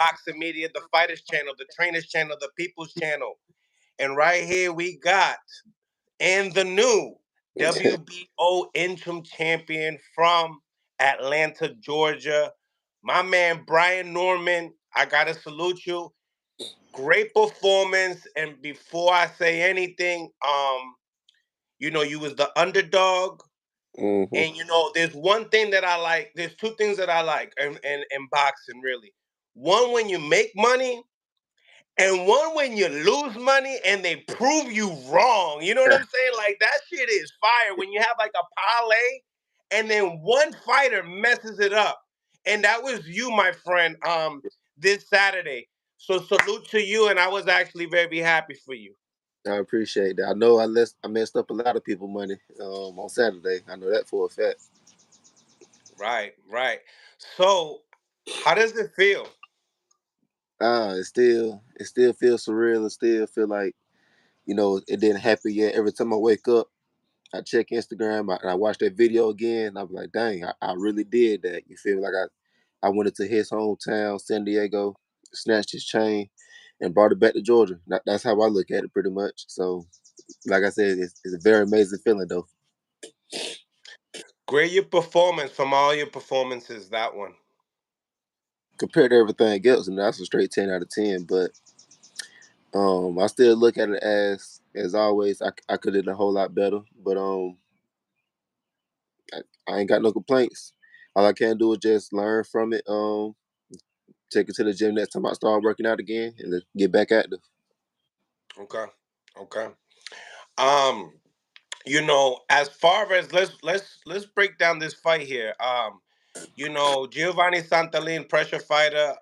Boxing Media, the Fighters Channel, the Trainers Channel, the People's Channel. And right here we got and the new WBO interim champion from Atlanta, Georgia. My man Brian Norman, I gotta salute you. Great performance. And before I say anything, you was the underdog. Hmm. And there's one thing that I like. There's two things that I like in boxing, really. One, when you make money, and one when you lose money and they prove you wrong. You know what I'm saying? Like that shit is fire. When you have like a parlay and then one fighter messes it up. And that was you, my friend, this Saturday. So salute to you, and I was actually very happy for you. I appreciate that. I know I messed up a lot of people money on Saturday. I know that for a fact. Right, right. So how does it feel? It still feels surreal. It still feel like it didn't happen yet. Every time I wake up, I check Instagram. I watch that video again. I'm like, dang, I really did that. You feel me? Like I went into his hometown, San Diego, snatched his chain, and brought it back to Georgia. That's how I look at it, pretty much. So, like I said, it's a very amazing feeling, though. Grade your performance from all your performances, that one. Compared to everything else, and that's a straight 10 out of 10. But I still look at it as always. I could have done a whole lot better, but I ain't got no complaints. All I can do is just learn from it. Take it to the gym next time I start working out again, and then get back at it. Okay. Okay. Um, as far as let's break down this fight here. Giovanni Santalin, pressure fighter.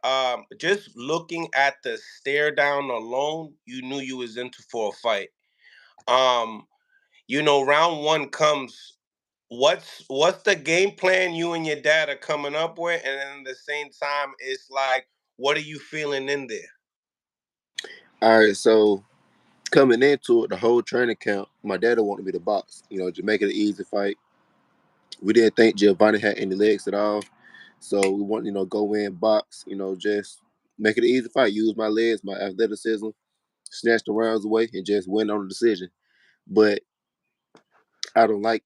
Just looking at the stare down alone, you knew you was into for a fight. Um, round one comes. What's the game plan you and your dad are coming up with, and then at the same time, it's like, what are you feeling in there? All right, so coming into it, the whole training camp, my dad wanted me to box. To make it an easy fight. We didn't think Giovanni had any legs at all, so we want go in box. Just make it an easy fight. Use my legs, my athleticism, snatch the rounds away, and just win on the decision. But I don't like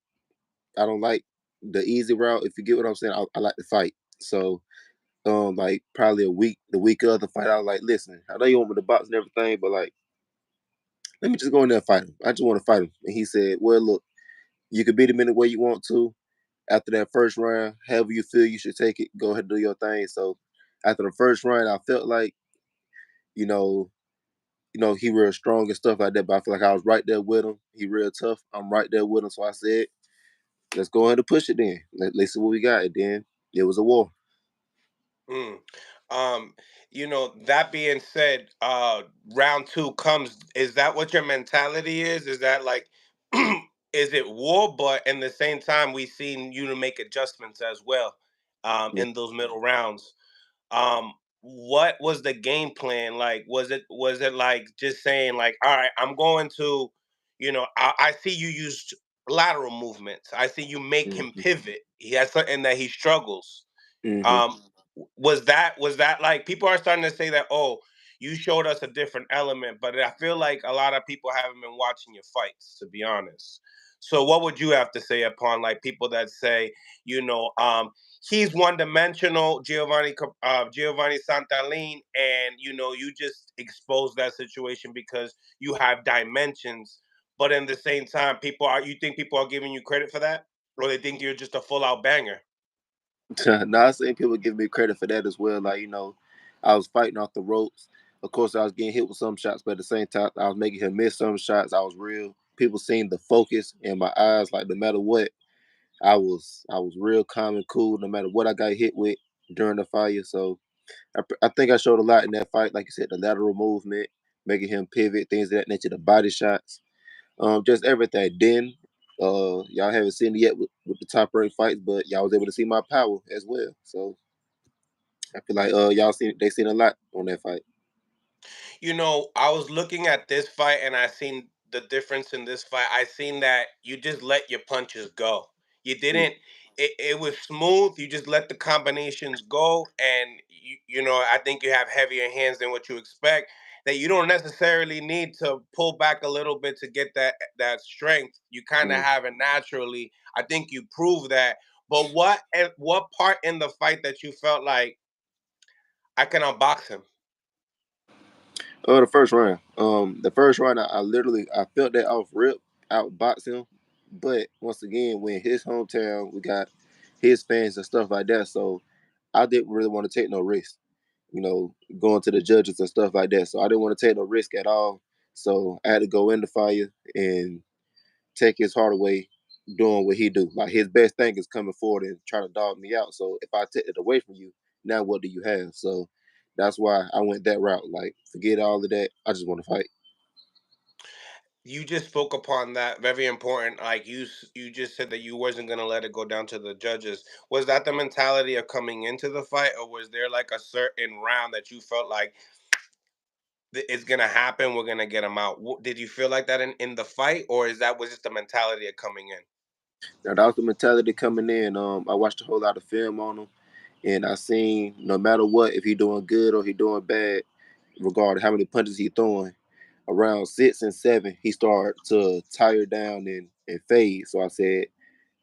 I don't like the easy route. If you get what I'm saying, I like to fight. So like probably the week of the fight, I was like, listen, I know you want me to box and everything, but like, let me just go in there and fight him. I just want to fight him. And he said, well, look, you can beat him any way you want to. After that first round, however you feel you should take it, go ahead and do your thing. So after the first round, I felt like, you know, he real strong and stuff like that. But I feel like I was right there with him. He real tough. I'm right there with him. So I said, let's go ahead and push it then. Let's see what we got. And then it was a war. Mm. Um, that being said, round two comes. Is that what your mentality is? Is that like, is it war? But in the same time, we seen you to make adjustments as well, in those middle rounds. What was the game plan like? Was it like just saying like, all right, I'm going to, I see you use lateral movements. I see you make him Mm-hmm. pivot. He has something that he struggles. Mm-hmm. Was that like people are starting to say that, oh, you showed us a different element, but I feel like a lot of people haven't been watching your fights, to be honest. So what would you have to say upon like people that say, you know um he's one dimensional, Giovanni Santalin, and you just expose that situation because you have dimensions, but in the same time, you think people are giving you credit for that, or they think you're just a full out banger? Now I seen people give me credit for that as well. Like, I was fighting off the ropes. Of course, I was getting hit with some shots, but at the same time, I was making him miss some shots. I was real. People seen the focus in my eyes. Like, no matter what, I was real calm and cool. No matter what I got hit with during the fight. So I think I showed a lot in that fight. Like you said, the lateral movement, making him pivot, things of that nature, the body shots, just everything. Then, y'all haven't seen it yet with the top ranked fights, but y'all was able to see my power as well. So I feel like they seen a lot on that fight. I was looking at this fight and I seen the difference in this fight. I seen that you just let your punches go. You Mm, didn't. it was smooth. You just let the combinations go, and I think you have heavier hands than what you expect. That you don't necessarily need to pull back a little bit to get that strength. You kind of Mm. have it naturally. I think you prove that. But what part in the fight that you felt like I can unbox him? The first round. The first round, I literally I felt that off rip, outbox him. But once again, when his hometown, we got his fans and stuff like that. So I didn't really want to take no risk. Going to the judges and stuff like that. So I didn't want to take no risk at all. So I had to go in the fire and take his heart away doing what he do. Like his best thing is coming forward and trying to dog me out. So if I take it away from you, now what do you have? So that's why I went that route. Like forget all of that. I just want to fight. You just spoke upon that, very important. Like you just said that you wasn't gonna let it go down to the judges. Was that the mentality of coming into the fight, or was there like a certain round that you felt like it's gonna happen? We're gonna get him out. Did you feel like that in the fight, or is that was just the mentality of coming in? Now that was the mentality coming in. I watched a whole lot of film on him, and I seen no matter what, if he doing good or he doing bad, regardless how many punches he throwing, around 6 and 7, he started to tire down and fade. So I said,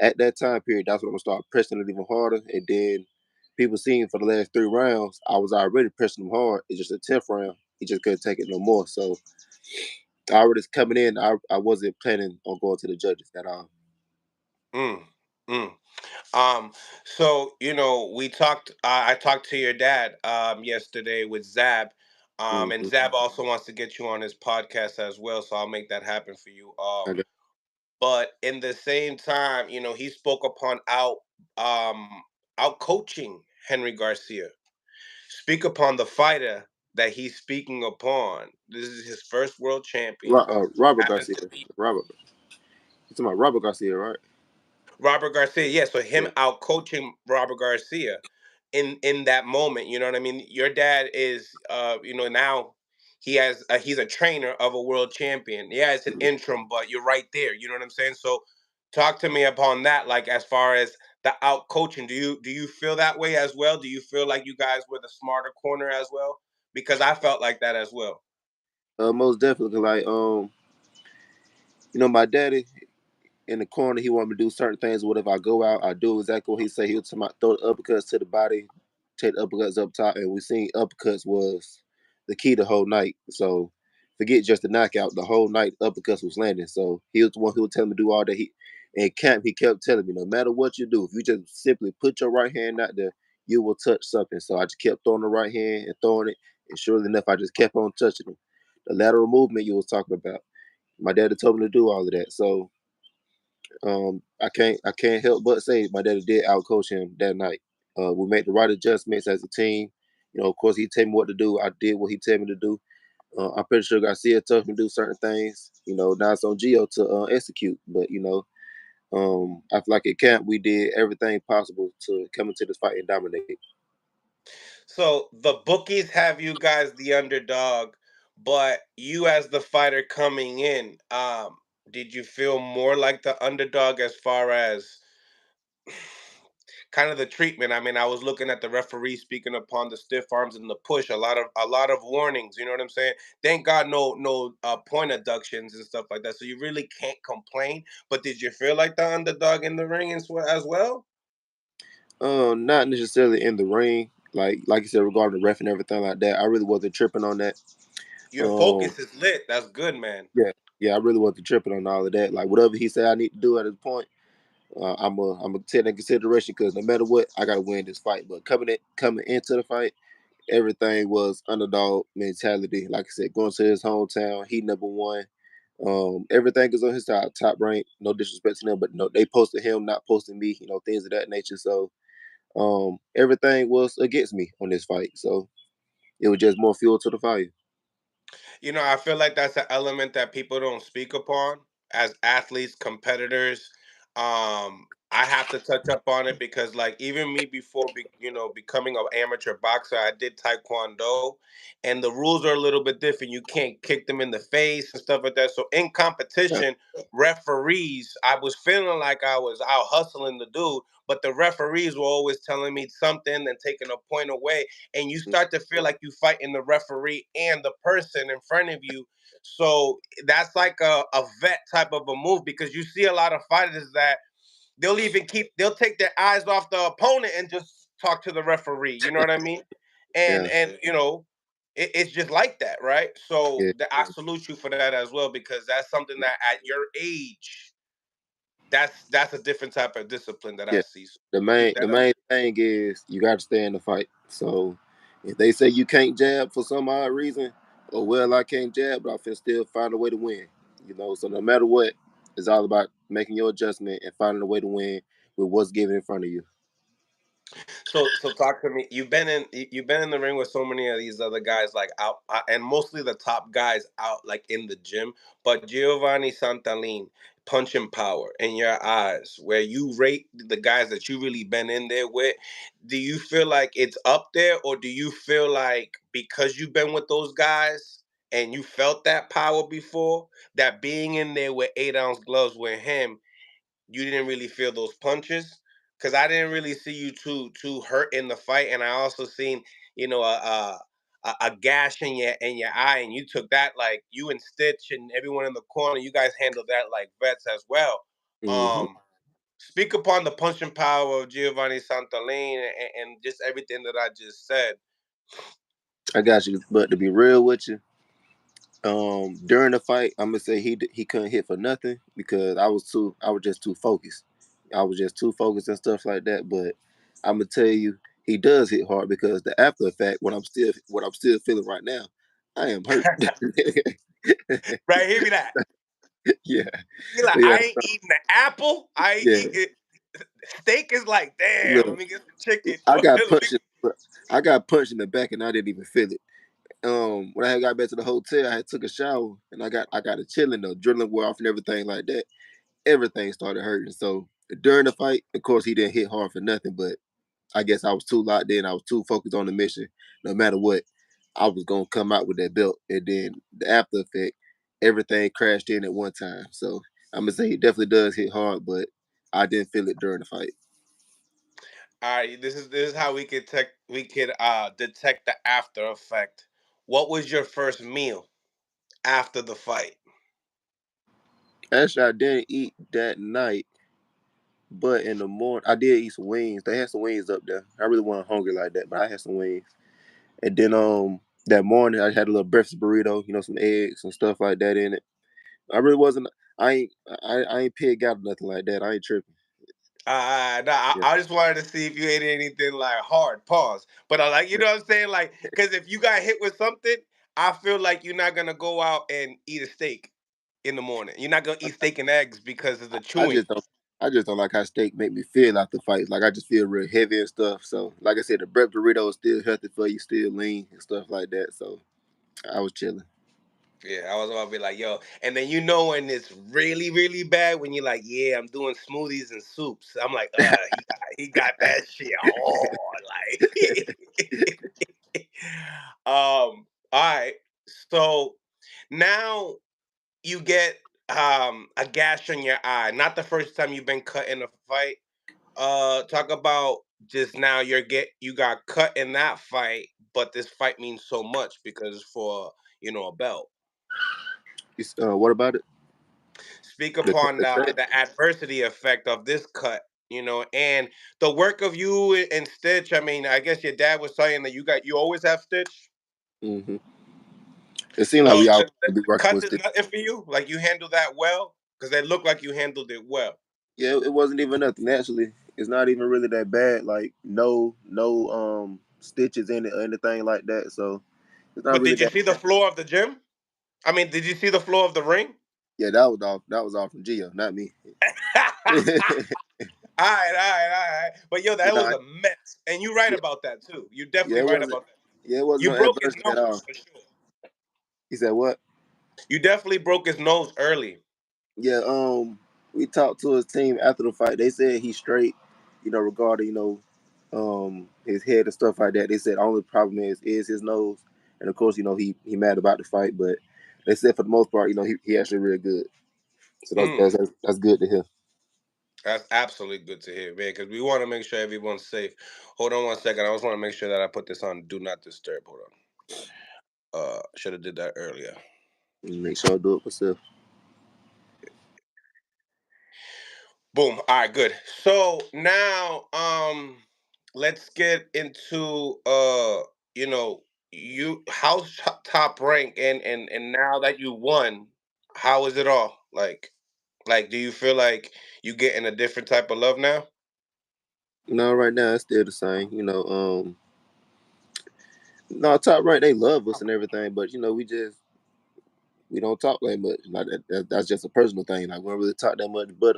at that time period, that's when I'm gonna start pressing it even harder. And then people seen for the last 3 rounds, I was already pressing him hard. It's just the 10th round, he just couldn't take it no more. So I already coming in, I wasn't planning on going to the judges at all. Mm, mm. So we talked. I talked to your dad yesterday with Zab, and Hmm. Zab also wants to get you on his podcast as well. So I'll make that happen for you. I got, But in the same time, he spoke upon out coaching Henry Garcia. Speak upon the fighter that he's speaking upon. This is his first world champion. Robert Happens Garcia. to be Robert. You talking about Robert Garcia, right? Robert Garcia. Yeah, so him Yeah. out coaching Robert Garcia in that moment. You know what I mean? Your dad is now he's a trainer of a world champion. Yeah, it's an Mhm. interim, but you're right there. You know what I'm saying? So talk to me upon that, like as far as the out coaching. Do you feel that way as well? Do you feel like you guys were the smarter corner as well? Because I felt like that as well. Most definitely. Like my daddy in the corner, he wanted me to do certain things. What if I go out, I do exactly what he said. He would throw the uppercuts to the body, take the uppercuts up top, and we seen uppercuts was the key the whole night. So forget just the knockout. The whole night uppercuts was landing. So he was the one who would tell me to do all that. He in camp he kept telling me, no matter what you do, if you just simply put your right hand out there, you will touch something. So I just kept throwing the right hand and throwing it, and surely enough, I just kept on touching them. The lateral movement you was talking about, my daddy told me to do all of that. So I can't help but say my daddy did outcoach him that night. We made the right adjustments as a team. Of course, he told me what to do. I did what he told me to do. I'm pretty sure Garcia told me to do certain things. Now it's on Gio to execute. But I feel like at camp we did everything possible to come into this fight and dominate. So the bookies have you guys the underdog, but you as the fighter coming in, did you feel more like the underdog as far as kind of the treatment? I mean, I was looking at the referee speaking upon the stiff arms and the push, a lot of warnings, you know what I'm saying? Thank God no point abductions and stuff like that. So you really can't complain, but did you feel like the underdog in the ring as well? Not necessarily in the ring, like you said regarding the ref and everything like that. I really wasn't tripping on that. Your Um, focus is lit. That's good, man. yeah, yeah, I really wasn't tripping on all of that. Like whatever he said I need to do at this point, I'm a take that in consideration because no matter what, I gotta win this fight. But coming into the fight, everything was underdog mentality. Like I said, going to his hometown, he number one. Everything is on his side, top rank. No disrespect to them, but no, they posted him, not posting me. Things of that nature. So everything was against me on this fight. So it was just more fuel to the fire. I feel like that's an element that people don't speak upon as athletes, competitors. I have to touch up on it because, like, even me before, becoming an amateur boxer, I did taekwondo, and the rules are a little bit different. You can't kick them in the face and stuff like that. So in Yeah, competition, referees, I was feeling like I was out hustling the dude, but the referees were always telling me something and taking a point away, and you start to feel like you fighting the referee and the person in front of you. So that's like a vet type of a move because you see a lot of fighters that they'll take their eyes off the opponent and just talk to the referee. You know what I mean? And yeah, and it's just like that, right? So yeah, I salute you for that as well because that's something that at your age, that's a different type of discipline that I yeah. see. So The keep main that the up. main thing is you got to stay in the fight. So if they say you can't jab for some odd reason, oh well, I can't jab, but I can still find a way to win. So no matter what, it's all about making your adjustment and finding a way to win with what's given in front of you. So talk to me. You've been in the ring with so many of these other guys, like and mostly the top guys out, like in the gym. But Giovanni Santalin, punching power in your eyes, where you rate the guys that you really been in there with. Do you feel like it's up there, or do you feel like because you've been with those guys and you felt that power before, that being in there with 8 ounce gloves with him, you didn't really feel those punches because I didn't really see you too hurt in the fight, and I also seen a gash in your eye, and you took that like you and Stitch and everyone in the corner. You guys handled that like vets as well. Hmm. Um, Speak upon the punching power of Giovanni Santalin and just everything that I just said. I got you, but to be real with you, during the fight, I'm gonna say he couldn't hit for nothing because I was just too focused. I was just too focused and stuff like that. But I'm gonna tell you, he does hit hard because the after effect, what I'm still feeling right now, I am hurt. Right, hear me that. Yeah, He like, yeah, I ain't eating the apple. I ain't yeah. eating steak is like, damn, let Look, me get some chicken. I got Let me punched. I got punched in the back and I didn't even feel it. When I had got back to the hotel, I had took a shower and I got a chilling though, adrenaline wore off and everything like that. Everything started hurting. So during the fight, of course, he didn't hit hard for nothing. But I guess I was too locked in. I was too focused on the mission. No matter what, I was gonna come out with that belt. And then the after effect, everything crashed in at one time. So I'm gonna say he definitely does hit hard, but I didn't feel it during the fight. All right, this is how we could detect the after effect. What was your first meal after the fight? Actually, I didn't eat that night, but in the morning I did eat some wings. They had some wings up there. I really wasn't hungry like that, but I had some wings. And then that morning I had a little breakfast burrito, some eggs and stuff like that in it. I really wasn't. I ain't pig out or nothing like that. I ain't tripping. No, I, Yeah, I just wanted to see if you ate anything like hard. Pause. But I like, you yeah. know what I'm saying, like, because if you got hit with something, I feel like you're not gonna go out and eat a steak in the morning. You're not gonna eat steak and eggs because of the I chewing. just don't. I just don't like how steak make me feel after fights. Like I just feel real heavy and stuff. So, like I said, the breakfast burrito is still healthy for you, still lean and stuff like that. So I was chilling. Yeah, I was about to be like, yo, and then when it's really, really bad when you're like, yeah, I'm doing smoothies and soups. I'm like, he got that shit hard, like. All right, so now you get a gash on your eye. Not the first time you've been cut in a fight. Talk about just now you got cut in that fight, but this fight means so much because it's for a belt. What about it? Speak The upon effect? the adversity effect of this cut, and the work of you and Stitch. I mean, I guess your dad was saying that you always have Stitch. Hmm. It seemed like So we all the be working cuts with is it. nothing for you. Like you handle that well because they look like you handled it well. Yeah, it wasn't even nothing. Actually, it's not even really that bad. Like no stitches in it or anything like that. So it's not But really did you that. see the floor of the gym? I mean, did you see the floor of the ring? Yeah, that was off. That was off from Gio, not me. All right, all right, all right. But yo, that was Nah, a mess, and you right yeah, about that too. You're yeah, definitely it right wasn't. about that. Yeah, it wasn't You no broke his adversity at nose all. for sure. He said what? You definitely broke his nose early. Yeah. we talked to his team after the fight. They said he's straight, regarding his head and stuff like that. They said only problem is his nose, and of course, he mad about the fight, but they said for the most part, he actually really good. So that's Mm, that's that's, that's good to hear. that's absolutely good to hear, man. Because we want to make sure everyone's safe. Hold on one second. I just want to make sure that I put this on Do Not Disturb. Hold on. Should have did that earlier. Make sure I do it myself. Boom. All right, good. So now, let's get into you know, you how's top rank, and now that you won, how is it all like? Do you feel like you getting a different type of love now? No, right now it's still the same. No, top right, they love us and everything, but we don't talk that much. Like that's just a personal thing. Like we don't really talk that much. But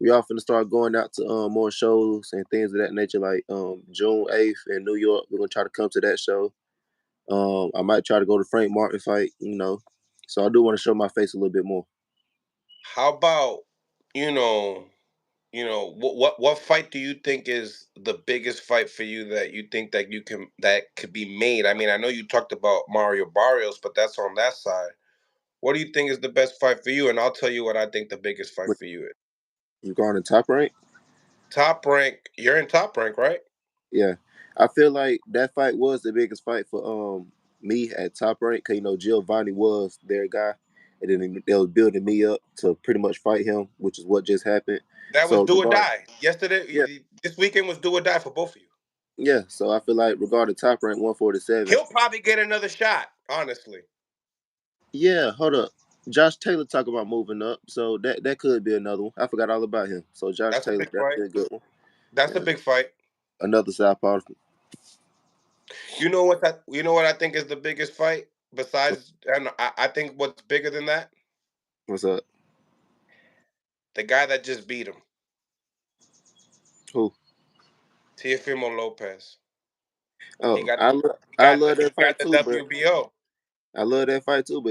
we are finna start going out to more shows and things of that nature. Like June 8th in New York, we're gonna try to come to that show. I might try to go to Frank Martin fight. So I do want to show my face a little bit more. How about you know, what fight do you think is the biggest fight for you that you think that you can that could be made? I mean, I know you talked about Mario Barrios, but that's on that side. What do you think is the best fight for you? And I'll tell you what I think the biggest fight But for you is. you going to top rank? Top rank. You're in top rank, right? Yeah, I feel like that fight was the biggest fight for me at top rank. Cause Giovanni was their guy, and then they was building me up to pretty much fight him, which is what just happened. That was So do or regard, die. Yesterday, yeah, this weekend was do or die for both of you. yeah. So I feel like regarding top rank 147. He'll probably get another shot. Honestly, Yeah, hold up. Josh Taylor talk about moving up, so that could be another one. I forgot all about him. So Josh that's a Taylor, big that'd fight. be a good one. That's a Yeah, big fight. another southpaw. You know what that? You know what I think is the biggest fight besides, and I think what's bigger than that, What's up? the guy that just beat him, Who? Teofimo Lopez. He Oh, got I love he that got fight the too, but WBO.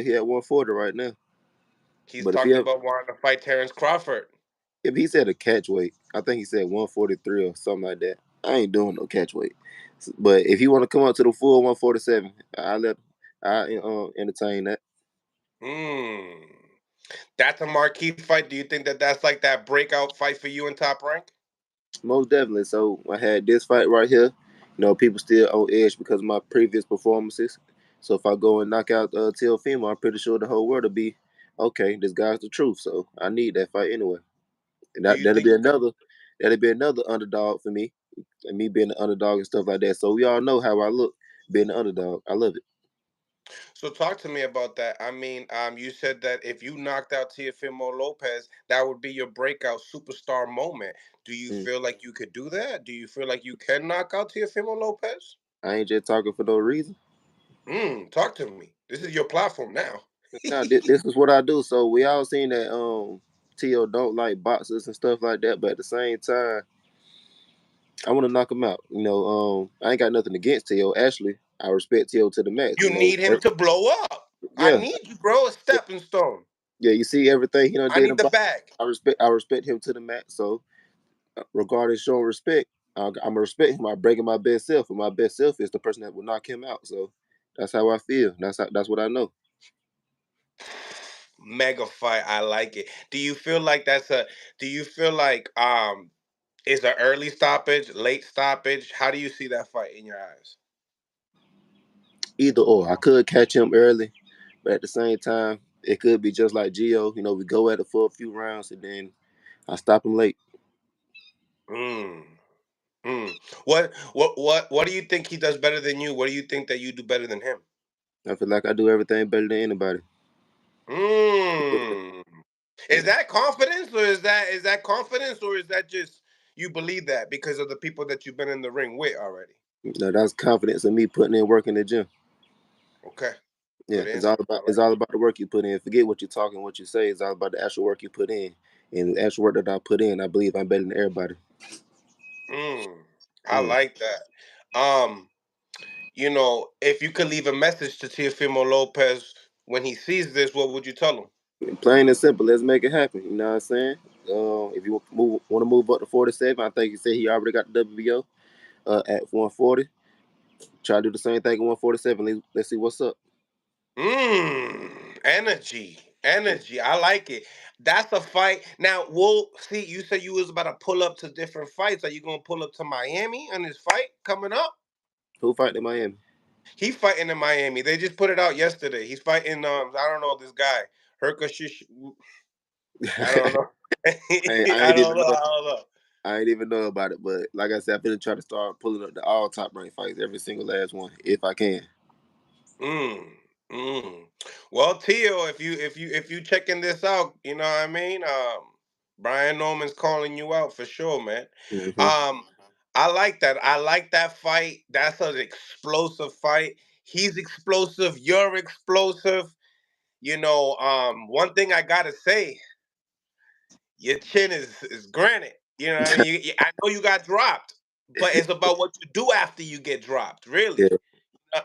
he at 140 right now. He's But if talked he about wanting to fight Terrence Crawford. if he said a catch weight, I think he said 143 or something like that. I ain't doing no catch weight. But if he want to come up to the full 147, I entertain that. Hmm. That's a marquee fight. Do you think that that's like that breakout fight for you in top rank? Most definitely. So I had this fight right here. People still on edge because of my previous performances. So if I go and knock out Teofimo, I'm pretty sure the whole world will be okay. This guy's the truth. So I need that fight anyway. And Do you that'll think be another underdog for me, and me being the underdog and stuff like that. So we all know how I look being the underdog. I love it. so? Talk to me about that. I mean, you said that if you knocked out Teofimo Lopez, that would be your breakout superstar moment. Do you Mm. feel like you could do that? Do you feel like you can knock out Teofimo Lopez? I ain't just talking for no reason. Talk to me. This is your platform now. Now this is what I do. So we all seen that Tio don't like boxers and stuff like that, but at the same time, I want to knock him out. I ain't got nothing against Tio. Actually, I respect Tio to the max. You need him to blow up. I Yeah, need you, bro. A stepping stone. yeah. You see everything he done I did need in the boxing. bag. I respect him to the max. So regarding showing respect, I'm gonna respect him by breaking my best self, and my best self is the person that will knock him out. So that's how I feel. That's what I know. Mega fight. I like it. Do you feel like that's a? Do you feel like is a early stoppage, late stoppage? How do you see that fight in your eyes? Either or, I could catch him early, but at the same time, it could be just like Gio. We go at it for a few rounds, and then I stop him late. Mm. Mm. What do you think he does better than you? What do you think that you do better than him? I feel like I do everything better than anybody. Mm. Is Yeah. that confidence, or is that confidence, or is that just you believe that because of the people that you've been in the ring with already? That's confidence in me putting in work in the gym. Okay, Yeah, good it's answer. all I about it's like all it. about the work you put in. Forget what you talk and what you say. It's all about the actual work you put in. And the actual work that I put in, I believe I'm better than everybody. Mm. I Mm. like that. If you could leave a message to Teofimo Lopez when he sees this, what would you tell him? Plain and simple. Let's make it happen. You know what I'm saying? If you want to move up to 47, I think you said he already got the WBO at 140. Try to do the same thing at 147. Let's see what's up. Energy, energy. I like it. That's a fight. Now, we'll see. You said you was about to pull up to different fights. Are you gonna pull up to Miami on this fight coming up? Who fight in Miami? He's fighting in Miami. They just put it out yesterday. He's fighting. I don't know this guy. Herkashish. I don't know. I I ain't don't even know. know. I don't know. I ain't even know about it. But like I said, I'm gonna try to start pulling up the all top rank fights, every single last one, if I can. Mm, mm. Well, Tio, if you checking this out, you know what I mean. Brian Norman's calling you out for sure, man. Hmm. Um, I like that. I like that fight. That's an explosive fight. He's explosive. You're explosive. One thing I gotta say, your chin is granite. You know what I mean. I know you got dropped, but it's about what you do after you get dropped. Yeah. Really. Uh,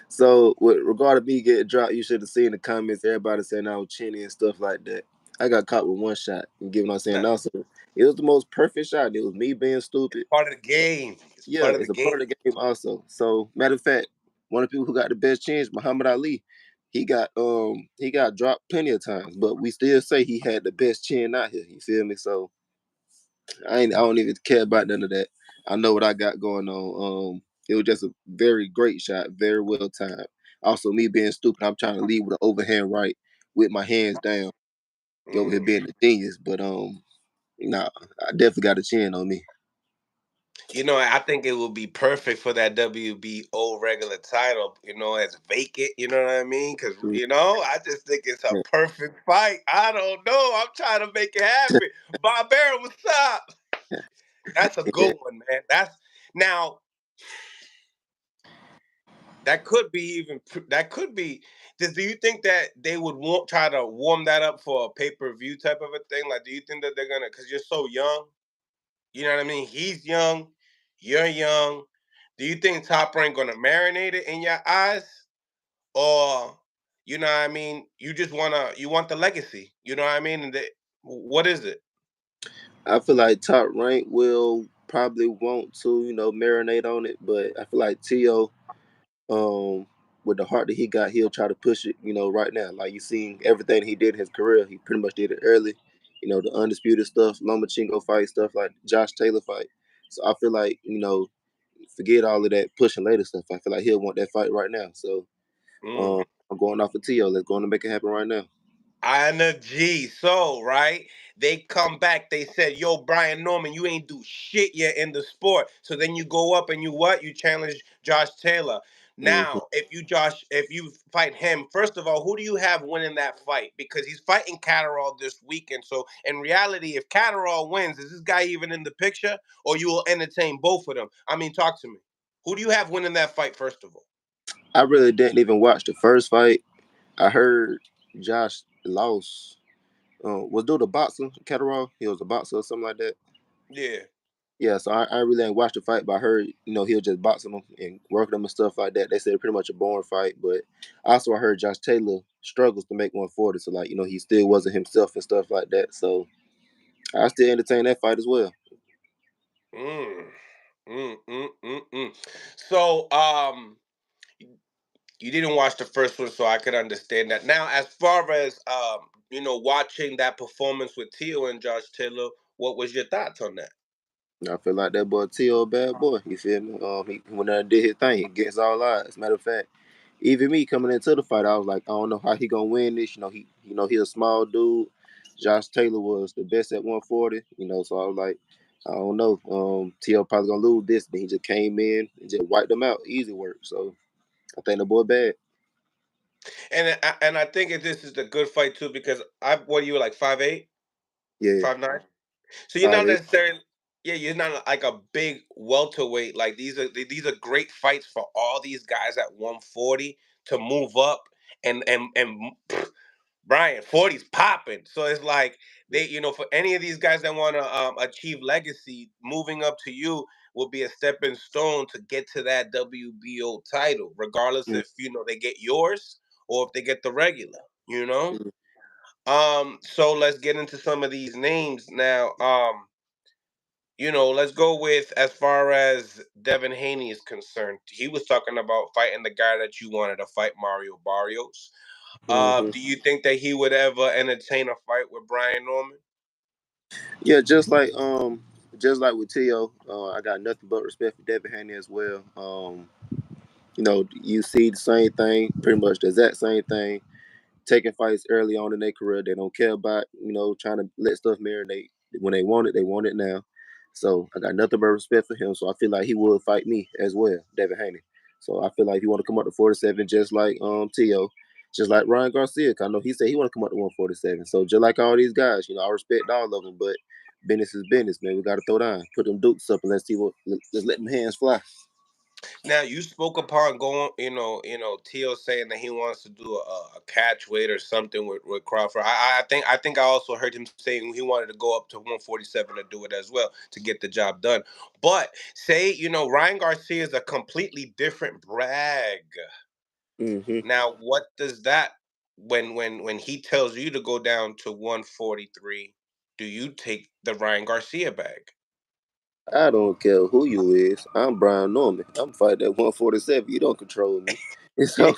So with regard to me getting dropped, you should have seen the comments. Everybody saying I was chinny and stuff like that. I got caught with one shot. You get what I'm saying? nah, Also, it was the most perfect shot. It was me being stupid. part of the game. It's Yeah, part of the it's a game. part of the game also. So matter of fact, one of the people who got the best chance, Muhammad Ali, he got dropped plenty of times, but we still say he had the best chin out here. You feel me? So I don't even care about none of that. I know what I got going on. It was just a very great shot, very well timed. Also, me being stupid, I'm trying to lead with an overhand right with my hands down. He over here Mm. being a genius, but nah, I definitely got a chin on me. I think it would be perfect for that WBO regular title, as vacant, you know what I mean? Because, Mhm. I just think it's a perfect fight. I don't know. I'm trying to make it happen. Barbera, what's up? That's a Yeah, good one, man. Now, that could be that could be. Do you think that they would try to warm that up for a pay-per-view type of a thing? Like, do you think that they're going to, because you're so young? You know what I mean? He's young, you're young. Do you think Top Rank gonna marinate it in your eyes, or you know what I mean? You want the legacy. You know what I mean? What is it? I feel like Top Rank will probably want to, marinate on it, but I feel like Tio, um, with the heart that he got, he'll try to push it, right now. Like you seen everything he did in his career, he pretty much did it early. The undisputed stuff, Lomachenko fight, stuff like Josh Taylor fight. So I feel like, forget all of that pushing later stuff. I feel like he'll want that fight right now. So Mm. I'm going off of Tio. Let's go on and make it happen right now. Energy. So, right? They come back, they said, yo, Brian Norman, you ain't do shit yet in the sport. So then you go up and you what? You challenge Josh Taylor. Hmm. Now, if you fight him, first of all, who do you have winning that fight? Because he's fighting Catterall this weekend. So in reality, if Catterall wins, is this guy even in the picture? Or you will entertain both of them? I mean, talk to me. Who do you have winning that fight, first of all? I really didn't even watch the first fight. I heard Josh lost. Was dude a boxer? Catterall? He was a boxer or something like that. Yeah. Yeah, so I really ain't watched the fight, but I heard, he was just boxing them and working them and stuff like that. They said pretty much a boring fight, but also I heard Josh Taylor struggles to make 140, so like, he still wasn't himself and stuff like that. So I still entertain that fight as well. Mm. Mm. So, you didn't watch the first one, so I could understand that. Now, as far as watching that performance with Tio and Josh Taylor, what was your thoughts on that? I feel like that boy T.O. a bad boy. You feel me? He went out and did his thing against all odds. Matter of fact, even me coming into the fight, I was like, I don't know how he gonna win this. He a small dude. Josh Taylor was the best at 140. So I was like, I don't know. T.O. probably gonna lose this. Then he just came in and just wiped them out. Easy work. So I think the boy bad. And I think this is a good fight too because what are you like 5'8", Yeah, 5'9"? So you're not 5'8". necessarily, yeah, you're not like a big welterweight. Like these are great fights for all these guys at 140 to move up and Brian, 40's popping. So it's like for any of these guys that want to achieve legacy, moving up to you will be a stepping stone to get to that WBO title, regardless if they get yours or if they get the regular. You know. So let's get into some of these names now. Let's go with as far as Devin Haney is concerned. He was talking about fighting the guy that you wanted to fight, Mario Barrios. Hmm. Do you think that he would ever entertain a fight with Brian Norman? Yeah, just like with Tio, I got nothing but respect for Devin Haney as well. You see the same thing, pretty much the exact same thing. Taking fights early on in their career, they don't care about trying to let stuff marinate. When they want it now. So I got nothing but respect for him. So I feel like he would fight me as well, Devin Haney. So I feel like he want to come up to 47, just like Tio, just like Ryan Garcia. 'Cause I know he said he want to come up to 147. So just like all these guys, I respect all of them, but business is business, man. We got to throw down, put them dukes up, and let's see what. Let's let them hands fly. Now you spoke upon going, Tio saying that he wants to do a catch weight or something with Crawford. I think I also heard him saying he wanted to go up to 147 to do it as well to get the job done. But say Ryan Garcia is a completely different brag. Hmm. Now what does that when he tells you to go down to 143? Do you take the Ryan Garcia bag? I don't care who you is. I'm Brian Norman. I'm fighting at 147. You don't control me. And so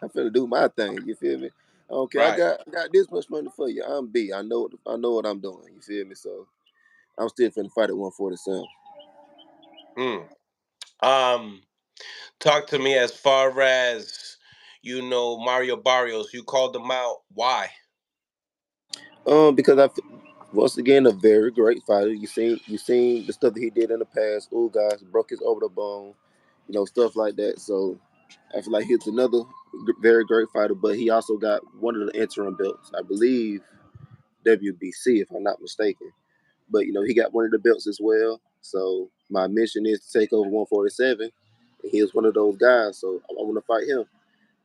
I'm finna do my thing. You feel me? Okay, Right. I got this much money for you. I'm B. I know what I'm doing. You feel me? So I'm still finna fight at 147. Mm. Um. Talk to me as far as Mario Barrios. You called him out. Why? Because once again a very great fighter. You seen the stuff that he did in the past. Oh guys, broke his over the bone, stuff like that. So I feel like he's another very great fighter. But he also got one of the interim belts, I believe, WBC, if I'm not mistaken. But he got one of the belts as well. So my mission is to take over 147. And he was one of those guys, so I want to fight him.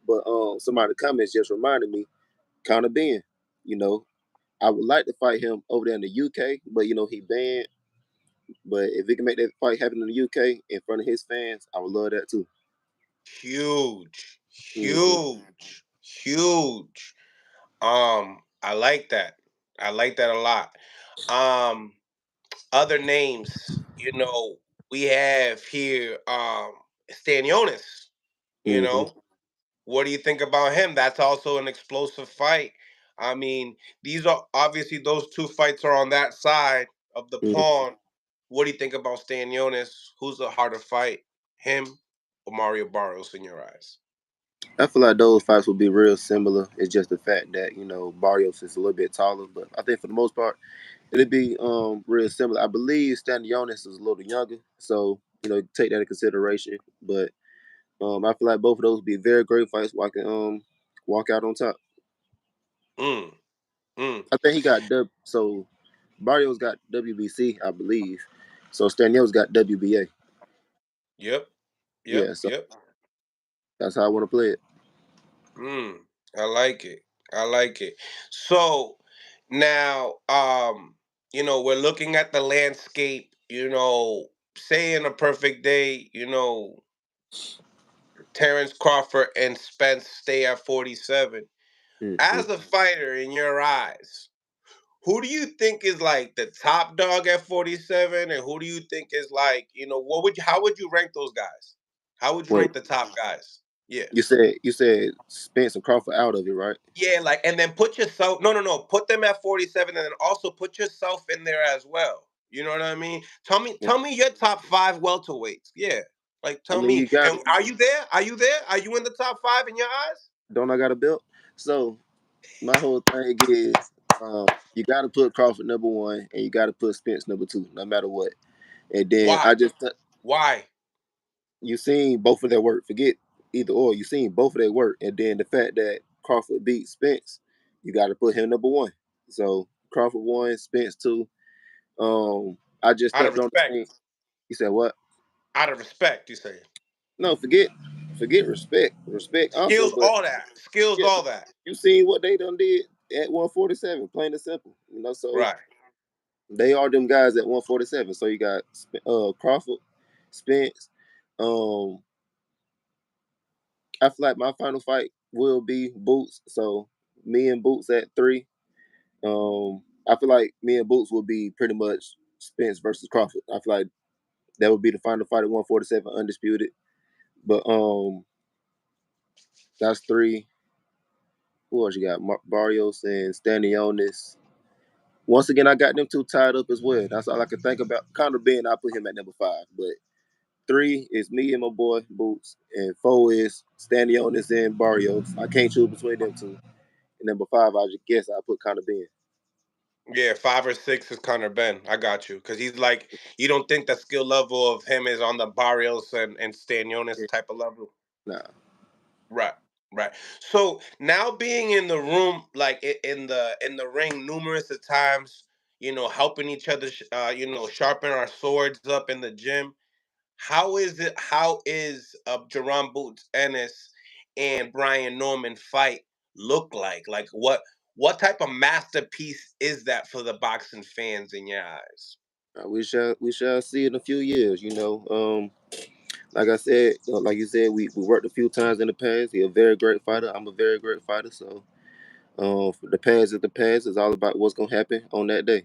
But somebody in the comments just reminded me, Conor Ben. You know, I would like to fight him over there in the UK, but he banned. But if we can make that fight happen in the UK in front of his fans, I would love that too. Huge, Hmm. huge, huge. I like that. I like that a lot. Um, Other names, we have here. Stanionis. You Hmm. know, What do you think about him? That's also an explosive fight. I mean, these are obviously those two fights are on that side of the Hmm. pond. What do you think about Stanionis? Who's the harder fight, him or Mario Barrios in your eyes? I feel like those fights will be real similar. It's just the fact that Barrios is a little bit taller, but I think for the most part it'd be real similar. I believe Stanionis is a little younger, so take that into consideration. But I feel like both of those would be very great fights. Where I can walk out on top. Mm, mm. I think he got so Barrios got WBC, I believe. So Stanionis got WBA. Yep, yep, Yeah, so yep. that's how I want to play it. Mm. I like it. I like it. So now, we're looking at the landscape. Say in a perfect day, Terrence Crawford and Spence stay at 47. Hmm. As a fighter, in your eyes, who do you think is like the top dog at 47, and who do you think is like, how would you rank those guys? How would you Wait, rank the top guys? Yeah. you said Spence and Crawford out of it, right? Yeah, like, and then put yourself, no, no, no, put them at 47, and then also put yourself in there as well. You know what I mean? Tell me your top five welterweights. Yeah. Like, I tell mean, me, you got and are you there? Are you there? Are you in the top five in your eyes? don't I got a belt? So my whole thing is you got to put Crawford number one, and you got to put Spence number two, no matter what. And then Why? I just Why? you seen both of their work. Forget either or. You seen both of their work, and then the fact that Crawford beat Spence, you got to put him number one. So Crawford one, Spence two. I just Out of stepped on the scene. respect. You said what? Out of respect, you say. No, forget respect. Respect also, Skills, but all that. Skills, yeah, all that. you seen what they done did at 147, plain and simple. So Right. they are them guys at 147. So you got Crawford, Spence. I feel like my final fight will be Boots. So me and Boots at 3. I feel like me and Boots will be pretty much Spence versus Crawford. I feel like that would be the final fight at 147, undisputed. But that's 3. Who else you got? Barrios and Stanionis. Once again, I got them two tied up as well. That's all I can think about. Conor Ben, I put him at number 5. But 3 is me and my boy Boots, and 4 is Stanionis and Barrios. I can't choose between them two. And number 5, I just guess I put Conor Ben. Yeah, 5 or 6 is Connor Ben. I got you because he's like you don't think the skill level of him is on the Barrios and Stanionis Yeah, type of level. nah, Right, right. So now being in the room, like in the ring, numerous of times, helping each other, sharpen our swords up in the gym. How is it? How is Jerron Boots Ennis and Brian Norman fight look like? Like what type of masterpiece is that for the boxing fans in your eyes? we shall see in a few years. Like I said, like you said, we worked a few times in the past. He's a very great fighter. I'm a very great fighter. So, the past is the past. It's all about what's gonna happen on that day.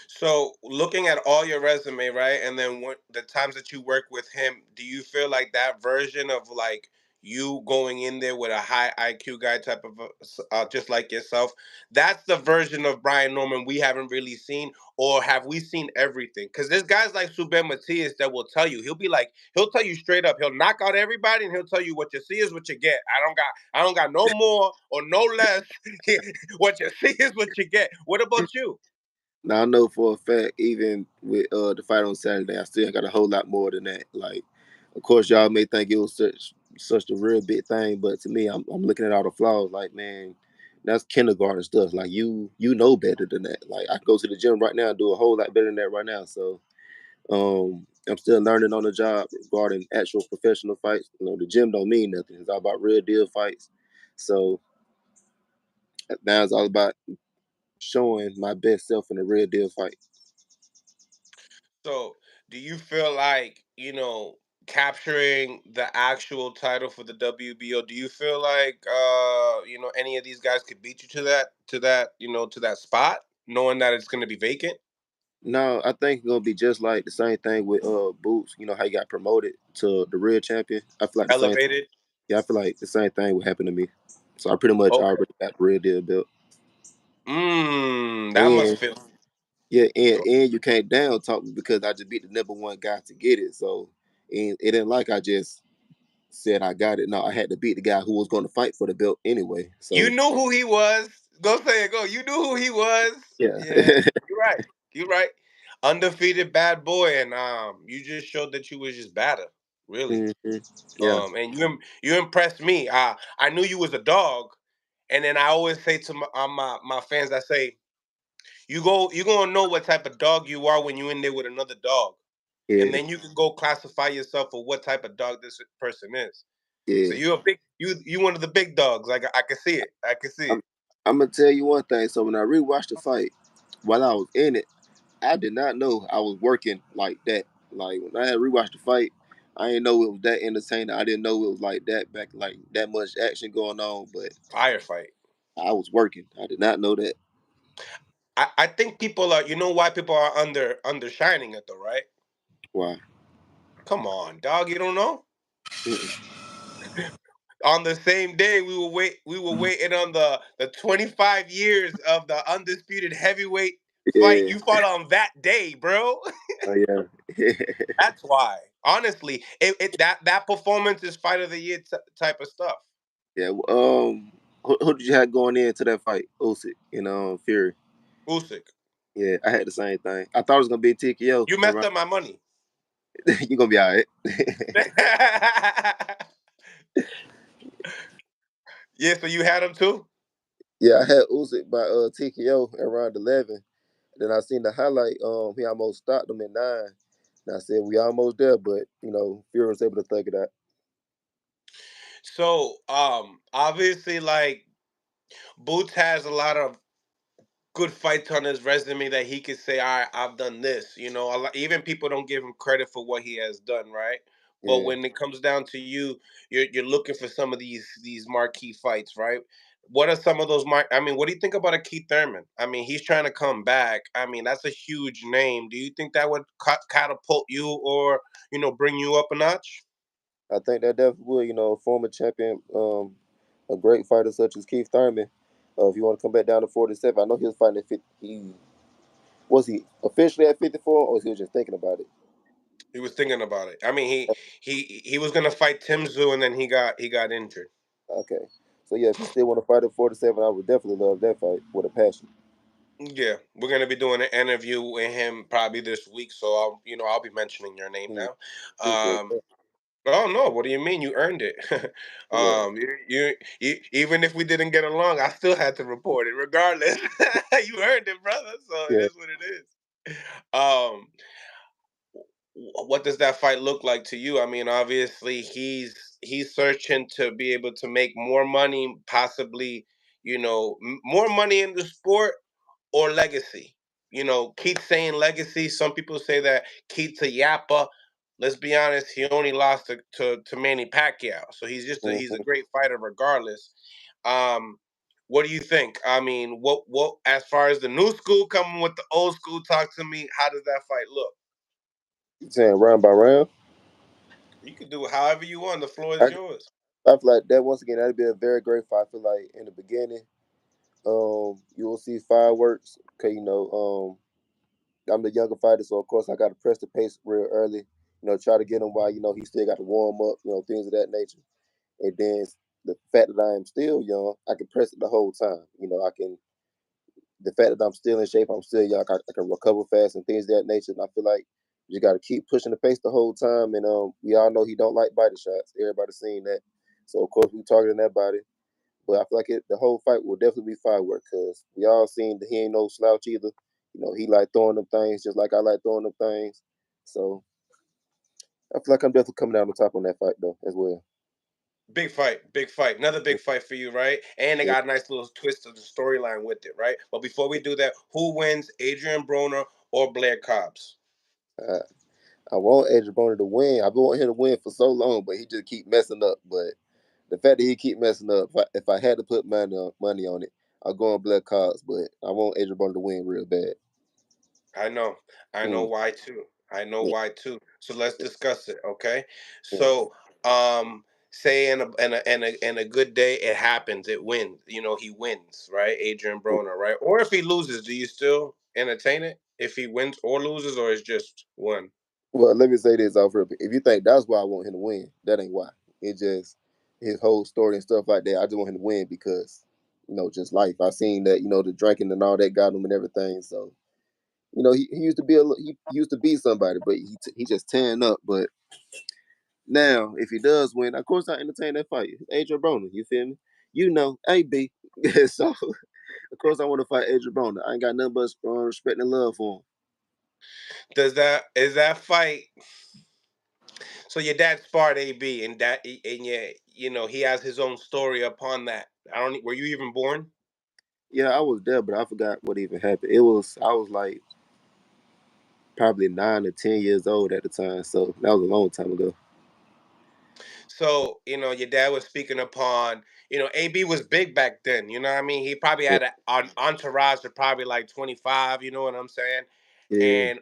So, looking at all your resume, right, and then the times that you work with him, do you feel like that version of like you going in there with a high IQ guy type of just like yourself, that's the version of Brian Norman we haven't really seen, or have we seen everything? Because there's guys like Subin Matias that will tell you, he'll tell you straight up, he'll knock out everybody, and he'll tell you what you see is what you get. I don't got no more or no less. What you see is what you get. What about you? Now I know for a fact, even with the fight on Saturday, I still got a whole lot more than that. Like, of course, y'all may think it was such a real big thing, but to me, I'm looking at all the flaws. Like, man, that's kindergarten stuff. Like, you know better than that. Like, I go to the gym right now and do a whole lot better than that right now. So, I'm still learning on the job regarding actual professional fights. The gym don't mean nothing. It's all about real deal fights. So now it's all about showing my best self in a real deal fight. So, do you feel like, capturing the actual title for the WBO, do you feel like any of these guys could beat you to that spot, knowing that it's going to be vacant, No, I think it's gonna be just like the same thing with Boots. You know how he got promoted to the real champion. I feel like the same. elevated? Yeah, I feel like the same thing would happen to me. So I pretty much Okay. already got the real deal built. That must And feel yeah, and, go. and you can't down talk me because I just beat the number one guy to get it. So and it ain't like I just said I got it. No, I had to beat the guy who was going to fight for the belt anyway. You So knew who he was. Go say it. Go. You knew who he was. yeah. Yeah, you're right. You're right. Undefeated bad boy, and you just showed that you was just better, really. Mhm. Yeah. And you impressed me. I knew you was a dog, and then I always say to my fans, I say you gonna know what type of dog you are when you in there with another dog, and Yeah. then you can go classify yourself for what type of dog this person is. So Yeah. you're a big you one of the big dogs. Like I can see it. I can see I'm, it. I'm gonna tell you one thing. So when I rewatched the fight, while I was in it, I did not know I was working like that. Like when I had rewatched the fight, I didn't know it was that entertaining. I didn't know it was like that back, like that much action going on. But Firefight. I was working. I did not know that. I think people are. You know why people are undershining it though, right? Why? Come on, dog. You don't know. Mm-mm. On the same day we were waiting on the 25 years of the undisputed heavyweight fight Yeah. you fought on that day, bro. Oh yeah. That's why, honestly, that performance is fight of the year type of stuff. Yeah. Who did you have going into that fight? Usyk, Fury. Usyk, Yeah, I had the same thing. I thought it was gonna be TKO. you And messed up my money. you're gonna be all right. Yeah, so you had him too. Yeah, I had Usyk by TKO around 11. Then I seen the highlight. He almost stopped him at 9. And I said we almost there, but Fury was able to thug it out. So obviously, like, Boots has a lot of good fights on his resume that he could say, "All right, I've done this." Even people don't give him credit for what he has done, right? But Yeah, when it comes down to you, you're looking for some of these marquee fights, right? What are some of those? I mean, what do you think about a Keith Thurman? I mean, he's trying to come back. I mean, that's a huge name. Do you think that would catapult you, or bring you up a notch? I think that definitely would. A former champion, a great fighter such as Keith Thurman. If you want to come back down to 47, I know he was fighting at 50. He officially at 54, or was he just thinking about it? He was thinking about it. I mean, he was gonna fight Tim Zoo, and then he got injured. Okay, so yeah, if he still want to fight at 47, I would definitely love that fight with a passion. Yeah, we're gonna be doing an interview with him probably this week, so I'll be mentioning your name Mm, now. appreciate Um, that. oh no, what do you mean? You earned it. Yeah, Even if we didn't get along, I still had to report it regardless. You earned it, brother. So it yeah. is what it is. Um, what does that fight look like to you? I mean, obviously he's searching to be able to make more money, possibly, more money in the sport or legacy. Keith saying legacy. Some people say that Keith to Yappa. Let's be honest, he only lost to Manny Pacquiao, so he's a Mhm. great fighter regardless. Um, what do you think? I mean, what as far as the new school coming with the old school, talk to me. How does that fight look? You saying round by round? You can do it however you want. The floor I, is yours. I feel like that once again that'd be a very great fight. I feel like in the beginning, you will see fireworks. Cause I'm the younger fighter, so of course I got to press the pace real early. Try to get him while he still got to warm up. Things of that nature. And then the fact that I am still young, I can press it the whole time. I can. The fact that I'm still in shape, I'm still young. I can recover fast and things of that nature. And I feel like you got to keep pushing the pace the whole time. And we all know he don't like body shots. Everybody's seen that. So of course we targeting that body. But I feel like the whole fight will definitely be firework because we all seen that he ain't no slouch either. He like throwing them things just like I like throwing them things. So I feel like I'm definitely coming out on top on that fight though as well. Big fight, big fight. Another big fight for you, right? And they Yeah. got a nice little twist of the storyline with it, right? But before we do that, who wins, Adrian Broner or Blair Cobbs? Uh, I want Adrian Broner to win. I've been wanting him to win for so long, but he just keep messing up. But the fact that he keep messing up, if I had to put money on it, I'll go on Black Cards. But I want Adrian Broner to win real bad. I know. I know Mm, why too. I know yeah, why too. So let's discuss it, okay? mm, So, say in a good day, it happens. It wins. He wins, right? Adrian mm. Broner, right? Or if he loses, do you still entertain it? If he wins or loses, or it's just one? Well, let me say this off real. If you think that's why I want him to win, that ain't why. It just his whole story and stuff like that. I just want him to win because just life. I seen that the drinking and all that got him and everything. So he used to be he used to be somebody, but he just tearing up. But now if he does win, of course I entertain that fight. Adrian Broner, you feel me? AB. So of course I want to fight Adrian Broner. I ain't got nothing but respect and love for him. Is that fight? So your dad sparred AB, and yeah, he has his own story upon that. I don't. Were you even born? Yeah, I was there, but I forgot what even happened. I was like probably 9 or 10 years old at the time, so that was a long time ago. So your dad was speaking upon. AB was big back then. You know what I mean? He probably Yeah, had an entourage of probably like 25. You know what I'm saying? yeah. And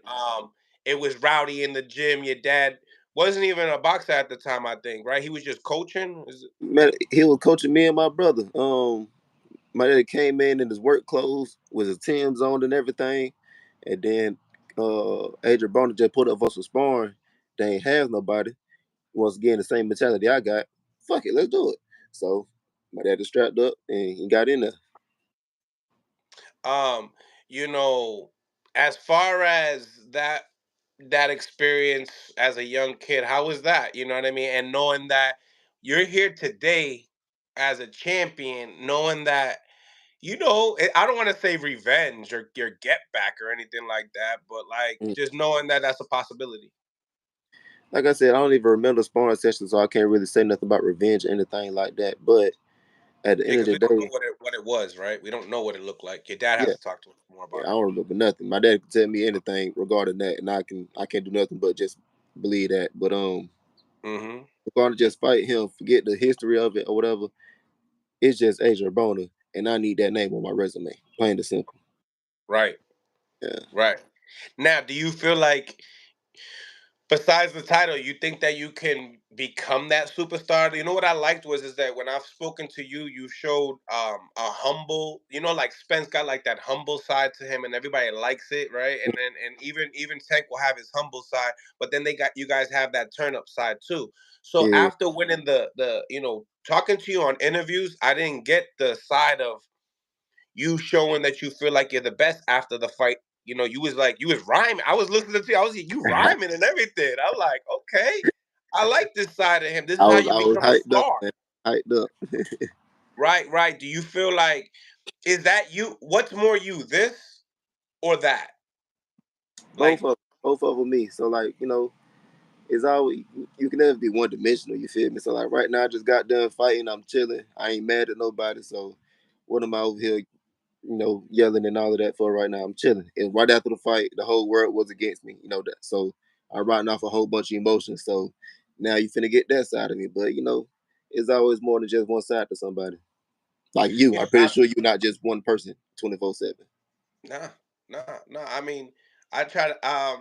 it was rowdy in the gym. Your dad wasn't even a boxer at the time, I think, right? He was just coaching. Man, he was coaching me and my brother. My dad came in his work clothes with his Tim's on and everything, and then Adrian Broner just put up for some sparring. They ain't have nobody. Once again, the same mentality I got. Fuck it, let's do it. So my dad just strapped up and he got in there. Um, you know, as far as that experience as a young kid, how was that? You know what I mean? And knowing that you're here today as a champion, knowing that I don't want to say revenge or your get back or anything like that, but like Mm. just knowing that that's a possibility. Like I said, I don't even remember the sparring session, so I can't really say nothing about revenge or anything like that. But at the Yeah, end of because the we don't know day, what it was, right? We don't know what it looked like. Your dad yeah, has to talk to us more yeah, about I it. don't remember nothing. My dad can tell me anything regarding that, and I can't do nothing but just believe that. But Hmm. we're gonna just fight him, forget the history of it or whatever. It's just Adrian Broner, and I need that name on my resume. Plain and simple. Right, Yeah. right. Now, do you feel like besides the title, you think that you can become that superstar? You know what I liked was is that when I've spoken to you, you showed a humble, like Spence got like that humble side to him, and everybody likes it, right? And even Tank will have his humble side, but then they got you guys have that turn up side too. So Yeah. after winning the talking to you on interviews, I didn't get the side of you showing that you feel like you're the best after the fight. You was like you was rhyming. I was listening to you. I was like, you rhyming and everything. I'm like, okay, I like this side of him. This is how you I was become a hyped up, star. man. Hyped up. Right, right. Do you feel like is that you? What's more you, this or that? both Like, of both of them me. So like, it's always you can never be one dimensional. You feel me? So like right now, I just got done fighting. I'm chilling. I ain't mad at nobody. So what am I over here, yelling and all of that for right now? I'm chilling. And right after the fight, the whole world was against me. You know that. So I'm writing off a whole bunch of emotions. So now you finna get that side of me. But it's always more than just one side to somebody. Like you, I'm pretty I, sure you're not just one person 24/7. nah, nah. I mean, I try to.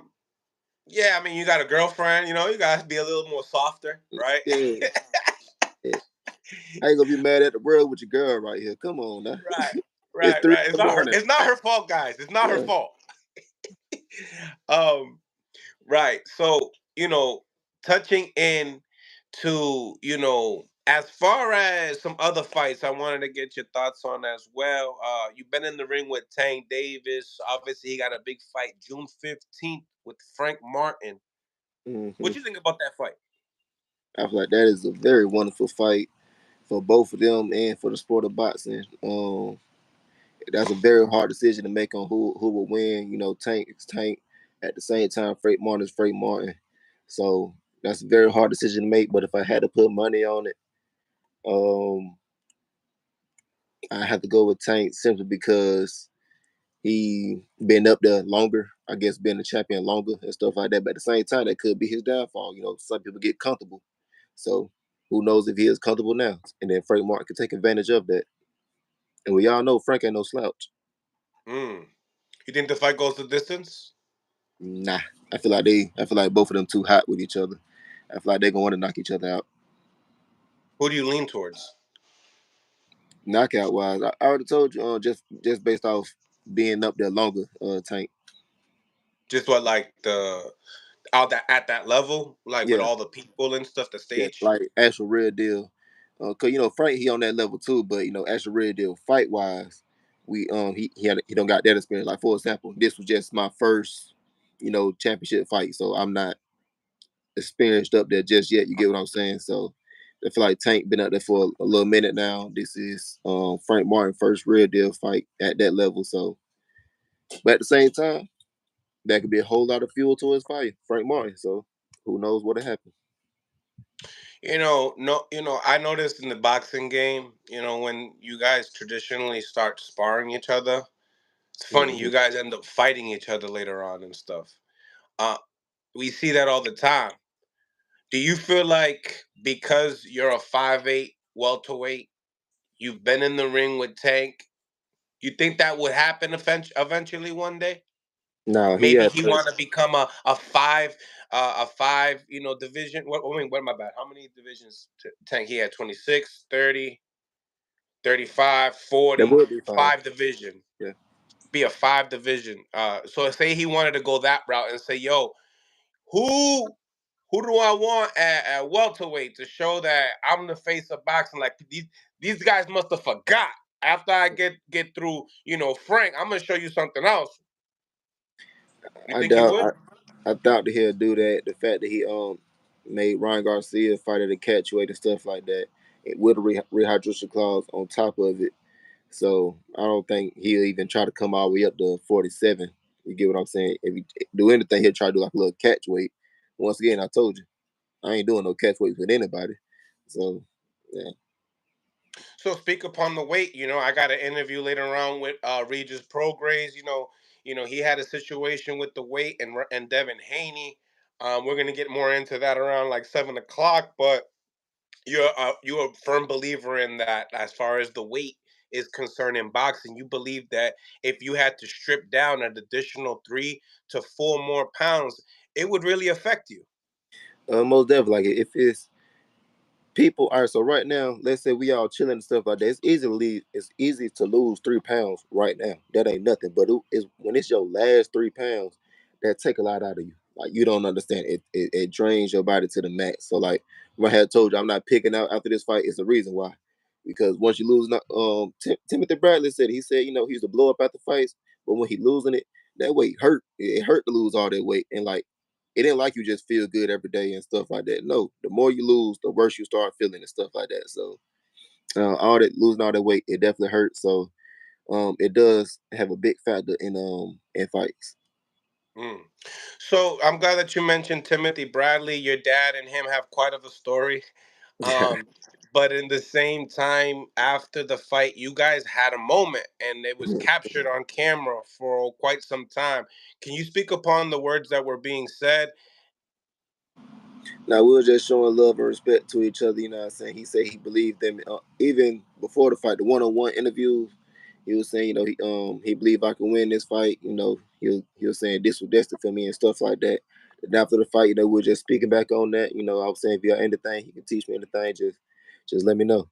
Yeah. I mean, you got a girlfriend. You guys be a little more softer, right? Yeah, yeah. I ain't gonna be mad at the world with your girl right here. Come on now. Right, It's right, three right. in the morning. It's not her fault, guys. It's not her Yeah. fault. um, right. So, touching in to, as far as some other fights, I wanted to get your thoughts on as well. You've been in the ring with Tank Davis. Obviously, he got a big fight June 15th with Frank Martin. Hmm. What you think about that fight? I feel like that is a very wonderful fight for both of them and for the sport of boxing. That's a very hard decision to make on who will win. Tank is Tank. At the same time, Frank Martin is Frank Martin. So that's a very hard decision to make. But if I had to put money on it, um, I have to go with Tank simply because he been up there longer. I guess being a champion longer and stuff like that. But at the same time, that could be his downfall. Some people get comfortable. So who knows if he is comfortable now? And then Frank Martin can take advantage of that. And we all know Frank ain't no slouch. Mm. You think the fight goes the distance? Nah, I feel like both of them too hot with each other. I feel like they're gonna want to knock each other out. Who do you lean towards? Knockout wise, I already told you. Just based off being up there longer. Tank. Just what, like the out that at that level, like with Yeah, all the people and stuff, the yeah, stage. like actual real deal. Cause Frank he on that level too, but actual real deal fight wise, we he don't got that experience. Like for example, this was just my first championship fight, so I'm not experienced up there just yet. You get what I'm saying? So I feel like Tank been up there for a little minute now. This is Frank Martin first real deal fight at that level. So, but at the same time, that could be a whole lot of fuel to his fire, Frank Martin. So who knows what'll happen? No, I noticed in the boxing game, when you guys traditionally start sparring each other, it's funny, Hmm. you guys end up fighting each other later on and stuff. Uh, we see that all the time. Do you feel like because you're a 5'8" welterweight, you've been in the ring with Tank, you think that would happen eventually one day? Now he Maybe had he touched want to become a five division. What am I bad? How many divisions? Tank he had 26, 30, 35, that 40, would be fine. five division. Yeah. Be a five division. So say he wanted to go that route and say, yo, who who do I want at welterweight to show that I'm the face of boxing? Like these guys must have forgot. After I get through, Frank, I'm gonna show you something else. You I think he doubt would? I doubt that he'll do that. The fact that he made Ryan Garcia fight at a catchweight and stuff like that, with a rehydration clause on top of it. So I don't think he'll even try to come all the way up to 47. You get what I'm saying? If he do anything, he'll try to do like a little catch weight. Once again, I told you, I ain't doing no catch weights with anybody. So yeah. So speak upon the weight. I got an interview later on with Regis Prograis. He had a situation with the weight and Devin Haney. We're gonna get more into that around like 7 o'clock. But you're a firm believer in that as far as the weight is concerned in boxing. You believe that if you had to strip down an additional 3 to 4 more pounds, it would really affect you. Most definitely. Like if it's people, all right, so right now, let's say we all chilling and stuff like that. It's easy to lose 3 pounds right now. That ain't nothing. But it's when it's your last 3 pounds, that take a lot out of you. Like you don't understand. It drains your body to the max. So like when I had told you I'm not picking out after this fight, it's the reason why. Because once you lose, Timothy Bradley said he used to blow up after fights, but when he losing it, that weight hurt. It hurt to lose all that weight, and like it ain't like you just feel good every day and stuff like that. No, the more you lose, the worse you start feeling and stuff like that. So all that losing all that weight, it definitely hurts. So it does have a big factor in fights. Mm. So I'm glad that you mentioned Timothy Bradley. Your dad and him have quite of a story. Um, but in the same time, after the fight, you guys had a moment, and it was captured on camera for quite some time. Can you speak upon the words that were being said? Now we were just showing love and respect to each other. You know what I'm saying? He said he believed them even before the fight, the one-on-one interviews. He was saying, he believed I could win this fight. He was saying this was destined for me and stuff like that. And after the fight, we were just speaking back on that. I was saying if you got anything, he can teach me anything. Just let me know.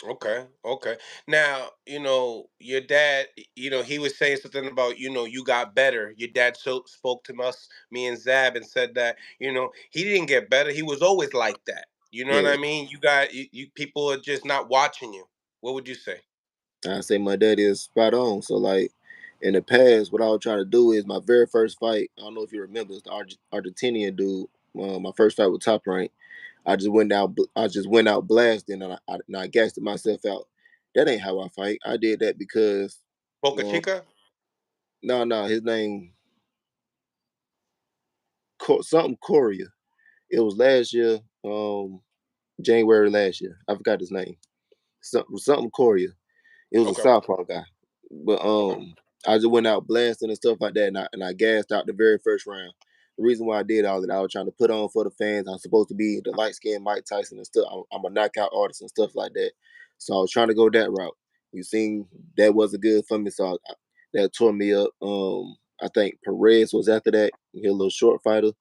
Okay, okay. Now, your dad, he was saying something about, you got better. Your dad spoke to us, me and Zab, and said that, he didn't get better. He was always like that. You know what Yeah, I mean? You people are just not watching you. What would you say? I say my dad is spot on. So like in the past, what I was trying to do is my very first fight. I don't know if you remember, it's the Argentinian dude. My first fight with Top Rank. I just went out blasting, and I gassed myself out. That ain't how I fight. I did that because Boca uh, Chica? no, his name something Coria. It was last year, January last year. I forgot his name. Something Coria. It was a Okay. southpaw guy, but Okay. I just went out blasting and stuff like that, and I gassed out the very first round. The reason why I did all that, I was trying to put on for the fans. I'm supposed to be the light skinned Mike Tyson and stuff. I'm a knockout artist and stuff like that. So I was trying to go that route. You seen that wasn't good for me, so that tore me up. I think Perez was after that. He a little short fighter.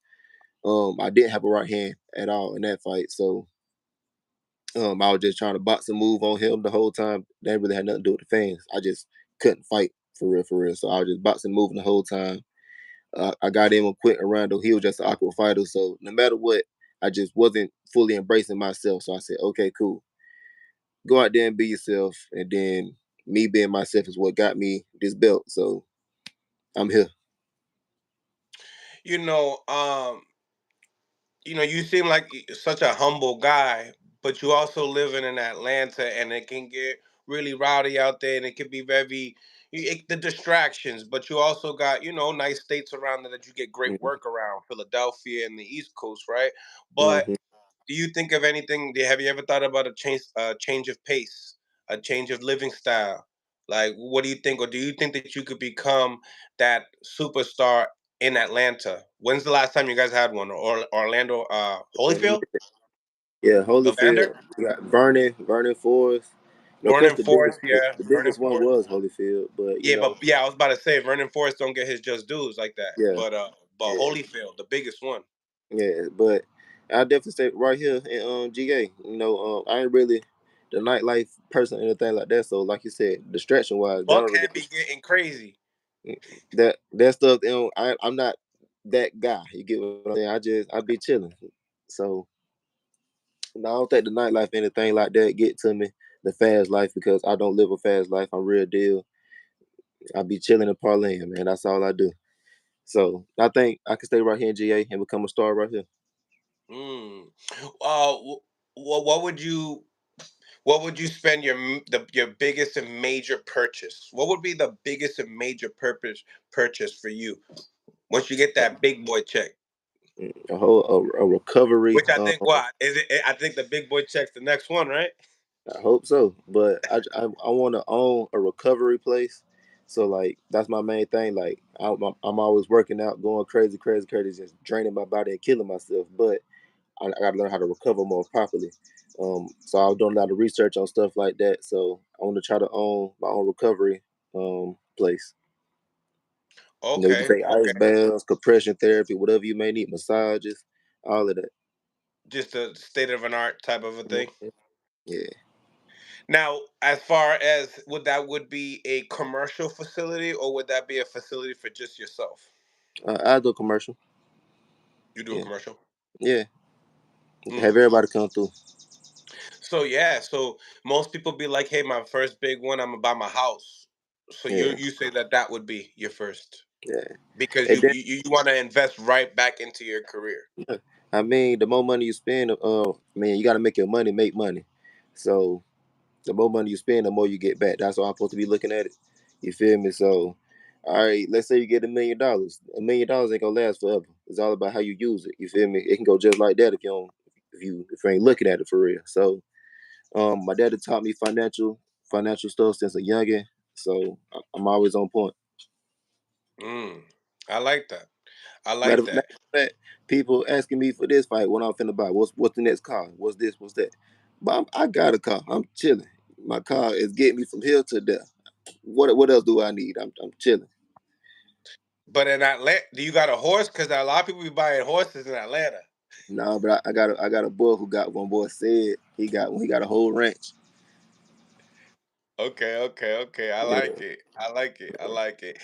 I didn't have a right hand at all in that fight, so I was just trying to box and move on him the whole time. That really had nothing to do with the fans. I just couldn't fight for real, for real. So I was just boxing, moving the whole time. I got in with Quentin Randall. He was just an awkward fighter. So no matter what, I just wasn't fully embracing myself. So I said, okay, cool. Go out there and be yourself. And then me being myself is what got me this belt. So I'm here. You know, um, you seem like such a humble guy, but you also living in Atlanta, and it can get really rowdy out there, and it can be very the distractions. But you also got nice states around there that you get great Mm-hmm. work around, Philadelphia and the East Coast, right? But Mm-hmm. do you think of anything? Have you ever thought about a change of pace, a change of living style? Like, what do you think, or do you think that you could become that superstar in Atlanta? When's the last time you guys had one? Or Orlando, Holyfield, Yeah, Evander, Holyfield. We got Vernon Forrest. Of course, Vernon Forrest? Yeah, the Vernon biggest one Forrest. was Holyfield, but Yeah, but yeah, I was about to say Vernon Forrest don't get his just dues like that. yeah, But yeah, Holyfield, the biggest one. yeah. But I definitely stay right here in GA. I ain't really the nightlife person or anything like that. So, like you said, distraction wise, that don't really Buckhead be getting crazy. that stuff. I'm not that guy. You get what I'm saying? I be chilling. So, no, I don't think the nightlife anything like that get to me. The fast life because I don't live a fast life. I'm real deal. I be chilling and parlaying, man. That's all I do. So I think I can stay right here in GA and become a star right here. Mm. What would you spend your biggest and major purchase? What would be the biggest and major purchase for you once you get that big boy check? A whole a recovery. Which I think what is it? I think the big boy check's the next one, right? I hope so, but I want to own a recovery place. So like that's my main thing. Like I'm always working out, going crazy, crazy, crazy, just draining my body and killing myself. But I got to learn how to recover more properly. So I was doing a lot of research on stuff like that. So I want to try to own my own recovery place. You know, we can Okay, take okay. ice baths, compression therapy, whatever you may need, massages, all of that. Just a state of an art type of a thing. Mhm. Yeah, Now, as far as would be a commercial facility, or would that be a facility for just yourself? I do a commercial. You do a Yeah, commercial. yeah. Mm. Have everybody come through. So yeah, so most people be like, "Hey, my first big one, I'm gonna buy my house." So you Yeah, you say that that would be your first yeah. because And then, you want to invest right back into your career. I mean, the more money you spend, man, you got to make your money make money. So the more money you spend, the more you get back. That's how I'm supposed to be looking at it. You feel me? So, all right, let's say you get $1 million. $1 million ain't gonna last forever. It's all about how you use it. You feel me? It can go just like that if you don't, if you ain't looking at it for real. So, my daddy taught me financial stuff since a youngin. So I'm always on point. Mm. I like that. I Matter, like matter that. of fact, people asking me for this fight, what I'm finna buy. What's the next car? What's this? What's that? But I got a car. I'm chilling. My car is getting me from here to there. What else do I need? I'm chilling. But in Atlanta, do you got a horse? Because a lot of people be buying horses in Atlanta. No, but I got a boy who got one. Boy said he got one. He got a whole ranch. Okay, okay, okay. I Yeah. like it. I like it. I like it.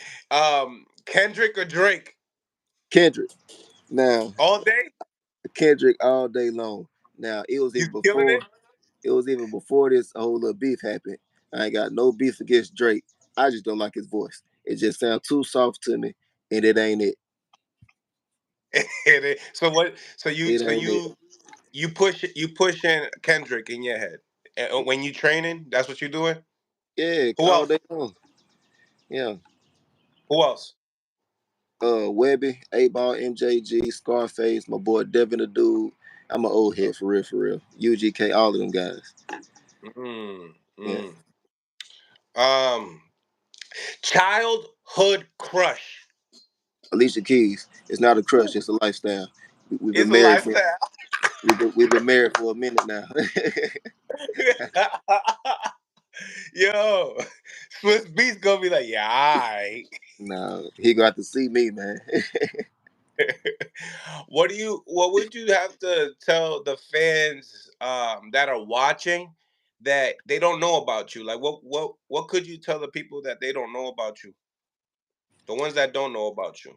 Kendrick or Drake Kendrick. Now all day? Kendrick all day long. Now You killing it? it was even before this whole little beef happened. I ain't got no beef against Drake. I just don't like his voice. It just sounds too soft to me, and it ain't it. So what? So you It so ain't it. you you pushing Kendrick in your head. And when you training, that's what you doing. Yeah, Who all day else? long. Yeah. Who else? Webby, A Ball, MJG, Scarface, my boy Devin the Dude. I'm an old head for real, for real. UGK, all of them guys. Mm, Yeah. mm. Um, childhood crush Alicia Keys. It's not a crush, it's a lifestyle. We've is been a married for lifestyle. we've been married for a minute now. Yo, Swiss Beats gonna be like, yeah, alright. No, he got to see me, man. What would you have to tell the fans that are watching that they don't know about you? Like what could you tell the people that they don't know about you? The ones that don't know about you.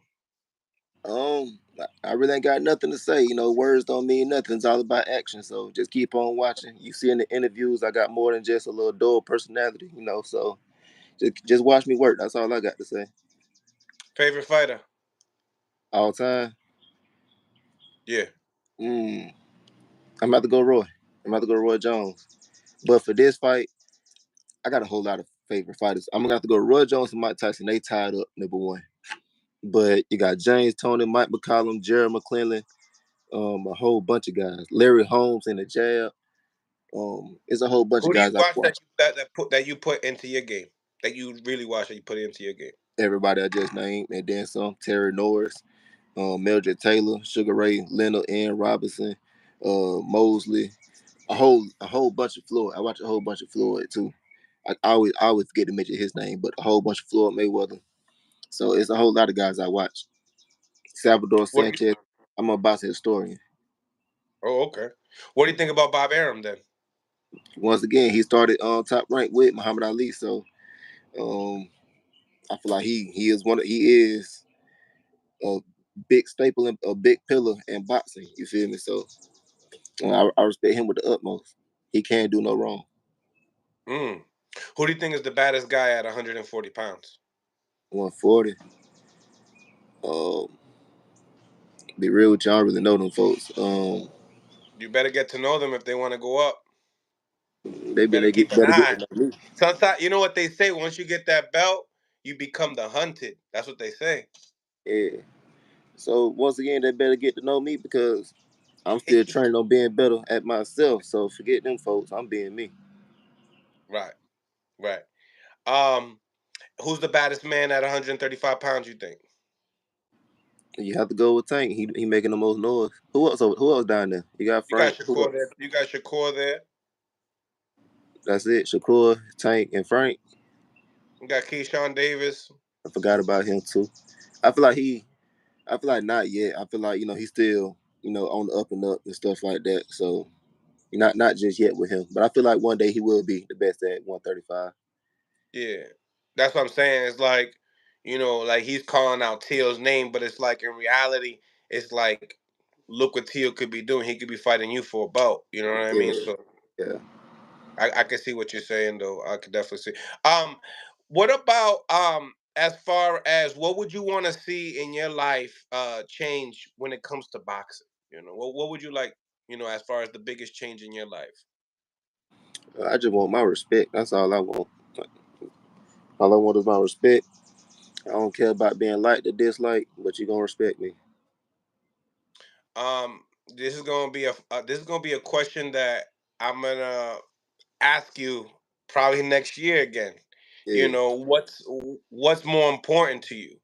I really ain't got nothing to say. Words don't mean nothing. It's all about action. So just keep on watching. You see in the interviews, I got more than just a little dull personality. So just watch me work. That's all I got to say. Favorite fighter? All time. Yeah. Mm, I'm about to go Roy. I'm about to go Roy Jones. But for this fight, I got a whole lot of favorite fighters. I'm gonna have to go Roy Jones and Mike Tyson. They tied up number one. But you got James Tony, Mike McCollum, Jerry McClellan, a whole bunch of guys. Larry Holmes in the jab. It's a whole bunch of Who do you guys I watch watch. that you put into your game? That you really watch that you put into your game? Everybody I just named, and then some. Terry Norris, Mildred Taylor, Sugar Ray Leonard, Ann Robinson, Mosley, a whole bunch of Floyd. I watch a whole bunch of Floyd too. I always forget to mention his name, but a whole bunch of Floyd Mayweather. So it's a whole lot of guys I watch. Salvador What do you? Sanchez. I'm a boxing historian. Oh, okay. What do you think about Bob Arum then? Once again, he started on top rank with Muhammad Ali. So um, I feel like he is a big staple and a big pillar in boxing. You feel me? So I respect him with the utmost. He can't do no wrong. Mm. Who do you think is the baddest guy at 140 pounds? 140. Um, be real with you, I don't really know them folks. You better get to know them if they want to go up. They You better better keep get an better get to eye. know me. Sometimes you know what they say. Once you get that belt, you become the hunted. That's what they say. Yeah. So once again, they better get to know me because I'm still training on being better at myself. So forget them folks. I'm being me. Right, right. Um, who's the baddest man at 135 pounds? You think? You have to go with Tank. He making the most noise. Who else down there? You got You got Frank. Who Shakur else? there. You got Shakur there. That's it. Shakur, Tank, and Frank. You got Keyshawn Davis. I forgot about him too. I feel like he. I feel like not yet. I feel like he's still on the up and up and stuff like that. So not just yet with him, but I feel like one day he will be the best at 135. Yeah, that's what I'm saying. It's like, like he's calling out Teal's name, but it's like in reality, it's like, look what Teal could be doing. He could be fighting you for a belt. You know what I mean? Yeah, So yeah. I can see what you're saying, though. I could definitely see. Um, what about as far as what would you want to see in your life change when it comes to boxing? What would you like? As far as the biggest change in your life. I just want my respect. That's all I want. Like, all I want is my respect. I don't care about being liked or disliked, but you gonna respect me. This is gonna be a question that I'm gonna ask you probably next year again. Yeah. What's more important to you,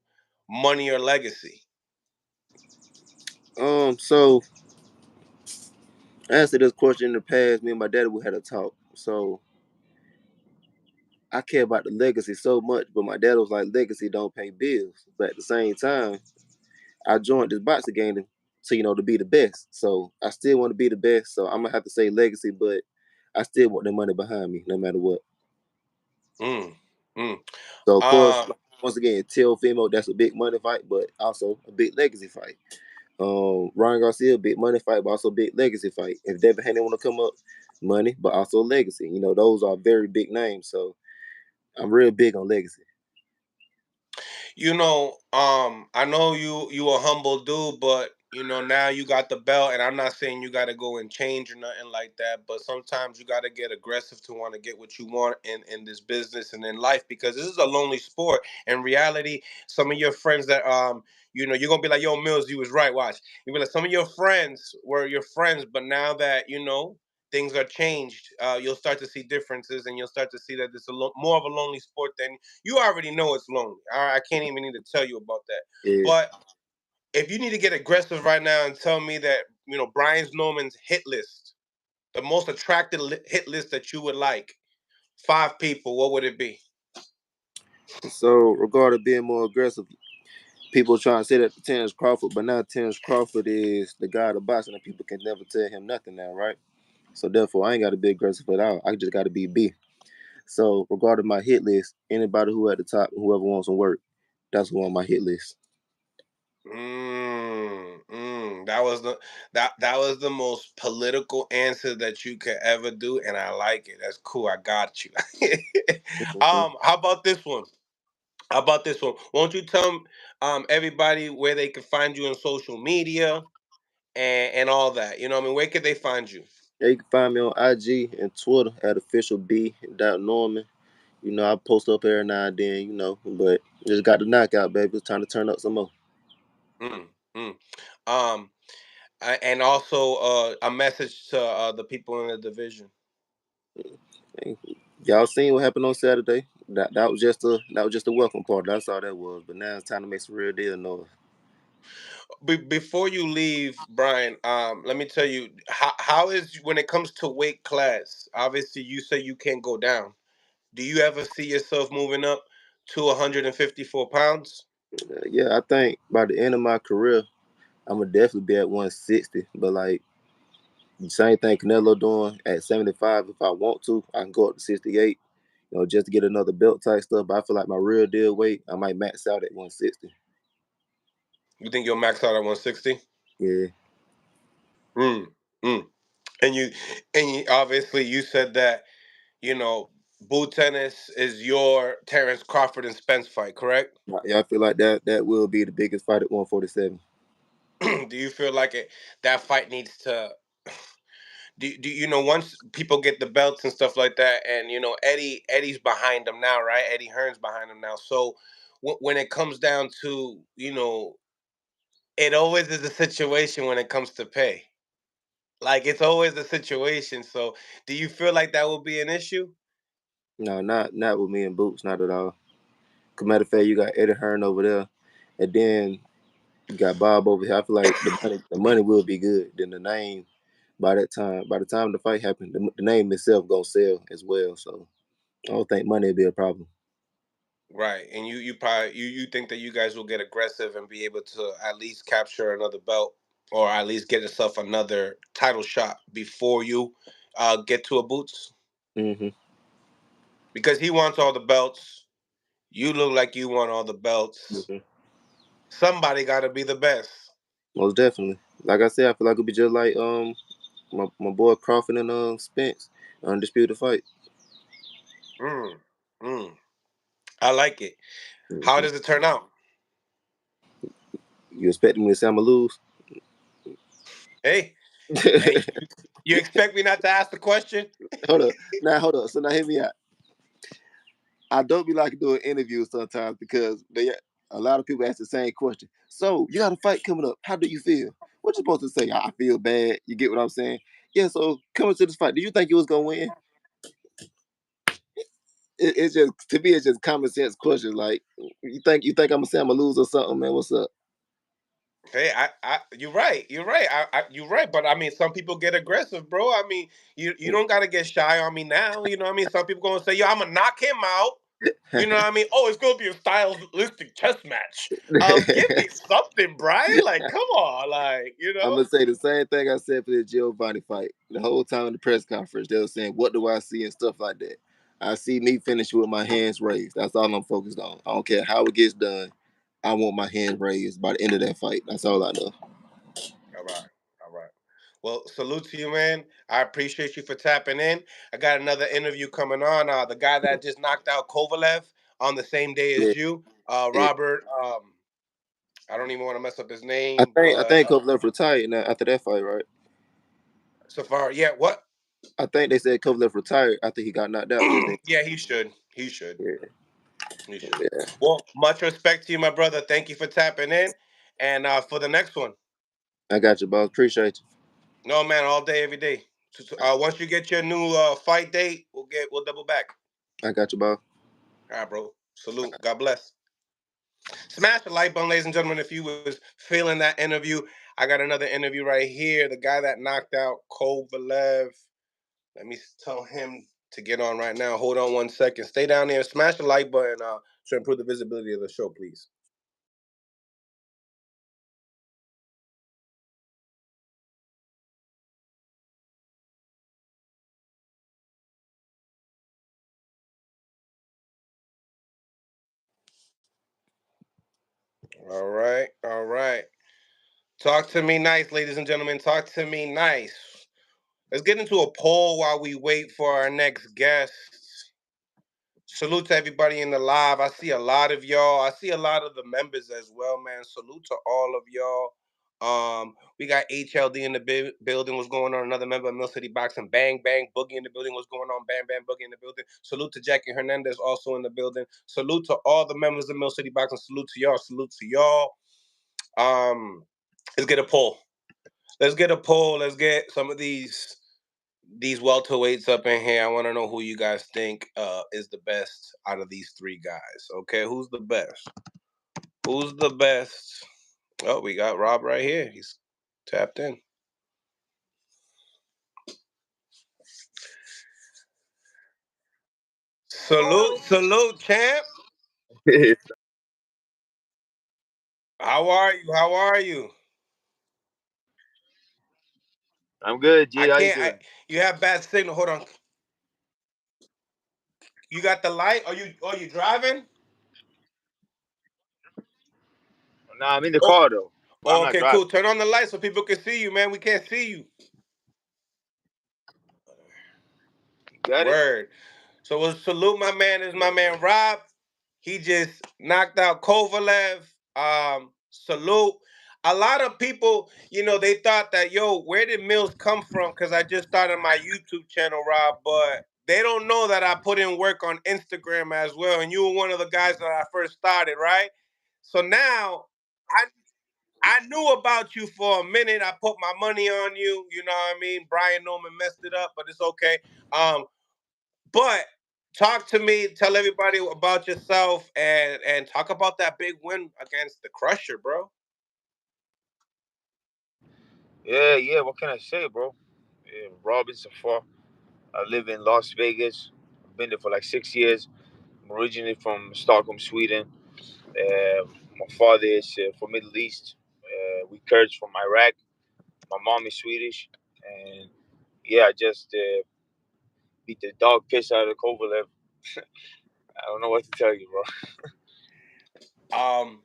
money or legacy? So I answered this question in the past. Me and my daddy we had a talk. So I care about the legacy so much, but my dad was like, legacy don't pay bills. But at the same time, I joined this boxing game to be the best. So I still want to be the best. So I'm gonna have to say legacy, but I still want the money behind me, no matter what. Mm, mm. So of course, Um, once again, tell female that's a big money fight, but also a big legacy fight. Ryan Garcia, big money fight, but also big legacy fight. If Devin Haney want to come up, money, but also legacy. Those are very big names. So I'm real big on legacy. I know you a humble dude, but now you got the belt, and I'm not saying you got to go and change or nothing like that. But sometimes you got to get aggressive to want to get what you want in this business and in life, because this is a lonely sport. In reality, some of your friends that you're gonna be like, "Yo, Mills, you was right." Watch, you be like, some of your friends were your friends, but now that things are changed, you'll start to see differences, and you'll start to see that it's more of a lonely sport than you already know. It's lonely. I can't even need to tell you about that. Yeah. But if you need to get aggressive right now and tell me that Brian Norman's hit list, the most attractive hit list that you would like, 5 people, what would it be? So regarding being more aggressive, people trying to say that to Terrence Crawford, but now Terrence Crawford is the god of boxing, and people can never tell him nothing now, right? So therefore, I ain't got to be aggressive at all. I just got to be B. So regarding my hit list, anybody who at the top, whoever wants some work, that's who on my hit list. That was the most political answer that you could ever do, and I like it. That's cool. I got you. Mhm. How about this one? How about this one? Won't you tell everybody where they can find you on social media and all that? You know what I mean? Where could they find you? Yeah, you can find me on IG and Twitter at official B Norman. I post up every now and then, but just got the knockout, baby. It's time to turn up some more. Mm, mm. Um, and also a message to the people in the division. Hey, y'all seen what happened on Saturday? That was just a welcome part. That's all that was. But now it's time to make some real deal noise. Before you leave, Brian, let me tell you how is when it comes to weight class. Obviously, you say you can't go down. Do you ever see yourself moving up to 154 pounds? Yeah, I think by the end of my career, I'm gonna definitely be at 160. But like the same thing Canelo doing at 75. If I want to, I can go up to 68. Just to get another belt type stuff. But I feel like my real deal weight, I might max out at 160. You think you'll max out at 160? Yeah. Mm, mm. And you obviously you said that you know Boo Tennis is your Terrence Crawford and Spence fight, correct? Yeah, I feel like that will be the biggest fight at 147. Do you feel like that fight needs to? Do once people get the belts and stuff like that, and Eddie's behind them now, right? Eddie Hearn's behind them now. So when it comes down to it always is a situation when it comes to pay. Like it's always a situation. So do you feel like that will be an issue? No, not with me and Boots, not at all. Matter of fact, you got Eddie Hearn over there, and then You got Bob over here. I feel like the money will be good. Then the name by the time the fight happened, the name itself gonna sell as well. So I don't think money will be a problem. Right, and you probably you think that you guys will get aggressive and be able to at least capture another belt or at least get yourself another title shot before you get to a boots Hmm. because he wants all the belts. You look like you want all the belts. Hmm. Somebody got to be the best. Most definitely. Like I said, I feel like it'll be just like my boy Crawford and Spence, undisputed fight. Mm, mm. I like it. How Hmm. does it turn out? You expecting me to say I'ma lose? Hey, hey, you expect me not to ask the question? Hold up. Now hold up. So now hear me out. I don't be like doing interviews sometimes because a lot of people ask the same question. So you got a fight coming up. How do you feel? What you supposed to say? I feel bad. You get what I'm saying? Yeah. So coming to this fight, do you think you was gonna win? It's just to me, it's just common sense questions. Like you think I'm gonna say I'm gonna lose or something, man? What's up? Hey, you're right. You're right. You're right. But I mean, some people get aggressive, bro. I mean, you don't gotta get shy on me now. You know what I mean? Some people gonna say, "Yo, I'm gonna knock him out." You know what I mean? Oh, it's gonna be a stylistic chess match. Give me something, Brian. Like, come on, like, you I'm know. gonna say the same thing I said for the Giovanni fight. The whole time in the press conference, they were saying, "What do I see?" and stuff like that. I see me finish with my hands raised. That's all I'm focused on. I don't care how it gets done. I want my hands raised by the end of that fight. That's all I know. All right, all right. Well, salute to you, man. I appreciate you for tapping in. I got another interview coming on. The guy that just knocked out Kovalev on the same day Yeah, as you, yeah. Robert. I don't even want to mess up his I name, think I but think Kovalev retired now after that fight, right? Safari. Yeah, what? I think they said Kovalev retired after he got knocked out just then. Yeah, he should. He should. Yeah, He should. yeah. Well, much respect to you, my brother. Thank you for tapping in. And for the next one, I got you, boss. Appreciate you. no man, all day, every day. Once you get your new fight date, we'll double back. I got you, boss. All right, bro. Salute. God bless. Smash the like button, ladies and gentlemen. If you was feeling that interview, I got another interview right here. The guy that knocked out Kovalev. Let me tell him to get on right now. Hold on 1 second. Stay down there. Smash the like button to improve the visibility of the show, please. All right. All right. Talk to me nice, ladies and gentlemen. Talk to me nice. Let's get into a poll while we wait for our next guest. Salute to everybody in the live. I see a lot of y'all. I see a lot of the members as well, man. Salute to all of y'all. We got HLD in the building. What's going on? Another member of Mill City Boxing. Bang Bang Boogie in the building. What's going on? Bang Bang Boogie in the building. Salute to Jackie Hernandez also in the building. Salute to all the members of Mill City Boxing. Salute to y'all. Salute to y'all. Um, let's get a poll. Let's get a poll. Let's get some of these welterweights up in here. I want to know who you guys think is the best out of these three guys. Okay, who's the best? Who's the best? Oh, we got Rob right here. He's tapped in. Salute, salute, champ. How are you? How are you? I'm good, I G. How you can't. doing? You have bad signal. Hold on. You got the light? Are you driving? Nah, I'm in the Oh, car though, but I'm not okay, cool. driving. Turn on the light so people can see you, man. We can't see you. You got it? Word. So we'll salute my man. This is my man Rob. He just knocked out Kovalev. Salute. A lot of people, they thought that, yo, where did Mills come from? Because I just started my YouTube channel, Rob, but they don't know that I put in work on Instagram as well. And you were one of the guys that I first started, right? So now I knew about you for a minute. I put my money on you. You know what I mean? Brian Norman messed it up, but it's okay. But talk to me, tell everybody about yourself, and talk about that big win against the Crusher, bro. Yeah, yeah. What can I say, bro? Yeah, Robin so far. I live in Las Vegas. I've been there for like 6 years. I'm originally from Stockholm, Sweden. My father is from Middle East. We Kurds from Iraq. My mom is Swedish, and yeah, I just beat the dog piss out of Kovalev. I don't know what to tell you, bro. Um,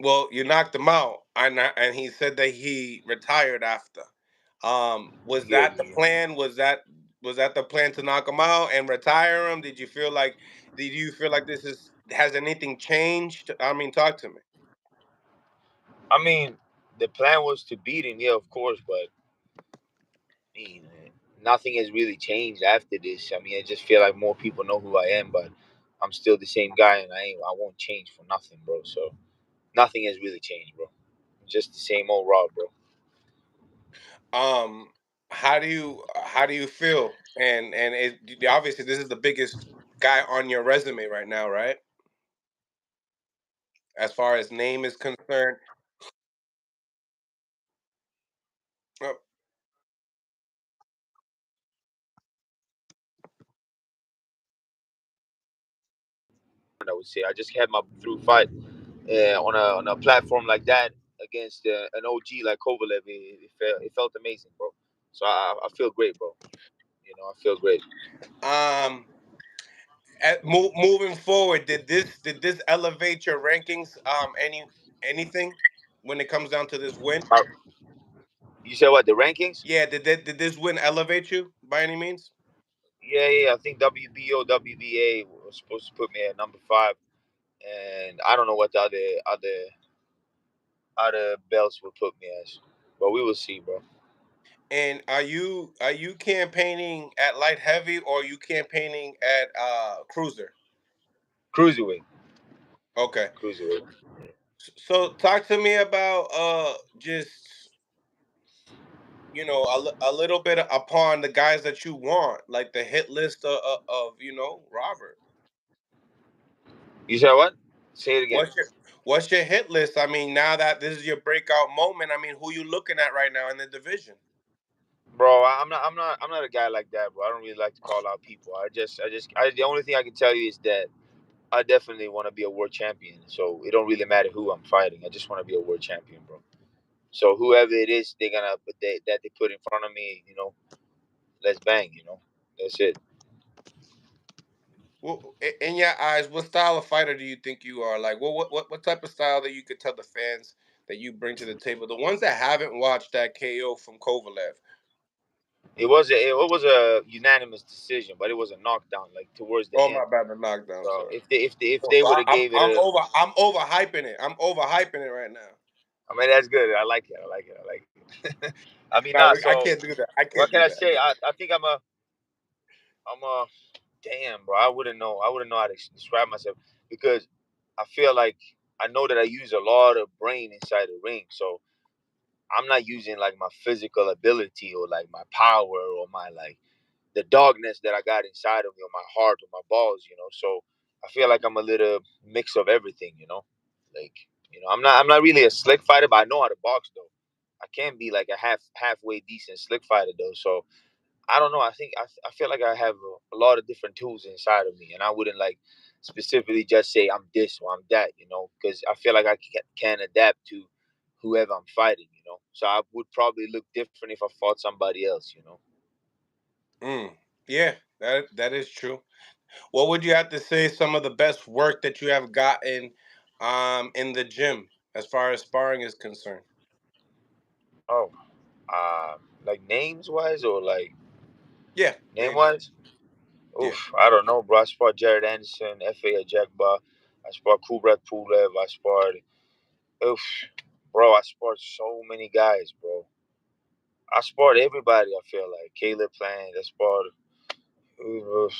well, you knocked him out, and he said that he retired after. Was Yeah, that the yeah. plan? Was that the plan to knock him out and retire him? Did you feel like this is has anything changed? I mean, talk to me. I mean, the plan was to beat him, yeah, of course, but I mean, nothing has really changed after this. I mean, I just feel like more people know who I am, but I'm still the same guy, and I won't change for nothing, bro. So nothing has really changed, bro. Just the same old Rob, bro. Um, how do you feel? And obviously this is the biggest guy on your resume right now, right? As far as name is concerned. Oh, I would say I just had my through fight on a platform like that against an OG like Kovalev. It felt amazing, bro. So I feel great, bro. I feel great. Um, moving forward, did this elevate your rankings? Anything when it comes down to this win? Uh, you said what, the rankings? Yeah, did this win elevate you by any means? Yeah, yeah. I think WBO, WBA was supposed to put me at number 5, and I don't know what the other belts would put me as, but we will see, bro. And are you campaigning at light heavy, or are you campaigning at cruiser? Cruiserweight, Okay. cruiserweight. So talk to me about just a little bit upon the guys that you want, like the hit list of Robert. You said what? Say it again. What's your hit list? I mean, now that this is your breakout moment, I mean, who you looking at right now in the division? Bro, I'm not a guy like that, bro. I don't really like to call out people. The only thing I can tell you is that I definitely want to be a world champion. So it don't really matter who I'm fighting. I just want to be a world champion, bro. So whoever it is, that they put in front of me, let's bang. That's it. Well, in your eyes, what style of fighter do you think you are? Like, what type of style that you could tell the fans that you bring to the table? The ones that haven't watched that KO from Kovalev. It was a unanimous decision, but it was a knockdown, like towards the Oh, end. my bad, the knockdown. So Sorry. if they So would have gave it a, I'm overhyping it. I'm overhyping it right now. I mean, that's good. I like it. I like it. I like it. I mean, No, nah. I So can't do that. I what can't can do I that. say? I think I'm a damn, bro. I wouldn't know. I wouldn't know how to describe myself because I feel like I know that I use a lot of brain inside the ring. So I'm not using like my physical ability or like my power or my like the dogness that I got inside of me or my heart or my balls. So I feel like I'm a little mix of everything. Like, I'm not really a slick fighter, but I know how to box though. I can be like a halfway decent slick fighter though. So I don't know. I feel like I have a lot of different tools inside of me, and I wouldn't like specifically just say I'm this or I'm that. Because I feel like I can adapt to whoever I'm fighting. So I would probably look different if I fought somebody else. Mm, yeah, that is true. What would you have to say some of the best work that you have gotten in the gym as far as sparring is concerned? Oh, like names wise or like Yeah, name names. wise? Yeah. Oof, I don't know, bro. I sparred Jared Anderson, F.A. Ajagba. I sparred Kubrat Pulev. I sparred. Oof, bro. I sparred so many guys, bro. I sparred everybody. I feel like Caleb Plant. I sparred. Oof,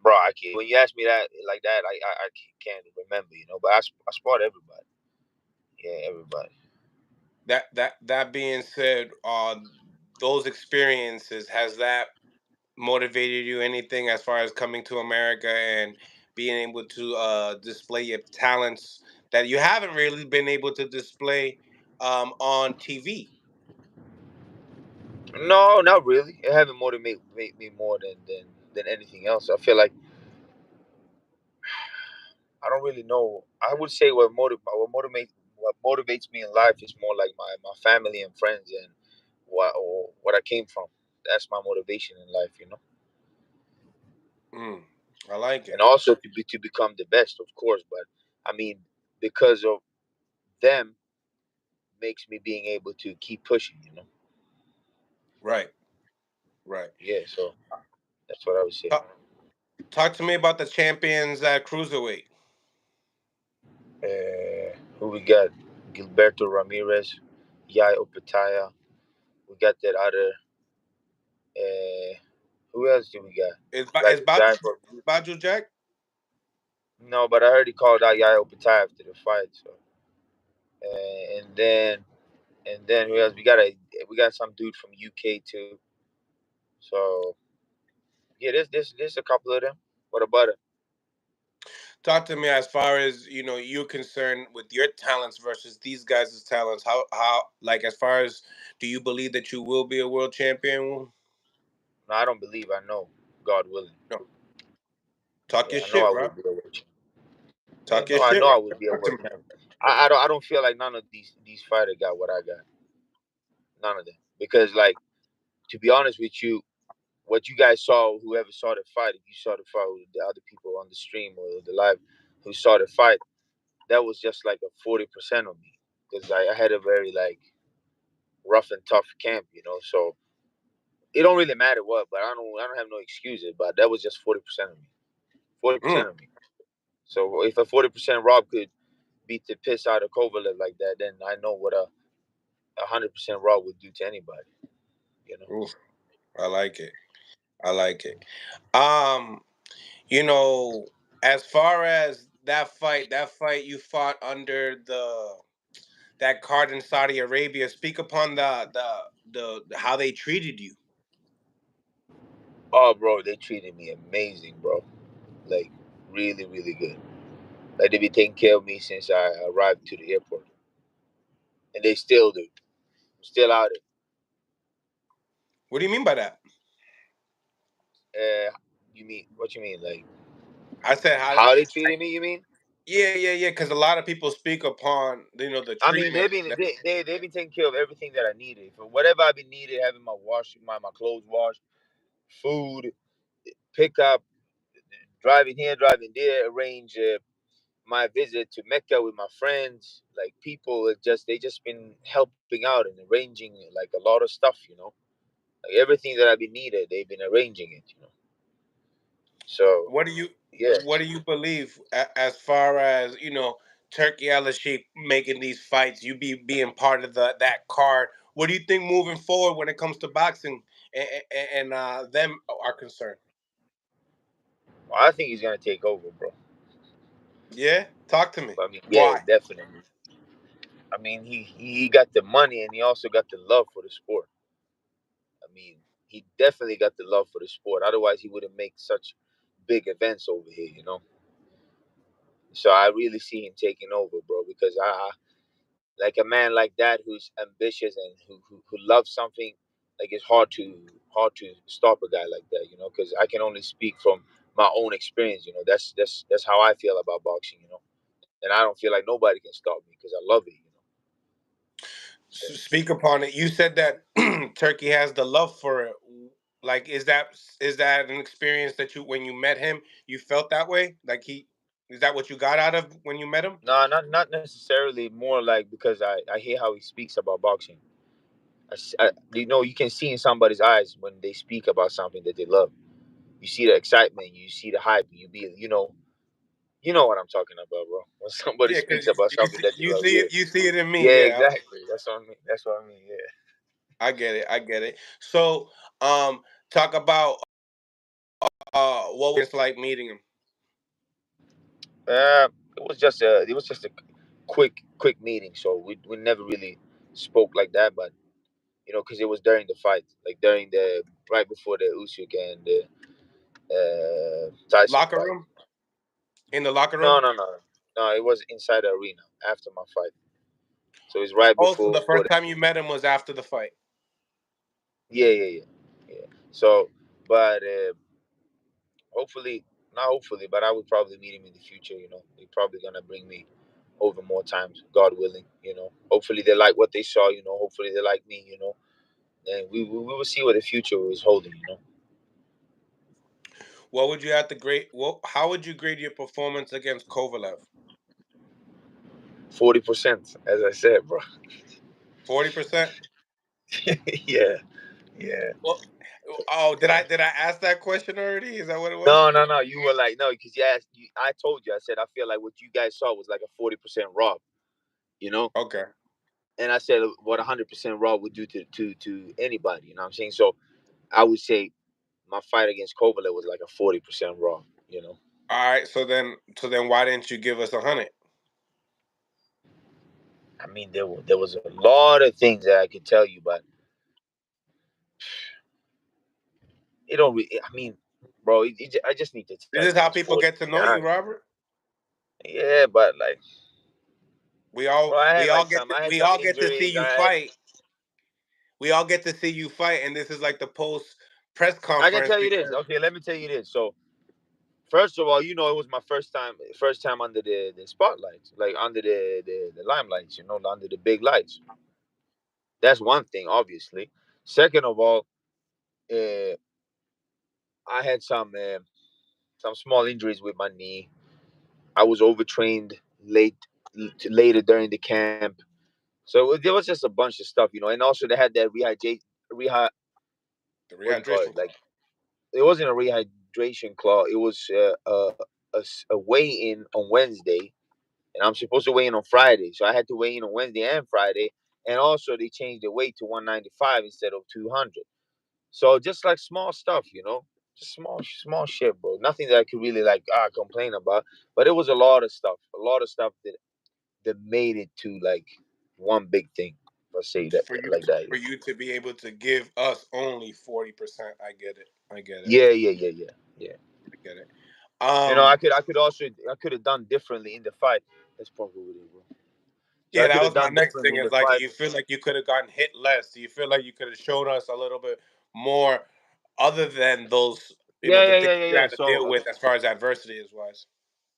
bro, I can't. When you ask me that like that, I can't remember. But I sparred everybody. Yeah, everybody. That being said, those experiences, has that motivated you anything as far as coming to America and being able to display your talents that you haven't really been able to display on TV? No, not really. It haven't motivate me more than anything else. I feel like I don't really know. I would say what motivates me in life is more like my family and friends and what I came from. That's my motivation in life, you know. Mm, I like And it. also to become the best, of course. But I mean, because of them, makes me being able to keep pushing, you know. Right, right. Yeah, so that's what I would say. Talk, talk to me about the champions at cruiserweight. Who we got? Gilberto Ramirez, Yai Opataya. We got that other. Uh, who else do we got? Like Is a guy from Baju Jack? no, but I heard he called out Yai Opataya after the fight. So and then who else? We got some dude from UK too. So yeah, there's a couple of them. What about it? Talk to me as far as you're concerned with your talents versus these guys' talents. How like as far as do you believe that you will be a world champion? No, I don't believe. I know. God willing. No. Talk Yeah, your I know shit, I bro. will be a world champion. Yeah, Talk your no, I shit know I right will now. be a Talk to world me. champion. I don't feel like none of these fighters got what I got. None of them. Because like to be honest with you, what you guys saw, whoever saw the fight, if you saw the fight with the other people on the stream or the live who saw the fight, that was just like a 40% of me. Because I had a very like rough and tough camp, you know. So it don't really matter what, but I don't have no excuses. But that was just 40% of me. 40% Mm, of me. So if a 40% Rob could beat the piss out of Kovalev like that, then I know what a 100% Rob would do to anybody. You know. oof, I like it. I like it. Um, you know, as far as that fight you fought under that card in Saudi Arabia. Speak upon the how they treated you. Oh, bro, they treated me amazing, bro. Like really, really good. Like they've been taking care of me since I arrived to the airport, and they still do. I'm still out What do you mean by that? there. You mean what you mean? Like I said how. how they treated me? You mean? Yeah, yeah, yeah. Because a lot of people speak upon the I mean, treatment. they've been taking care of everything that I needed for whatever I've been needed, having my clothes washed, food, pickup, driving here, driving there, arrange my visit to Mecca with my friends. Like people, they just been helping out and arranging like a lot of stuff, you know. Like everything that I've been needed, they've been arranging it, you know. So What do you yeah, what do you believe as far as Turkey Al Sheikh making these fights? You being part of that card. What do you think moving forward when it comes to boxing and them are concerned? well, I think he's gonna take over, bro. Yeah, talk to me. I mean, yeah, Why? definitely. I mean, he got the money and he also got the love for the sport. I mean, he definitely got the love for the sport. Otherwise, he wouldn't make such big events over here, you know. So I really see him taking over, bro, because like a man like that who's ambitious and who loves something, like it's hard to stop a guy like that, you know. Because I can only speak from my own experience, you know. That's how I feel about boxing, you know. And I don't feel like nobody can stop me because I love it, you know. So Speak upon it. You said that Turkey has the love for it. Like, is that an experience that when you met him, you felt that way? Like is that what you got out of when you met him? no, not necessarily. More like because I hear how he speaks about boxing. You know, you can see in somebody's eyes when they speak about something that they love. You see the excitement, you see the hype, you know what I'm talking about, bro. When somebody Yeah, because speaks about you something see that you you love, see yeah, it you see it in me. yeah, Yeah, exactly. That's what I mean. That's what I mean. Yeah. I get it. I get it. So, talk about what was it like meeting him. It was just a quick meeting, so we never really spoke like that, but you know, because it was during the fight, like during the right before the Usyk and the Tyson Locker fight. room, in the locker No, room. no, no, no. It was inside the arena after my fight, so it's right Also, the before first time you met him was after the fight. Yeah. So, but hopefully, not hopefully, but I would probably meet him in the future. He's probably gonna bring me over more times, God willing. Hopefully they like what they saw. Hopefully they like me. And we will see what the future is holding. What would you have to grade? How would you grade your performance against Kovalev? 40%, as I said, bro. 40%. Yeah, yeah. Well, oh, did I ask that question already? Is that what it was? No. You were like, no, because you asked. I told you. I said I feel like what you guys saw was like a 40% raw. You know, Okay. and I said what 100% raw would do to anybody. You know what I'm saying? So I would say my fight against Kovalev was like a 40% raw. All right. So then, why didn't you give us 100? I mean, there was a lot of things that I could tell you, but it don't. I mean, bro, I just need to tell This you is it how was people 40. get to know you, Robert. Yeah, but like, We all bro, I had we all like get some. to, I had we some all get to see injuries. you fight. We all get to see you fight, and this is like the post press I can conference tell you this. because Okay, let me tell you this. So first of all, it was my first time under the spotlights, like under the limelights. Under the big lights. That's one thing, obviously. Second of all, uh, I had some small injuries with my knee. I was overtrained later during the camp. So there was just a bunch of stuff, and also they had that reha the what do you call it? rehydration Like clause. it wasn't a rehydration claw. It was a weigh-in on Wednesday, and I'm supposed to weigh in on Friday. So I had to weigh in on Wednesday and Friday, and also they changed the weight to 195 instead of 200. So just like small stuff, just small shit, bro. Nothing that I could really like complain about, but it was a lot of stuff that made it to like one big thing. Let's say that for you like that. for you to be able to give us only 40%. I get it. I get it. Yeah. I get it. I could have done differently in the fight. Let's pump over there, bro. So Yeah, I that could have was my done next differently thing. in Is the like, do fight. you feel like you could have gotten hit less? Do you feel like you could have shown us a little bit more, other than those, the things you Yeah. had to So deal with as far as adversity is wise?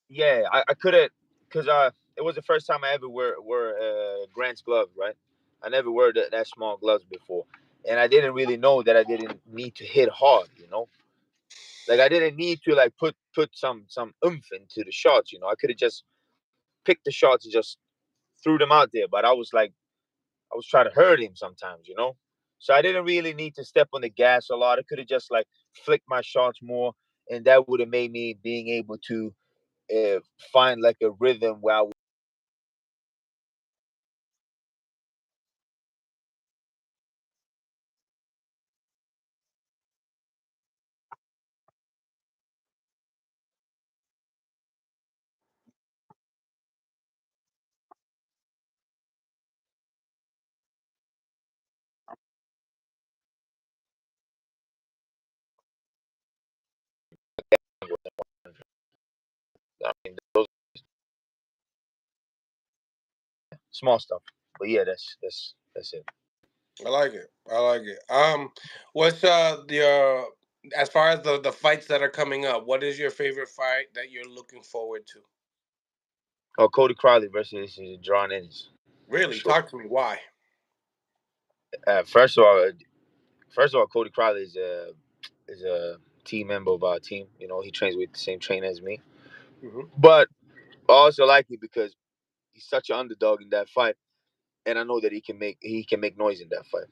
yeah, I could have because it was the first time I ever wear Grant's gloves, right? I never wore that small gloves before, and I didn't really know that I didn't need to hit hard. Like I didn't need to like put some oomph into the shots. I could have just picked the shots and just threw them out there. But I was trying to hurt him sometimes. So I didn't really need to step on the gas a lot. I could have just like flicked my shots more, and that would have made me being able to uh, find like a rhythm where I those small stuff. But yeah, that's it. I like it. I like it. What's the as far as the fights that are coming up? What is your favorite fight that you're looking forward to? Oh, Cody Crowley versus John Ennis for Really, sure. talk to me. Why? Uh, first of all, first of all, Cody Crowley is a team member of our team. He trains with the same trainer as me. Hmm. But I also like it because he's such an underdog in that fight, and I know that he can make noise in that fight.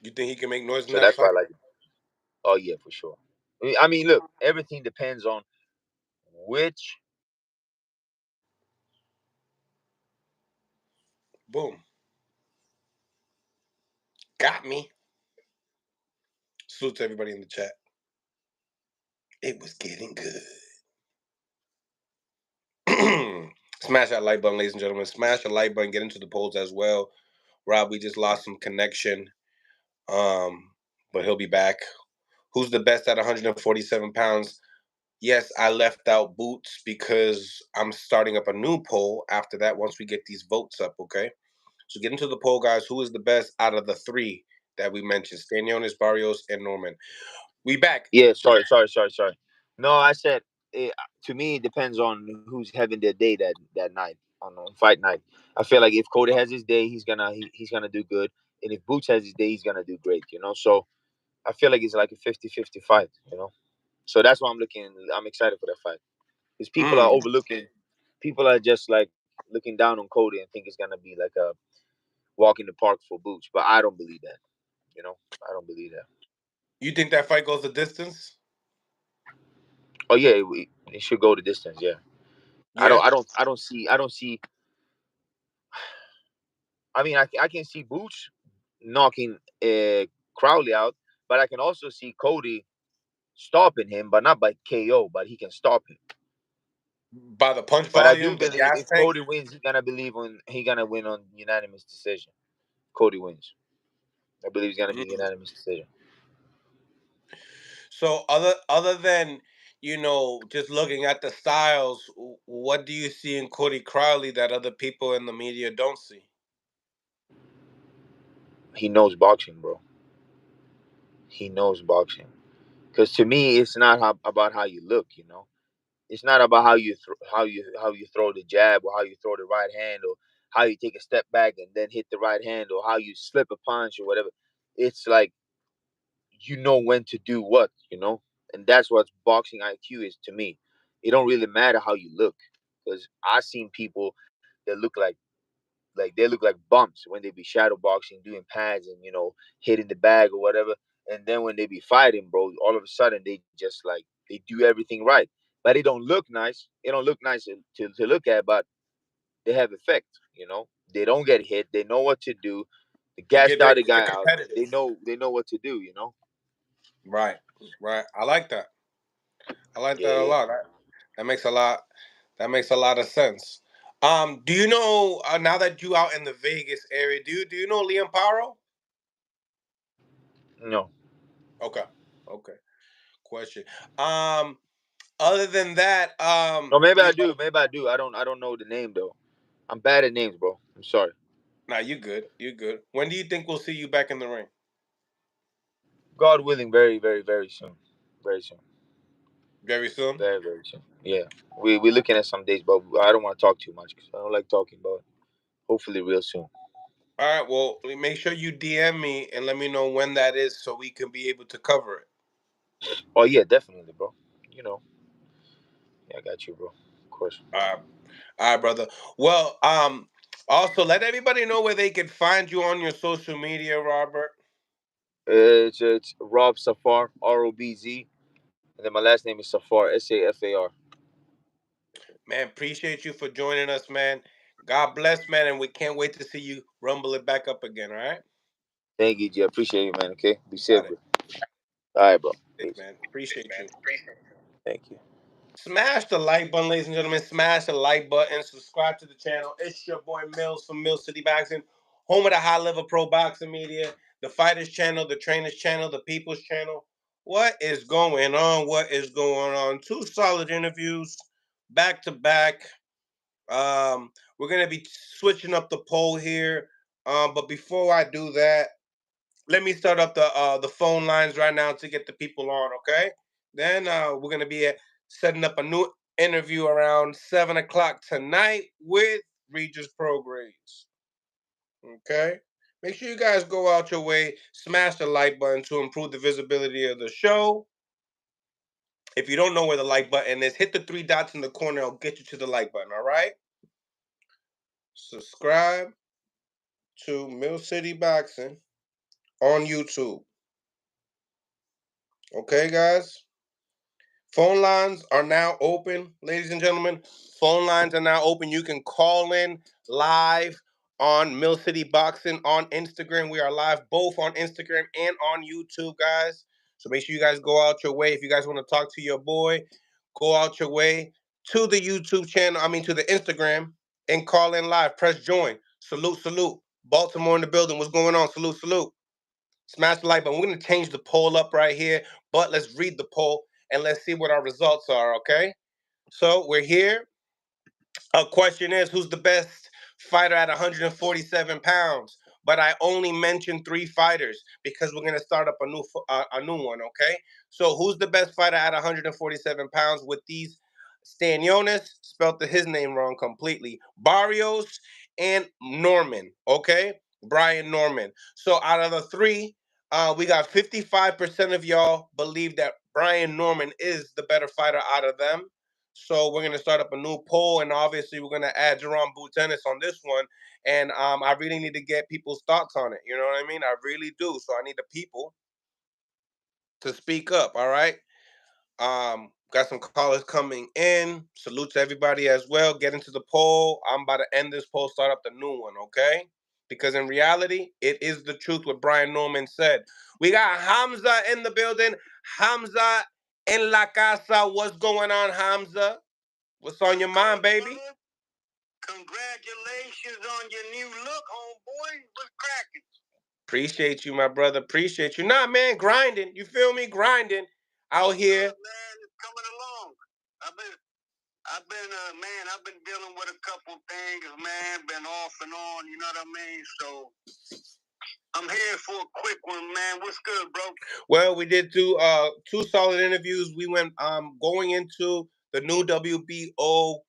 You think he can make noise in So that that's why fight? I like it. Oh yeah, for sure. I mean, look, everything depends on which. Boom, got me. Salute to everybody in the chat. It was getting good. Smash that like button, ladies and gentlemen. Smash the like button. Get into the polls as well. Rob, we just lost some connection, but he'll be back. Who's the best at 147 pounds? Yes, I left out Boots because I'm starting up a new poll after that once we get these votes up, okay? So get into the poll, guys. Who is the best out of the three? that we mentioned, Stanionis, Barrios, and Norman. We back. Yeah, sorry. No, I said it, to me it depends on who's having their day that night on fight night. I feel like if Cody has his day, he's gonna do good, and if Boots has his day, he's gonna do great. So I feel like it's like a 50-50 fight. So that's why I'm looking. I'm excited for that fight because people are Mm. overlooking. People are just like looking down on Cody and think it's gonna be like a walk in the park for Boots, but I don't believe that. I don't believe that. You think that fight goes the distance? Oh yeah, it should go the distance. Yeah. Yeah. I don't see. I mean, I can see Boots knocking Crowley out, but I can also see Cody stopping him, but not by KO, but he can stop him. By the punch But I do volume, the believe gas if tank. Cody wins, he gonna win on unanimous decision. Cody wins. I believe it's gonna be Mm. unanimous decision. So other than just looking at the styles, what do you see in Cody Crowley that other people in the media don't see? He knows boxing, bro. He knows boxing. Because to me, it's not about how you look. It's not about how you throw the jab or how you throw the right hand or how you take a step back and then hit the right hand or how you slip a punch or whatever. It's like you know when to do what, and that's what boxing IQ is to me. It don't really matter how you look because I've seen people that look like bumps when they be shadow boxing, doing pads and hitting the bag or whatever. And then when they be fighting, bro, all of a sudden they just like they do everything right, but it don't look nice. It don't look nice to look at, but they have effect. They don't get hit. They know what to do. They gassed They're out the guy out. competitive. They know what to do. Right, right. I like that. I like Yeah, that a yeah. lot. That makes a lot. That makes a lot of sense. Do you know now that you out in the Vegas area? Do you know Liam Paro? No, Okay, okay. Question. Um, Other than that, no. Maybe I do. Maybe I do. I don't know the name though. I'm bad at names, bro. I'm sorry. nah, you good. You good. When do you think we'll see you back in the ring? God willing, very, very, very soon. Very soon. Very soon. Very, very soon. Yeah. We're looking at some days, but I don't want to talk too much because I don't like talking. But hopefully, real soon. All right. Well, make sure you DM me and let me know when that is so we can be able to cover it. Oh yeah, definitely, bro. You know, yeah, I got you, bro. Of course. All right, brother. Well, also let everybody know where they can find you on your social media, Robert. It's Rob Safar, ROBZ, and then my last name is Safar, SAFAR. Man, appreciate you for joining us, man. God bless, man, and we can't wait to see you rumble it back up again. All right. Thank you, G. I appreciate you, man. Okay, be safe, Got bro. it. All right, bro. Yes, Peace. man. Appreciate you. Thank you. Smash the like button, ladies and gentlemen. Smash the like button. Subscribe to the channel. It's your boy Mills from Mill City Boxing, home of the high level pro boxing media, the Fighters Channel, the Trainers Channel, the People's Channel. What is going on? What is going on? Two solid interviews back to back. We're gonna be switching up the poll here. But before I do that, let me start up the phone lines right now to get the people on. Okay. Then we're gonna be setting up a new interview around 7 o'clock tonight with Regis Progrades. Okay. Make sure you guys go out your way, smash the like button to improve the visibility of the show. If you don't know where the like button is, hit the three dots in the corner. It'll get you to the like button. All right. Subscribe to Mill City Boxing on YouTube. Okay, guys. Phone lines are now open, ladies and gentlemen. Phone lines are now open. You can call in live on Mill City Boxing on Instagram. We are live both on Instagram and on YouTube, guys. So make sure you guys go out your way. If you guys want to talk to your boy, go out your way to the YouTube channel, to the Instagram, and call in live. Press join. Salute, salute. Baltimore in the building. What's going on? Salute, salute. Smash the like button. We're going to change the poll up right here, but let's read the poll and let's see what our results are, okay? So we're here. Our question is, who's the best fighter at 147 pounds? but I only mentioned 3 fighters because we're gonna start up a new one. Okay, so who's the best fighter at 147 pounds with these? Stanionis spelled his name wrong completely. Barrios and Norman. Okay, Brian Norman. So out of the three, we got 55% of y'all believe that Brian Norman is the better fighter out of them. So we're gonna start up a new poll, and obviously we're gonna add Jerome Boutennis on this one. And I really need to get people's thoughts on it. You know what I mean? I really do. So I need the people to speak up. All right. Got some callers coming in. Salute to everybody as well. Get into the poll. I'm about to end this poll, start up the new one, okay? Because in reality, it is the truth what Brian Norman said. We got Hamza in the building. Hamza in La Casa. What's going on, Hamza? What's on your mind, baby? Congratulations on your new look, homeboy. What's cracking? Appreciate you, my brother. Appreciate you. Nah, man, grinding. You feel me? Grinding out here. Man, it's coming along. I've been dealing with a couple things, man. Been off and on, you know what I mean? So I'm here for a quick one, man. What's good, bro? Well, we did two solid interviews. We went going into the new WBO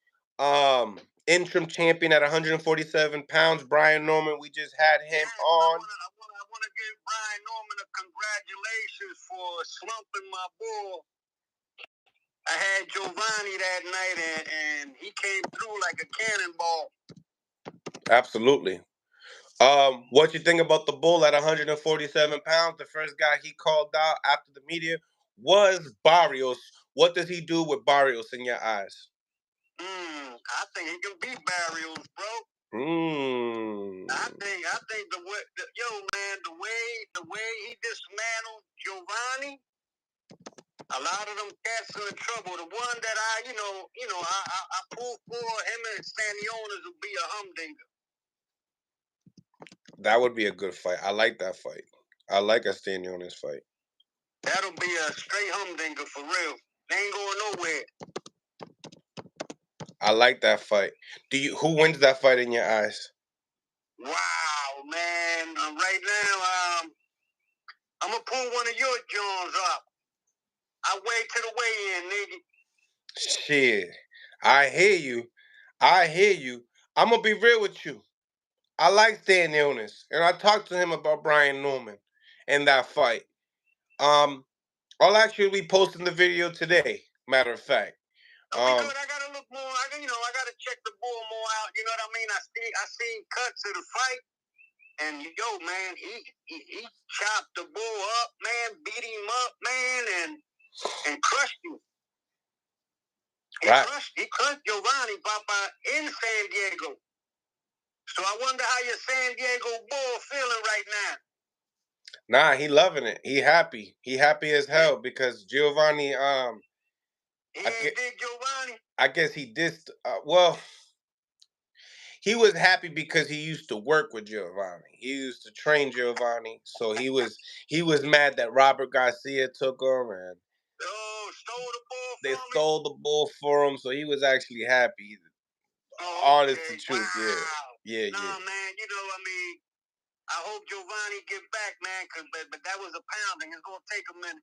interim champion at 147 pounds, Brian Norman. We just had him on. I want to give Brian Norman a congratulations for slumping my bull. I had Giovanni that night, and he came through like a cannonball. Absolutely. What you think about the bull at 147 pounds? The first guy he called out after the media was Barrios. What does he do with Barrios in your eyes? I think he can beat Barrios, bro. I think the way he dismantled Giovanni, a lot of them cats are in trouble. The one that I pull for him and Stanionis will be a humdinger. That would be a good fight. I like that fight. I like a Stanionis fight. That'll be a straight humdinger for real. They ain't going nowhere. I like that fight. Who wins that fight in your eyes? Wow, man. Right now, I'm gonna pull one of your Jones up. I wait to the weigh-in, nigga. Shit. I hear you. I'm gonna be real with you. I like Stanionis, and I talked to him about Brian Norman and that fight. I'll actually be posting the video today. Matter of fact. Because I gotta look more. I gotta check the bull more out. You know what I mean? I seen cuts of the fight, and man, he chopped the bull up, man, beat him up, man, and crushed him. He crushed Giovanni Papa in San Diego. So I wonder how your San Diego bull feeling right now. Nah, he loving it. He happy. He happy as hell because Giovanni. Did Giovanni? I guess he dissed. Well, he was happy because he used to work with Giovanni. He used to train Giovanni, so he was mad that Robert Garcia took him and stole the bull. They stole the bull for him, so he was actually happy. Honest to truth, wow. Yeah. Nah, man, I hope Giovanni get back, man, but that was a pounding. It's gonna take a minute.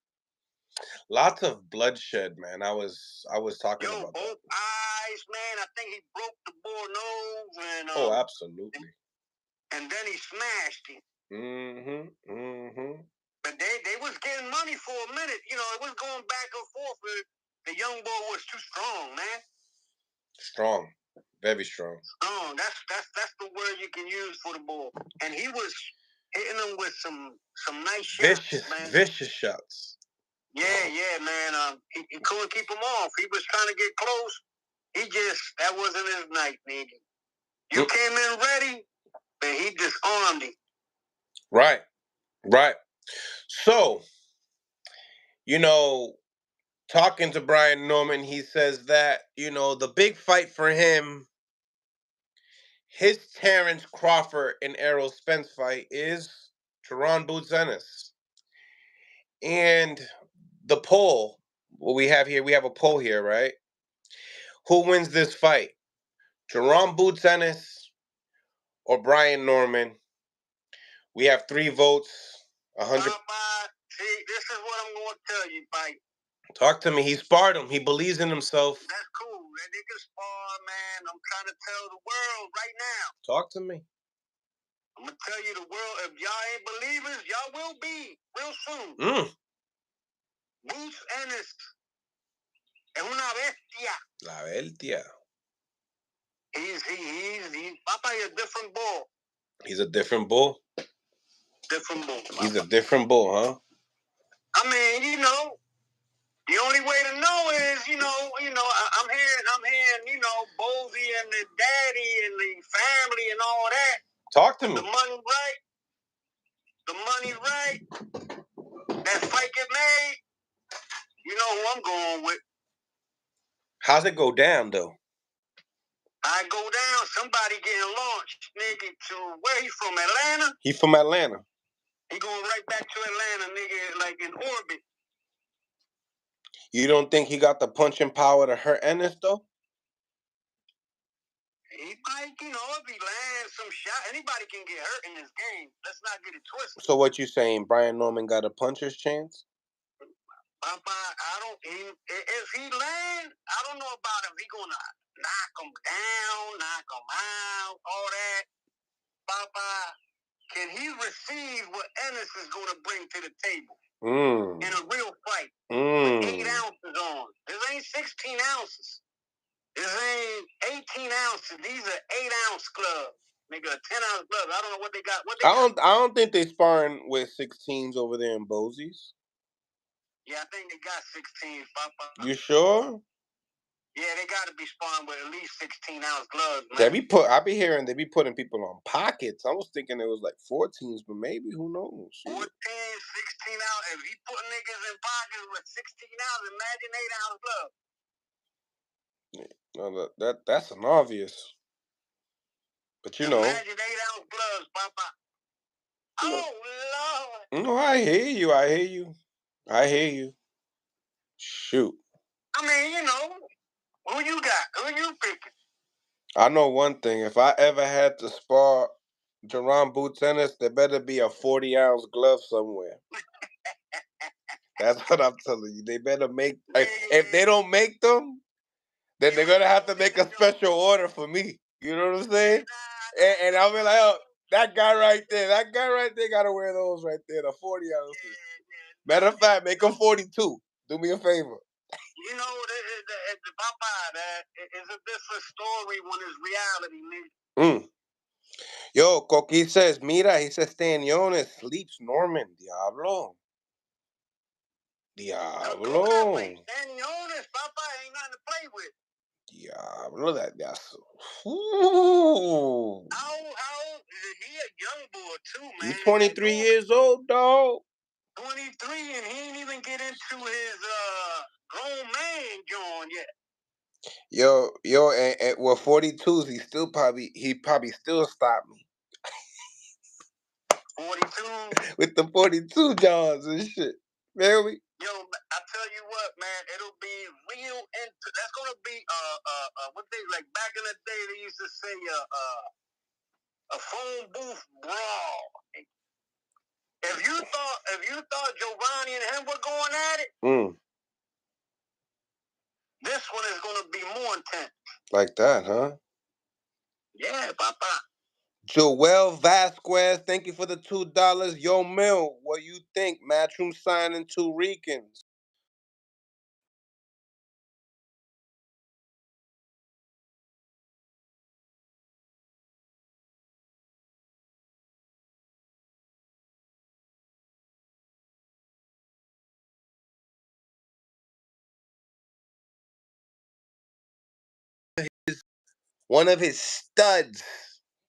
Lots of bloodshed, man. I was talking about both eyes, man. I think he broke the bull nose and oh, absolutely. And then he smashed him. But they was getting money for a minute. It was going back and forth. The young boy was too strong, man. Strong. Very strong. Strong. That's the word you can use for the bull. And he was hitting them with some nice shots, man. Vicious shots. Yeah, man. He couldn't keep him off. He was trying to get close. That wasn't his night, nigga. You came in ready, but he disarmed him. Right. So, talking to Brian Norman, he says that, the big fight for him, his Terrence Crawford and Errol Spence fight is Jerome Boutennis. And the poll, what we have here, we have a poll here, right? Who wins this fight? Jerome Boutennis or Brian Norman? We have 3 votes. 100. See, this is what I'm going to tell you, Mike. Talk to me. He sparred him. He believes in himself. That's cool. That nigga spar, man. I'm trying to tell the world right now. Talk to me. I'm going to tell you the world, if y'all ain't believers, y'all will be real soon. Boots Ennis es una bestia. La bestia. He's Papa is a different bull. He's a different bull? Different bull. He's a different bull, huh? I mean, you know, the only way to know is, I'm hearing, Bozy and the daddy and the family and all that. Talk to me. The money right. That fight get made. You know who I'm going with. How's it go down, though? I go down, somebody getting launched, nigga, to where he from, Atlanta? He from Atlanta. He going right back to Atlanta, nigga, like in orbit. You don't think he got the punching power to hurt Ennis, though? He might, if he lands some shot, anybody can get hurt in this game. Let's not get it twisted. So what you saying, Brian Norman got a puncher's chance? Papa, if he land, I don't know about if he gonna knock him down, knock him out, all that. Papa, can he receive what Ennis is gonna bring to the table in a real fight with 8 ounces on? This ain't 16 ounces. This ain't 18 ounces. These are 8-ounce gloves. Nigga, 10-ounce gloves. I don't know what they got. I don't think they sparring with 16s over there in Bozy's. Yeah, I think they got 16, Papa. You sure? Yeah, they got to be sparring with at least 16-ounce gloves, man. I be hearing they be putting people on pockets. I was thinking it was like 14s, but maybe, who knows? 14, 16 ounce. If he put niggas in pockets with 16 ounce, imagine 8-ounce gloves. No, that's an obvious. But you know. Imagine 8-ounce gloves, Papa. Oh, Lord. No, I hear you. Shoot. I mean, who you got? Who you picking? I know one thing. If I ever had to spar Jerron Boots Ennis, there better be a 40-ounce glove somewhere. That's what I'm telling you. They better make... If they don't make them, then they're going to have to make a special order for me. You know what I'm saying? And I'll be like, oh, that guy right there got to wear those right there, the 40 ounces. Matter of fact, make them 42. Do me a favor. The Papa, that is a different story when it's reality, man. Yo, Coqui says, mira, he says, Staniones sleeps Norman. Diablo. Staniones, Papa, ain't nothing to play with. Diablo, that's... Ooh. How old? He a young boy, too, man. He's 23 years old, dog. 23, and he ain't even get into his grown man joint yet. Yo, and with 42s, he probably still stopped me. 42? With the 42 jaws and shit. Feel me? Yo, I tell you what, man, it'll be real. That's gonna be what they like back in the day. They used to say a phone booth brawl. If you thought Giovanni and him were going at it, this one is gonna be more intense. Like that, huh? Yeah, Papa. Joel Vasquez, thank you for the $2. Yo, Mill, what you think? Matchroom signing 2 Ricans. One of his studs,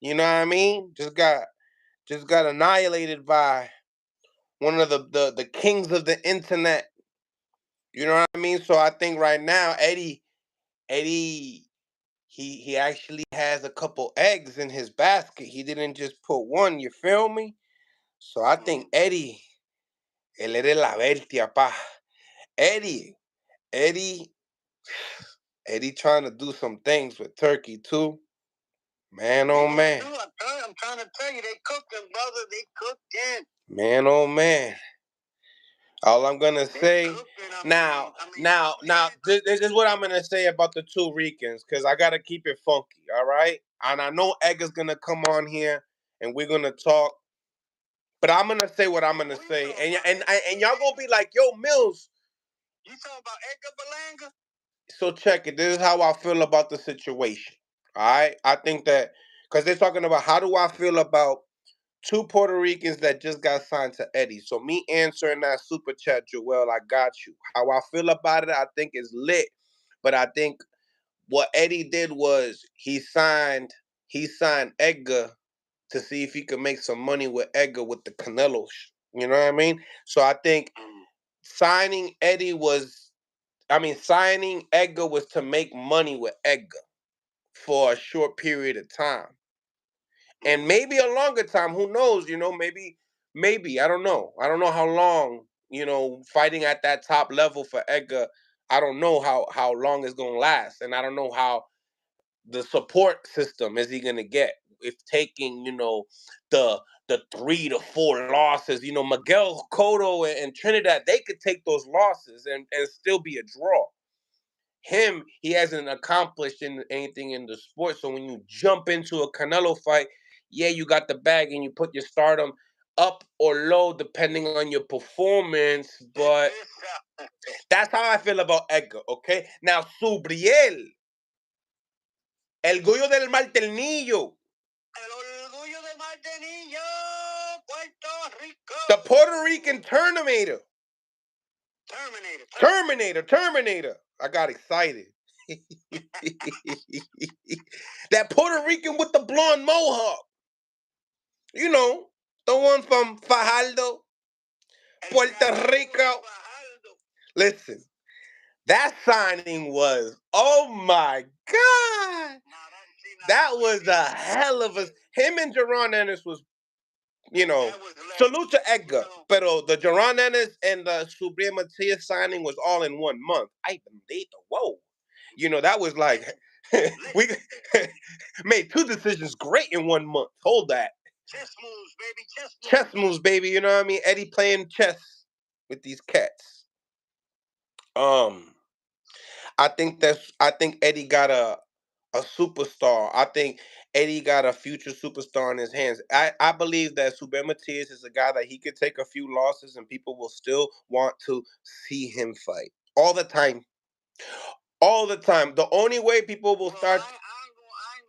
you know what I mean? Just got annihilated by one of the kings of the internet. You know what I mean? So I think right now, Eddie, he actually has a couple eggs in his basket. He didn't just put one, you feel me? So I think Eddie, él eres la bestia, pa. Eddie trying to do some things with Turkey too. Man, oh man. I'm trying to tell you, they cooking, brother. They cooking. Man, oh man. All I'm gonna say now, this is what I'm gonna say about the two Ricans, because I gotta keep it funky, all right? And I know Edgar's gonna come on here and we're gonna talk, but I'm gonna say what I'm gonna say, and y'all gonna be like, "Yo, Mills, you talking about Edgar Berlanga?" So check it. This is how I feel about the situation. All right, I think that because they're talking about how do I feel about two Puerto Ricans that just got signed to Eddie. So me answering that super chat, Joel, I got you. How I feel about it, I think is lit. But I think what Eddie did was he signed Edgar to see if he could make some money with Edgar with the Canelo. You know what I mean? So I think signing Eddie signing Edgar was to make money with Edgar for a short period of time. And maybe a longer time, who knows, maybe, I don't know. I don't know how long, fighting at that top level for Edgar, I don't know how long it's going to last. And I don't know how the support system is he going to get if taking, the 3 to 4 losses. Miguel Cotto and Trinidad, they could take those losses and still be a draw. He hasn't accomplished anything in the sport. So when you jump into a Canelo fight, yeah, you got the bag and you put your stardom up or low depending on your performance. But that's how I feel about Edgar, okay? Now, Subriel, el Goyo del Martelnillo. El orgullo de Martinillo, Puerto Rico. The Puerto Rican Terminator. Terminator. I got excited. That Puerto Rican with the blonde mohawk. The one from Fajardo, Puerto Rico. Listen, that signing was, oh my God. That was a hell of a. Him and Jaron Ennis was, salute to Edgar. Pero the Jaron Ennis and the Subriel Matias signing was all in 1 month. I believe, whoa. That was like, we made 2 decisions great in 1 month. Hold that. Chess moves, baby. Chess moves, baby. You know what I mean? Eddie playing chess with these cats. I think Eddie got a superstar. I think Eddie got a future superstar in his hands. I believe that Subriel Matias is a guy that he could take a few losses and people will still want to see him fight. All the time. All the time. The only way people will start. I ain't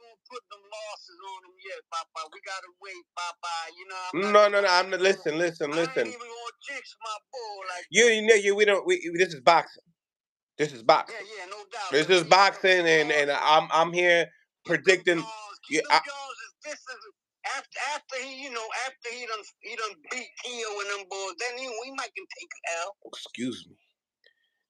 gonna put them losses on him yet, Papa. We gotta wait, Papa. No. I'm not. Listen. I ain't even gonna jinx my bull like We don't. This is boxing. This is boxing. Yeah, no doubt. This is boxing, and I'm here predicting. This is after he done beat Keo and them boys. Then we might can take an L. Excuse me.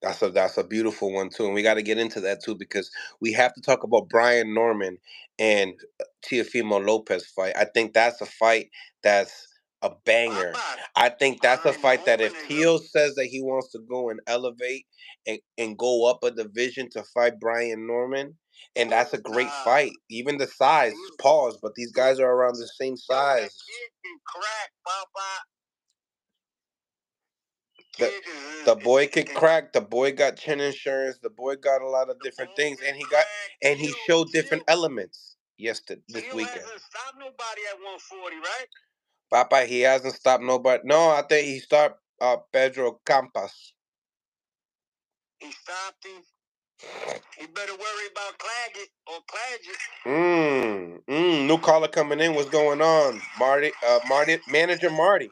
That's a beautiful one too, and we got to get into that too because we have to talk about Brian Norman and Teofimo Lopez fight. I think that's a fight that's a banger. I think that's a fight that if Teo says that he wants to go and elevate and go up a division to fight Brian Norman, and that's a great fight. Even the size, pause, but these guys are around the same size. That kid can crack, Papa. The boy could crack. The boy got chin insurance. The boy got a lot of different things, and he showed different elements. This weekend. Hasn't stopped nobody at 140, right? Papa, he hasn't stopped nobody. No, I think he stopped Pedro Campas. He stopped him. He better worry about Claggett. New caller coming in. What's going on, Marty? Manager Marty.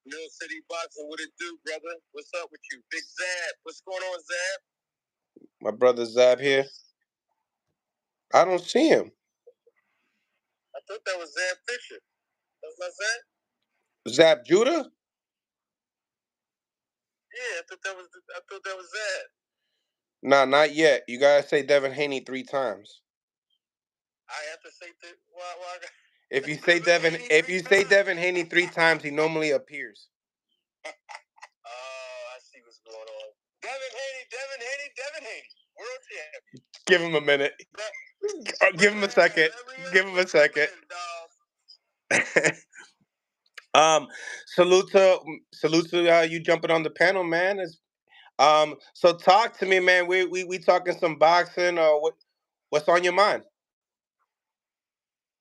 Mill City Boxing, what it do, brother? What's up with you? Big Zab. What's going on, Zab? My brother Zab here. I don't see him. I thought that was Zab Fisher. That's not Zab? Zab Judah? Yeah, I thought that was Zab. Nah, not yet. You gotta say Devin Haney 3 times. I have to say If you say Devin Haney 3 times, he normally appears. I see what's going on. Devin Haney, World champion. Give him a minute. Give him a second. Give him a second. Salute to you jumping on the panel, man. So talk to me, man. We talking some boxing or what's on your mind?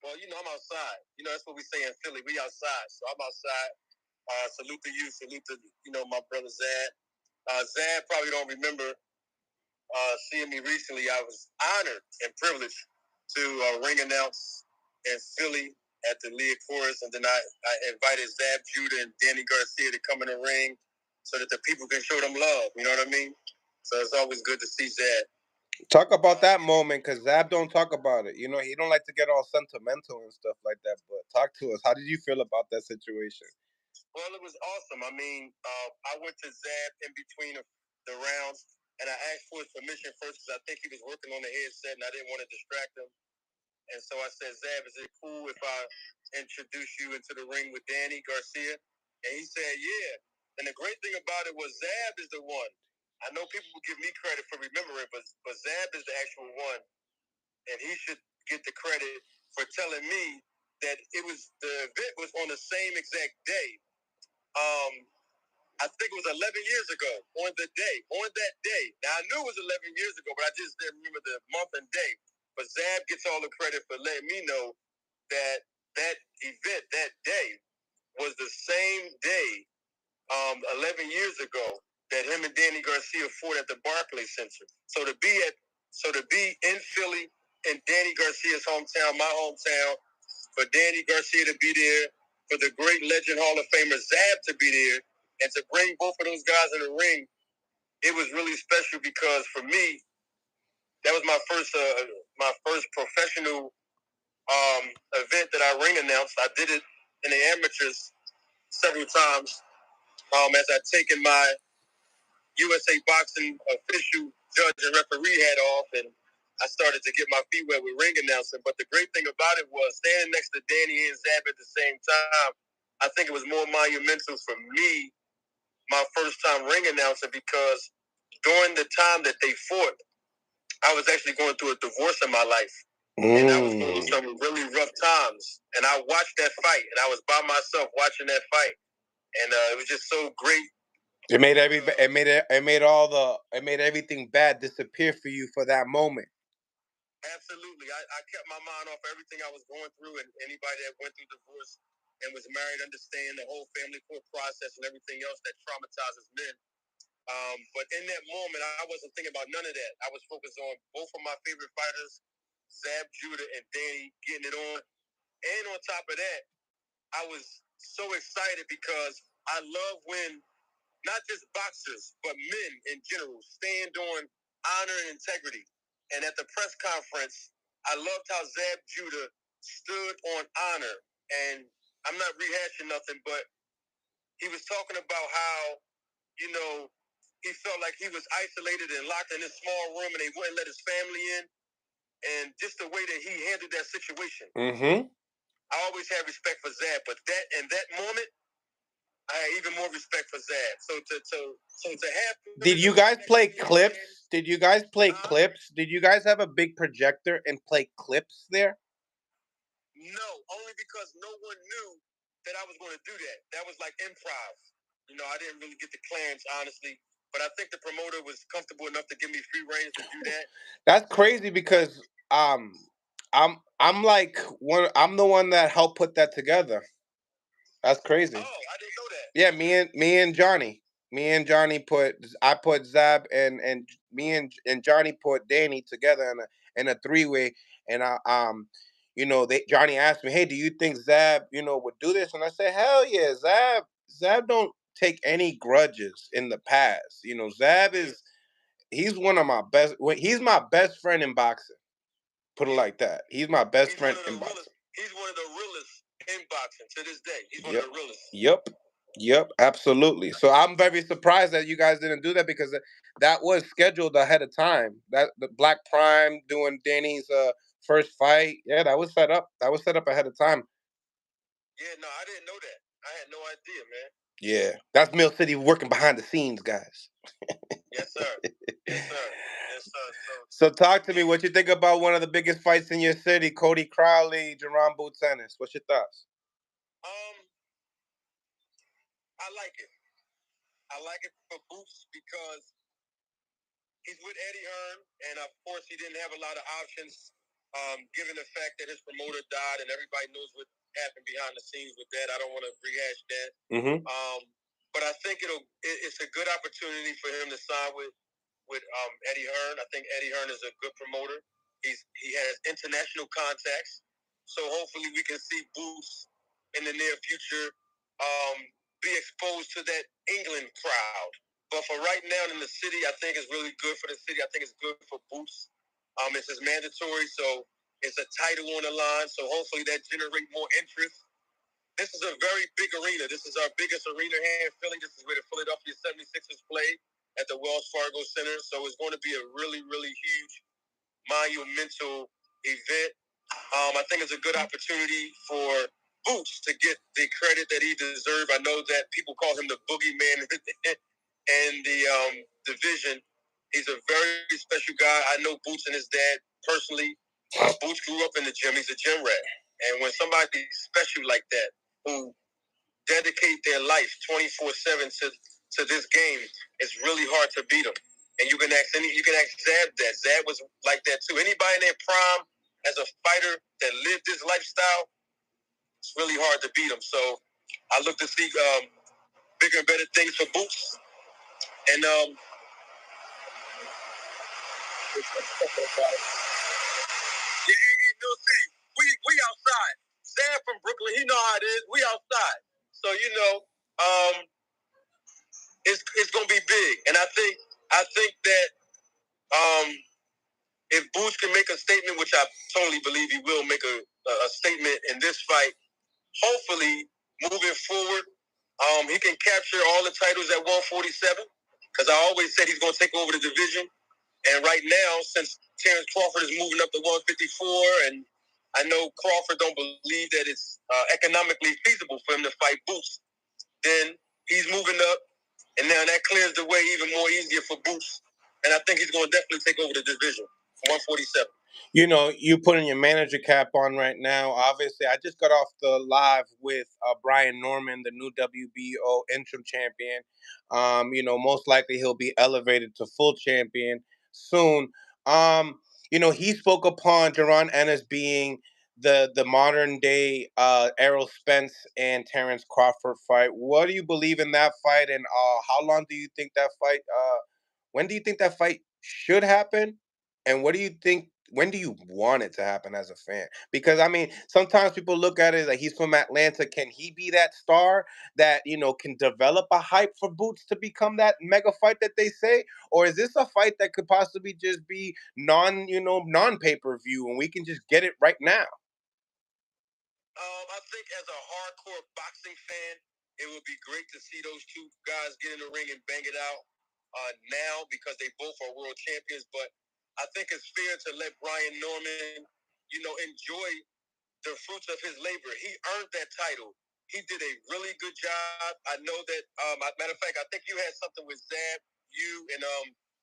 Well, I'm outside. That's what we say in Philly. We outside. So I'm outside. Salute to you. Salute to my brother Zab. Zab probably don't remember seeing me recently. I was honored and privileged to ring announce in Philly at the Leah Chorus, and then I invited Zab Judah and Danny Garcia to come in the ring so that the people can show them love. You know what I mean? So it's always good to see Zab. Talk about that moment, because Zab don't talk about it. He don't like to get all sentimental and stuff like that. But talk to us. How did you feel about that situation? Well, it was awesome. I mean, I went to Zab in between the rounds, and I asked for his permission first because I think he was working on the headset, and I didn't want to distract him. And so I said, Zab, is it cool if I introduce you into the ring with Danny Garcia? And he said, yeah. And the great thing about it was Zab is the one. I know people will give me credit for remembering, but Zab is the actual one, and he should get the credit for telling me that the event was on the same exact day. I think it was 11 years ago on that day. Now, I knew it was 11 years ago, but I just didn't remember the month and day. But Zab gets all the credit for letting me know that event, that day, was the same day 11 years ago that him and Danny Garcia fought at the Barclays Center. So to be in Philly, in Danny Garcia's hometown, my hometown, for Danny Garcia to be there, for the great legend Hall of Famer Zab to be there, and to bring both of those guys in the ring, it was really special because for me, that was my first professional event that I ring announced. I did it in the amateurs several times as I'd taken my USA Boxing official judge and referee hat off, and I started to get my feet wet with ring announcing. But the great thing about it was standing next to Danny and Zab at the same time, I think it was more monumental for me, my first time ring announcing, because during the time that they fought, I was actually going through a divorce in my life. And I was going through some really rough times. And I watched that fight, and I was by myself watching that fight. And it was just so great. It made everything bad disappear for you for that moment. Absolutely. I kept my mind off everything I was going through, and anybody that went through divorce and was married understand the whole family court process and everything else that traumatizes men. But in that moment, I wasn't thinking about none of that. I was focused on both of my favorite fighters, Zab Judah and Danny, getting it on. And on top of that, I was so excited because I love when not just boxers, but men in general stand on honor and integrity. And at the press conference, I loved how Zab Judah stood on honor. And I'm not rehashing nothing, but he was talking about how, he felt like he was isolated and locked in this small room and they wouldn't let his family in. And just the way that he handled that situation. Mm-hmm. I always had respect for Zab, but in that moment, I had even more respect for Zab. So to have. Did you guys play clips? Did you guys play clips? Did you guys have a big projector and play clips there? No, only because no one knew that I was going to do that. That was like improv. I didn't really get the clearance, honestly. But I think the promoter was comfortable enough to give me free reigns to do that. That's crazy because I'm I'm the one that helped put that together. That's crazy. Oh, I didn't know that. Yeah, me and Johnny put Zab and me and Johnny put Danny together in a three-way, and Johnny asked me, hey, do you think Zab would do this? And I said, hell yeah. Zab don't take any grudges in the past. Zab he's one of my best. He's my best friend in boxing. Put it like that. He's my best friend in boxing. He's one of the realest in boxing to this day. He's one of the realest. Yep, absolutely. So I'm very surprised that you guys didn't do that because that was scheduled ahead of time. That the Black Prime doing Danny's first fight. Yeah, that was set up. That was set up ahead of time. Yeah, no, I didn't know that. I had no idea, man. Yeah, that's Mill City working behind the scenes, guys. Yes, sir. Yes, sir. Yes, sir. So talk to me. What you think about one of the biggest fights in your city, Cody Crowley, Jerron Boots Ennis? What's your thoughts? I like it. I like it for Boots because he's with Eddie Hearn, and of course he didn't have a lot of options, given the fact that his promoter died, and everybody knows what happened behind the scenes with that. I don't want to rehash that. But I think it's a good opportunity for him to sign with Eddie Hearn. I think Eddie Hearn is a good promoter. He has international contacts, so hopefully we can see Boots in the near future be exposed to that England crowd. But for right now in the city, I think it's really good for the city. I think it's good for Boots. It's just mandatory, so it's a title on the line. So hopefully that generates more interest. This is a very big arena. This is our biggest arena here in Philly. This is where the Philadelphia 76ers play at the Wells Fargo Center. So it's going to be a really, really huge, monumental event. I think it's a good opportunity for Boots to get the credit that he deserves. I know that people call him the boogeyman and the division. He's a very special guy. I know Boots and his dad personally. Boots grew up in the gym. He's a gym rat. And when somebody's special like that, who dedicate their life 24/7 to this game, it's really hard to beat them. And you can ask Zab that. Zab was like that too. Anybody in their prime as a fighter that lived this lifestyle, it's really hard to beat them. So I look to see bigger and better things for Boots. And you'll see, we outside. Zab from Brooklyn, he know how it is. We outside. So it's gonna be big. And I think that if Boots can make a statement, which I totally believe he will make a statement in this fight, hopefully moving forward, he can capture all the titles at 147. Because I always said he's going to take over the division. And right now, since Terrence Crawford is moving up to 154, and I know Crawford don't believe that it's economically feasible for him to fight Boots, then he's moving up, and now that clears the way even more easier for Boots. And I think he's going to definitely take over the division, 147. You know, you putting your manager cap on right now. Obviously, I just got off the live with Brian Norman, the new WBO interim champion. Most likely he'll be elevated to full champion soon. He spoke upon Jerron Ennis being the modern day Errol Spence and Terrence Crawford fight. What do you believe in that fight, and how long do you think that fight? When do you think that fight should happen? And what do you think? When do you want it to happen as a fan? Because I mean, sometimes people look at it like he's from Atlanta. Can he be that star that can develop a hype for Boots to become that mega fight that they say? Or is this a fight that could possibly just be non pay per view, and we can just get it right now? I think as a hardcore boxing fan, it would be great to see those two guys get in the ring and bang it out now because they both are world champions. But I think it's fair to let Brian Norman, enjoy the fruits of his labor. He earned that title. He did a really good job. I know that. Matter of fact, I think you had something with Zab, you and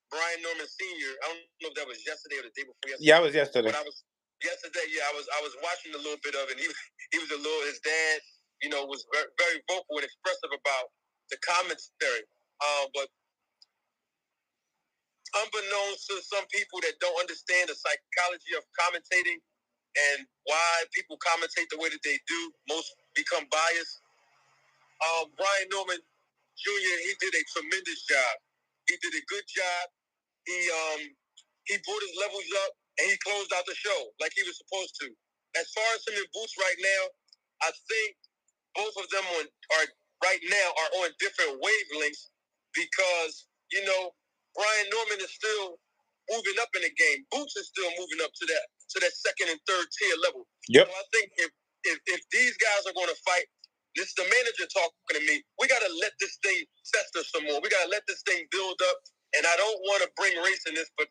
Brian Norman Sr. I don't know if that was yesterday or the day before yesterday. Yeah, it was yesterday. But yesterday. Yeah, I was watching a little bit of it. He was a little. His dad, was very, very vocal and expressive about the commentary. But unbeknownst to some people that don't understand the psychology of commentating and why people commentate the way that they do, most become biased. Brian Norman Jr. He did a tremendous job. He did a good job. He brought his levels up and he closed out the show like he was supposed to. As far as him and Boots right now, I think both of them are right now are on different wavelengths because Brian Norman is still moving up in the game. Boots is still moving up to that second and third tier level. Yep. So I think if these guys are going to fight, this is the manager talking to me. We got to let this thing fester some more. We got to let this thing build up. And I don't want to bring race in this, but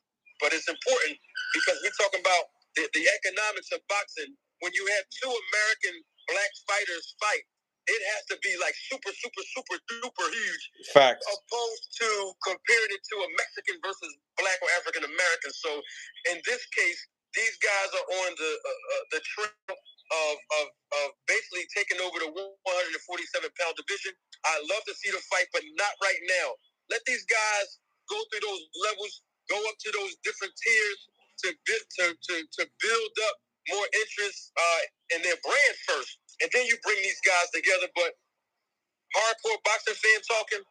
it's important because we're talking about the economics of boxing. When you have two American black fighters fight, it has to be like super, super, super duper huge. Facts. Opposed to comparing it to a Mexican versus Black or African American. So in this case, these guys are on the trail of basically taking over the 147-pound division. I love to see the fight, but not right now. Let these guys go through those levels, go up to those different tiers to build up more interest in their brand first, and then you bring these guys together. But hardcore boxing fan talking,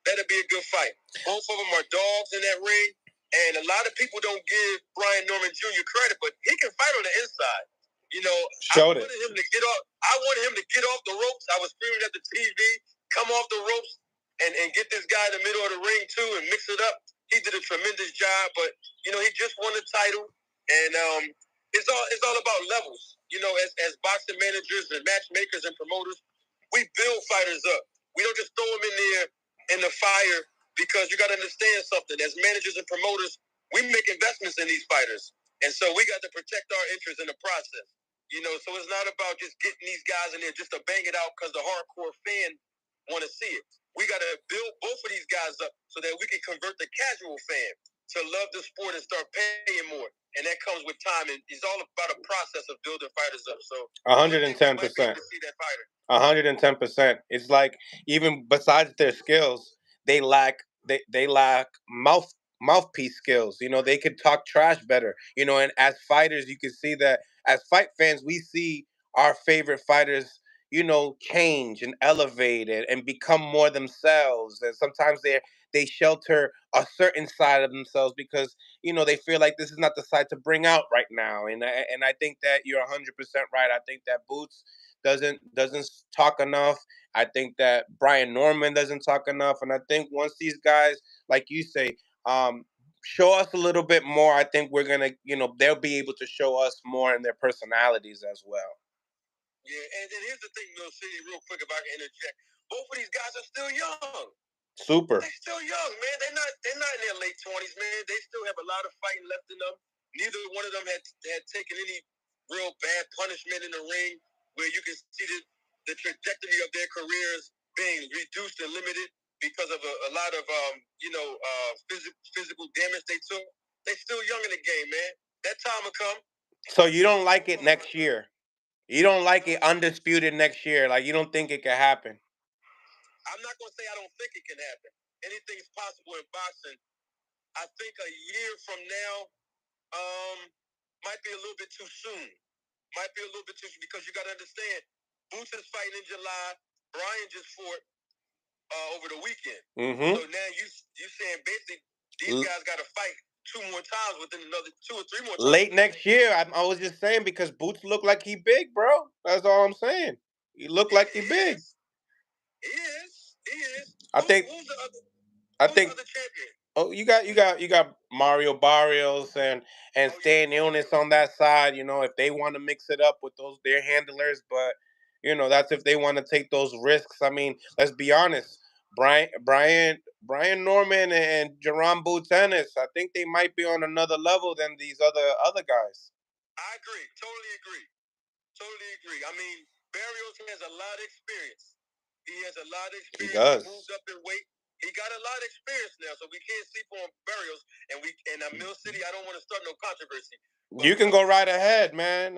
that'll be a good fight. Both of them are dogs in that ring, and a lot of people don't give Brian Norman Jr. credit, but he can fight on the inside. You know, I wanted him to get off. I wanted him to get off the ropes. I was screaming at the TV, come off the ropes, and get this guy in the middle of the ring too, and mix it up. He did a tremendous job, but you know, he just won the title, and it's all about levels. You know, as boxing managers and matchmakers and promoters, we build fighters up. We don't just throw them in there in the fire, because you got to understand something. As managers and promoters, we make investments in these fighters, and so we got to protect our interests in the process. You know, so it's not about just getting these guys in there just to bang it out because the hardcore fan want to see it. We got to build both of these guys up so that we can convert the casual fan to love the sport and start paying more. And that comes with time. And it's all about a process of building fighters up. So 110%. 110%. It's like, even besides their skills, they lack mouthpiece skills. You know, they could talk trash better. You know, and as fighters, you can see that as fight fans, we see our favorite fighters, you know, change and elevate and become more themselves. And sometimes they shelter a certain side of themselves because, you know, they feel like this is not the side to bring out right now. And I think that you're 100% right. I think that Boots doesn't talk enough. I think that Brian Norman doesn't talk enough, and I think once these guys, like you say, show us a little bit more, I think we're gonna, you know, they'll be able to show us more in their personalities as well. Yeah, and here's the thing, Mill City, real quick, if I can interject. Both of these guys are still young. Super. They're still young, man. They're not in their late 20s, man. They still have a lot of fighting left in them. Neither one of them had taken any real bad punishment in the ring where you can see the trajectory of their careers being reduced and limited because of a lot of physical damage they took. They're still young in the game, man. That time will come. So you don't like it next year? You don't like it undisputed next year? Like, you don't think it could happen? I'm not going to say I don't think it can happen. Anything's possible in boxing. I think a year from now might be a little bit too soon. Might be a little bit too soon because you got to understand, Boots is fighting in July. Brian just fought over the weekend. Mm-hmm. So now you saying basically these guys got to fight 2 more times within another 2 or 3 more times. Late next year. I was just saying because Boots look like he big, bro. That's all I'm saying. He look like he big. He is. I think. Who's the other? I Who's think. the other champion? Oh, you got Mario Barrios and Stan Illness on that side. You know, if they want to mix it up with those their handlers, but you know, that's if they want to take those risks. I mean, let's be honest. Brian Norman and Jerome Boots Ennis, I think they might be on another level than these other guys. I agree. Totally agree. I mean, Barrios has a lot of experience. He has a lot of experience. He does. He moved up in weight. He got a lot of experience now, so we can't sleep on Barrios. And Mill City, I don't want to start no controversy. You can go right ahead, man.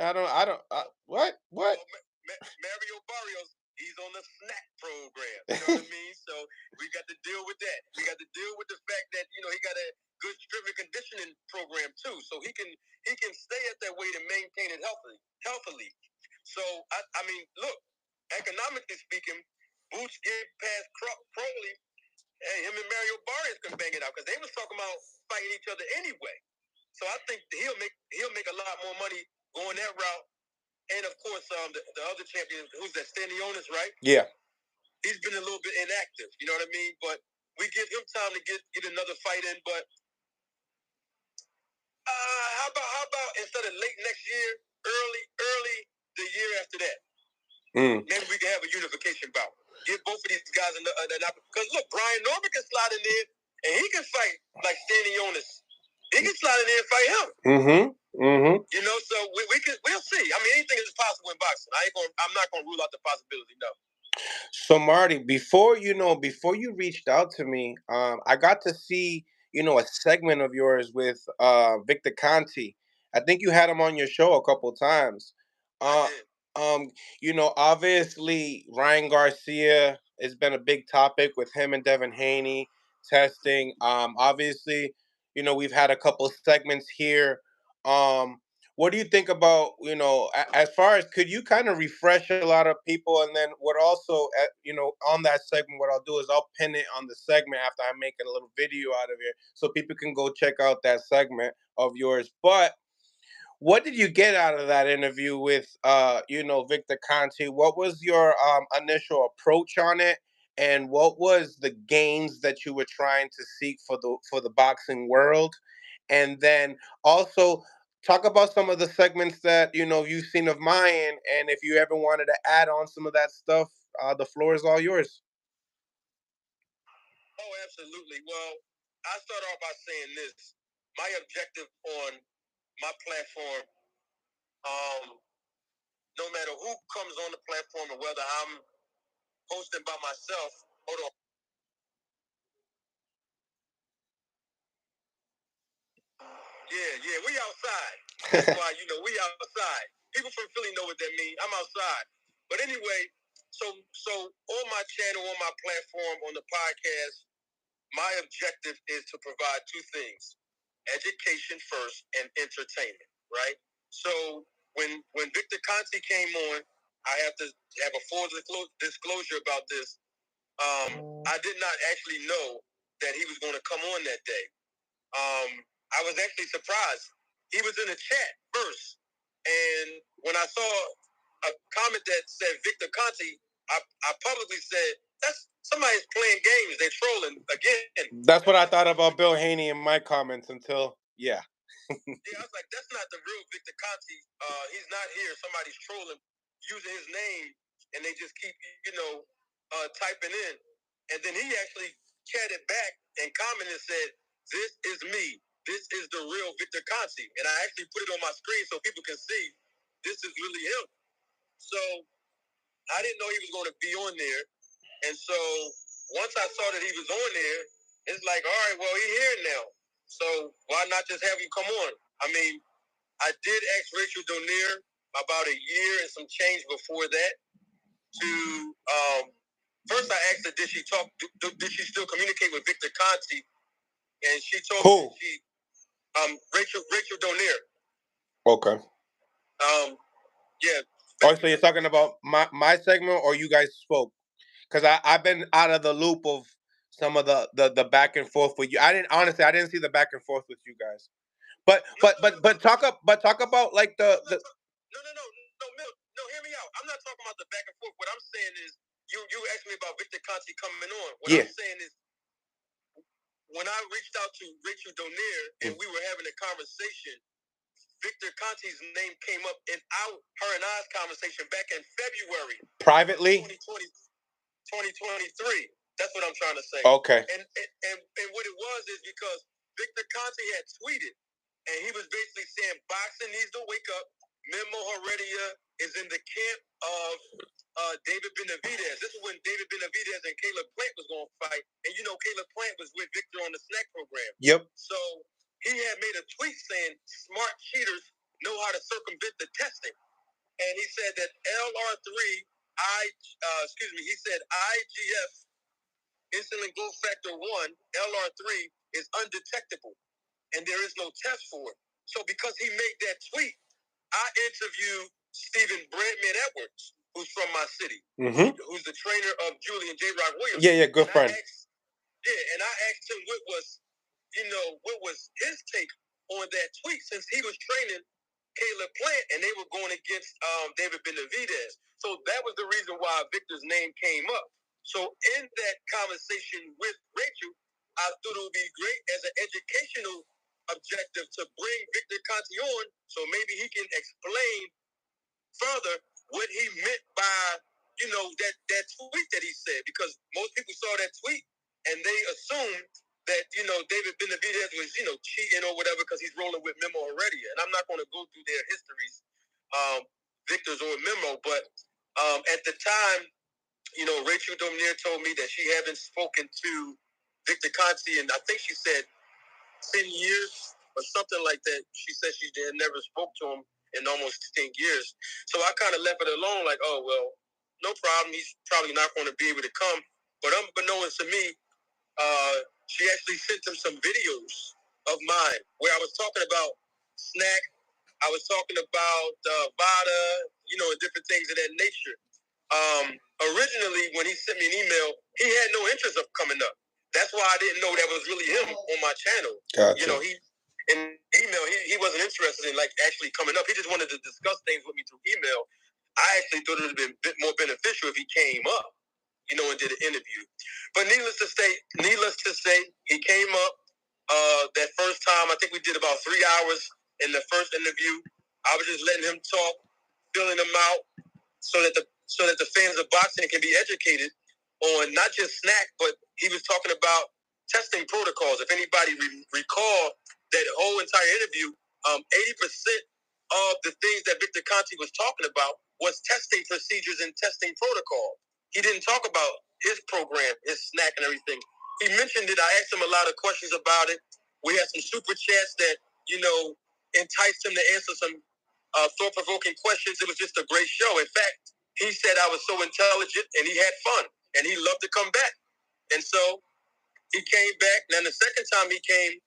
What? Mario Barrios, he's on the snack program. You know what I mean? So we got to deal with that. We got to deal with the fact that, you know, he got a good strength and conditioning program too, so he can stay at that weight and maintain it healthily. So I mean, look, economically speaking, Boots get past Crowley, and him and Mario Barrios can bang it out because they was talking about fighting each other anyway. So I think he'll make a lot more money going that route. And of course, the other champion, who's that, Stanionis, right? Yeah. He's been a little bit inactive, you know what I mean? But we give him time to get another fight in. But how about instead of late next year, early the year after that? Maybe we can have a unification bout. Give both of these guys another because look, Brian Norman can slide in there and he can fight like Stanionis. He can slide in there and fight him. Mm-hmm. Mm-hmm. You know, so we'll see. I mean, anything is possible in boxing. I'm not gonna rule out the possibility. No. So Marty, before you reached out to me, I got to see a segment of yours with Victor Conti. I think you had him on your show a couple times. Uh, I did. Obviously Ryan Garcia has been a big topic with him and Devin Haney testing. Obviously, we've had a couple segments here. What do you think about as far as, could you kind of refresh a lot of people, and then what also on that segment, what I'll do is I'll pin it on the segment after I make a little video out of it so people can go check out that segment of yours. But what did you get out of that interview with Victor Conti? What was your initial approach on it, and what was the gains that you were trying to seek for the boxing world? And then also talk about some of the segments that you've seen of mine, and if you ever wanted to add on some of that stuff, the floor is all yours. Oh, absolutely. Well, I start off by saying this. My objective on my platform, no matter who comes on the platform or whether I'm hosting by myself, hold on. Yeah, we outside. That's why, we outside. People from Philly know what that means. I'm outside. But anyway, so on my channel, on my platform, on the podcast, my objective is to provide two things: education first and entertainment, right? So when Victor Conti came on, I have to have a full disclosure about this. I did not actually know that he was going to come on that day. I was actually surprised. He was in the chat first, and when I saw a comment that said Victor Conti, I publicly said, "That's somebody's playing games. They're trolling again." That's what I thought about Bill Haney in my comments until, yeah. Yeah, I was like, that's not the real Victor Conti. He's not here. Somebody's trolling, using his name, and they just keep, typing in. And then he actually chatted back and commented and said, "This is me. This is the real Victor Conti." And I actually put it on my screen so people can see this is really him. So I didn't know he was going to be on there. And so once I saw that he was on there, it's like, all right, well, he's here now. So why not just have him come on? I mean, I did ask Rachel Donier about a year and some change before that to first I asked her, did she talk? Did she still communicate with Victor Conti? And she told me she Rachel Donier. Okay. Yeah. Oh, so you're talking about my segment, or you guys spoke? Because I've been out of the loop of some of the back and forth with you. I didn't see the back and forth with you guys. But talk about like the No, hear me out. I'm not talking about the back and forth. What I'm saying is, you asked me about Victor Conti coming on. What I'm saying is, when I reached out to Rachel Donier and we were having a conversation, Victor Conti's name came up in her and I's conversation back in February. Privately? 2023. That's what I'm trying to say. Okay. And what it was is because Victor Conti had tweeted, and he was basically saying boxing needs to wake up. Memo Heredia is in the camp of David Benavidez. This is when David Benavidez and Caleb Plant was going to fight. And Caleb Plant was with Victor on the snack program. Yep. So he had made a tweet saying smart cheaters know how to circumvent the testing. And he said that LR3, he said IGF, insulin growth factor 1, LR3, is undetectable. And there is no test for it. So because he made that tweet, I interviewed Stephen Brandman Edwards, who's from my city, who's the trainer of Julian J. Rock Williams. Yeah, good friend. And I asked him what was his take on that tweet, since he was training Caleb Plant and they were going against David Benavidez. So that was the reason why Victor's name came up. So in that conversation with Rachel, I thought it would be great as an educational objective to bring Victor Conti on, so maybe he can explain further what he meant by that tweet that he said, because most people saw that tweet and they assumed that David Benavidez was cheating or whatever because he's rolling with Memo already, and I'm not going to go through their histories, Victor's or Memo, but at the time, Rachel Dominier told me that she hadn't spoken to Victor Conti, and I think she said 10 years or something like that. She said she had never spoke to him in almost 10 years. So I kind of left it alone, like, oh, well, no problem. He's probably not going to be able to come. But unbeknownst to me, she actually sent him some videos of mine where I was talking about snack. I was talking about Vada, and different things of that nature. Originally, when he sent me an email, he had no interest of coming up. That's why I didn't know that was really him on my channel. Gotcha. He in email he wasn't interested in like actually coming up. He just wanted to discuss things with me through email. I actually thought it would have been a bit more beneficial if he came up, and did an interview. But needless to say, he came up. That first time, I think we did about 3 hours in the first interview. I was just letting him talk, filling him out, so that the fans of boxing can be educated on not just snack, but he was talking about testing protocols. If anybody recall that whole entire interview, 80% of the things that Victor Conti was talking about was testing procedures and testing protocol. He didn't talk about his program, his snack and everything. He mentioned it. I asked him a lot of questions about it. We had some super chats that, enticed him to answer some thought-provoking questions. It was just a great show. In fact, he said I was so intelligent and he had fun and he loved to come back. And so he came back. And then the second time he came,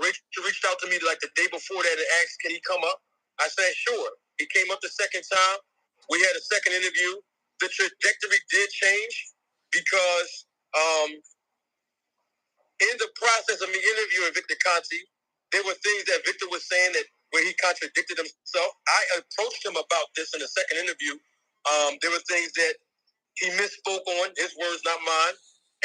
Rachel reached out to me like the day before that and asked, can he come up? I said, sure. He came up the second time. We had a second interview. The trajectory did change because in the process of me interviewing Victor Conti, there were things that Victor was saying that where he contradicted himself. I approached him about this in the second interview. There were things that he misspoke on, his words, not mine.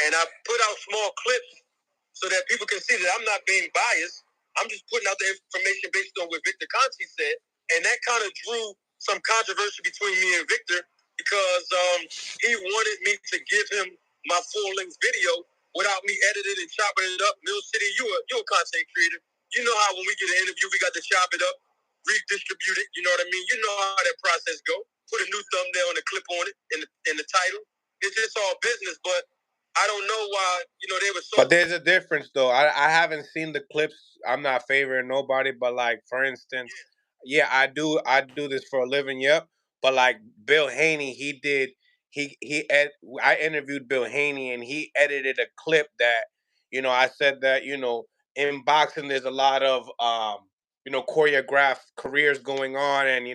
And I put out small clips so that people can see that I'm not being biased. I'm just putting out the information based on what Victor Conti said. And that kind of drew some controversy between me and Victor because he wanted me to give him my full-length video without me editing and chopping it up. Mill City, you're a content creator. You know how when we get an interview, we got to chop it up, redistribute it. You know what I mean? You know how that process go. Put a new thumbnail and a clip on it in the title. It's just all business, but I don't know why, they were so... But there's a difference, though. I haven't seen the clips. I'm not favoring nobody, but like, for instance, yeah, I do this for a living, yep. But like Bill Haney, I interviewed Bill Haney and he edited a clip that, I said that, in boxing there's a lot of choreographed careers going on, and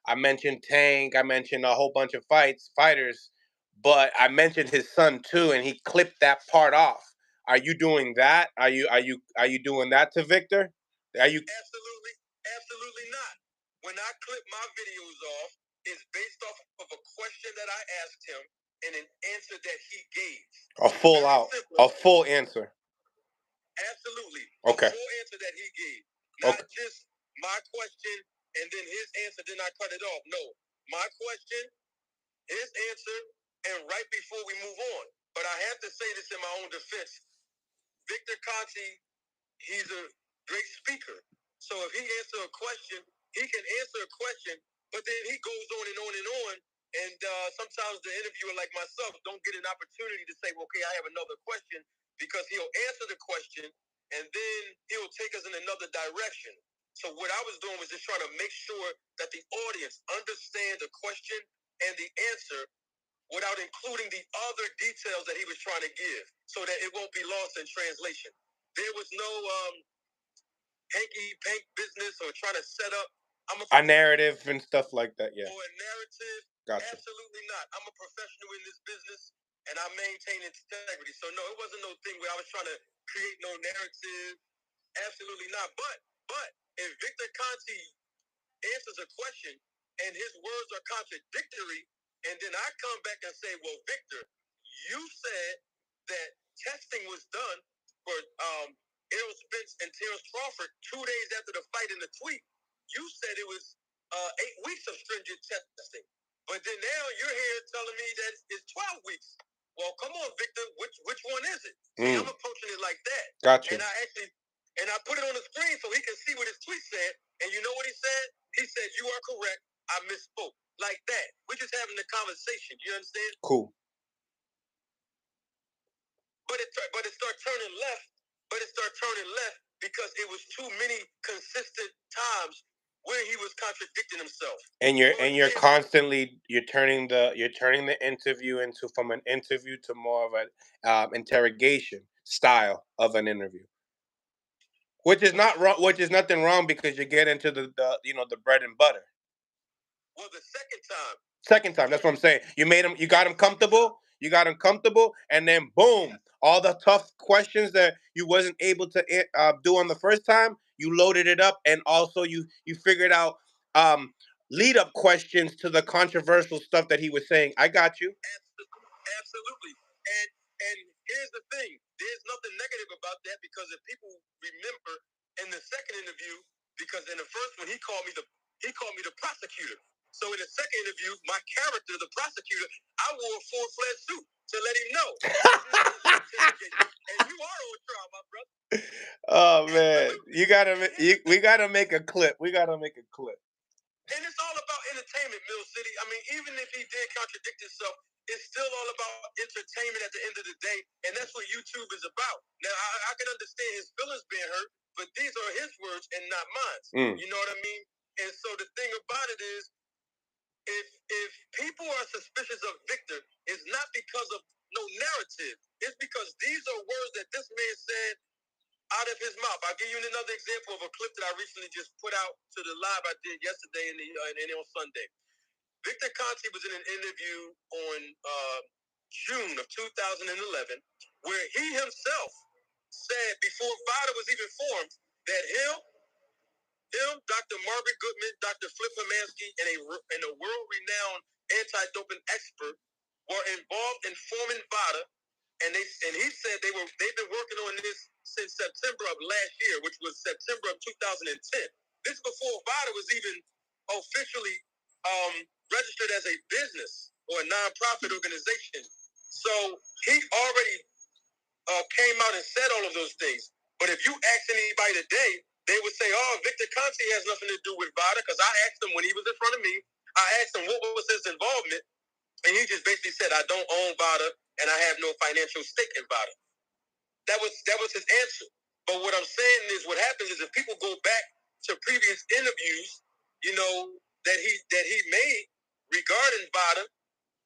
I mentioned Tank, I mentioned a whole bunch of fighters, but I mentioned his son too, and he clipped that part off. Are you doing that? Are you doing that to Victor? Are you? Absolutely not. When I clip my videos off, it's based off of a question that I asked him and an answer that he gave. A full answer. Absolutely. Okay. A full answer that he gave. Not just my question and then his answer, then I cut it off. No. My question, his answer, and right before we move on. But I have to say this in my own defense. Victor Conti, he's a great speaker. So if he answers a question, he can answer a question, but then he goes on and on and on. And sometimes the interviewer like myself don't get an opportunity to say, well, okay, I have another question, because he'll answer the question and then he'll take us in another direction. So what I was doing was just trying to make sure that the audience understand the question and the answer without including the other details that he was trying to give, so that it won't be lost in translation. There was no hanky-pank business or trying to set up a narrative and stuff like that, yeah. Or a narrative. Gotcha. Absolutely not. I'm a professional in this business, and I maintain integrity. So no, it wasn't no thing where I was trying to create no narrative. Absolutely not. But if Victor Conti answers a question and his words are contradictory, and then I come back and say, well, Victor, you said that testing was done for Errol Spence and Terrence Crawford 2 days after the fight in the tweet. You said it was 8 weeks of stringent testing. But then now you're here telling me that it's 12 weeks. Well, come on, Victor, which one is it? See, I'm approaching it like that. Gotcha. And I put it on the screen so he can see what his tweet said. you know what he said? He said, "You are correct. I misspoke." Like that. We're just having a conversation. You understand? Cool. But it started turning left. But it started turning left because it was too many consistent times where he was contradicting himself. And you're constantly turning the interview into from an interview to more of an interrogation style of an interview, which is not wrong. Which is nothing wrong because you get into the bread and butter. Well, the second time. Second time, that's what I'm saying. You got him comfortable. You got him comfortable, and then boom, all the tough questions that you wasn't able to do on the first time, you loaded it up, and also you figured out lead up questions to the controversial stuff that he was saying. I got you. Absolutely. And here's the thing. There's nothing negative about that because if people remember in the second interview, because in the first one he called me the prosecutor. So in the second interview, my character, the prosecutor, I wore a full-fledged suit to let him know. And you are on trial, my brother. Oh man, we gotta make a clip. We gotta make a clip. And it's all about entertainment, Mill City. I mean, even if he did contradict himself, it's still all about entertainment at the end of the day, and that's what YouTube is about. Now, I can understand his feelings being hurt, but these are his words and not mine. You know what I mean? And so the thing about it is, if people are suspicious of Victor, it's not because of no narrative. It's because these are words that this man said out of his mouth. I'll give you another example of a clip that I recently just put out to the live I did yesterday and on Sunday. Victor Conte was in an interview on June of 2011 where he himself said before VADA was even formed that him, Dr. Margaret Goodman, Dr. Flip Hermansky, and a world-renowned anti-doping expert were involved in forming VADA, and he said they've been working on this since September of last year, which was September of 2010. This before VADA was even officially registered as a business or a nonprofit organization. So he already came out and said all of those things. But if you ask anybody today, they would say, "Oh, Victor Conte has nothing to do with VADA," because I asked him when he was in front of me. I asked him what was his involvement, and he just basically said, "I don't own VADA, and I have no financial stake in VADA." That was his answer. But what I'm saying is, what happens is if people go back to previous interviews, that he made regarding VADA,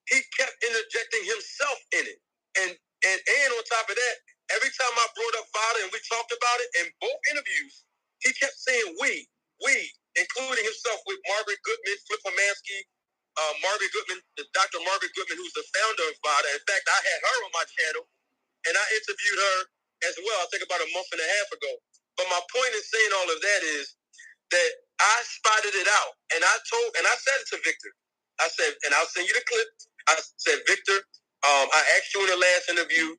he kept interjecting himself in it. And on top of that, every time I brought up VADA and we talked about it in both interviews, he kept saying we, including himself with Margaret Goodman, Flip Hermansky, Margaret Goodman, Dr. Margaret Goodman, who's the founder of VADA. In fact, I had her on my channel, and I interviewed her as well, I think about a month and a half ago. But my point in saying all of that is that I spotted it out, and I said it to Victor. I said, and I'll send you the clip. I said, Victor, I asked you in the last interview,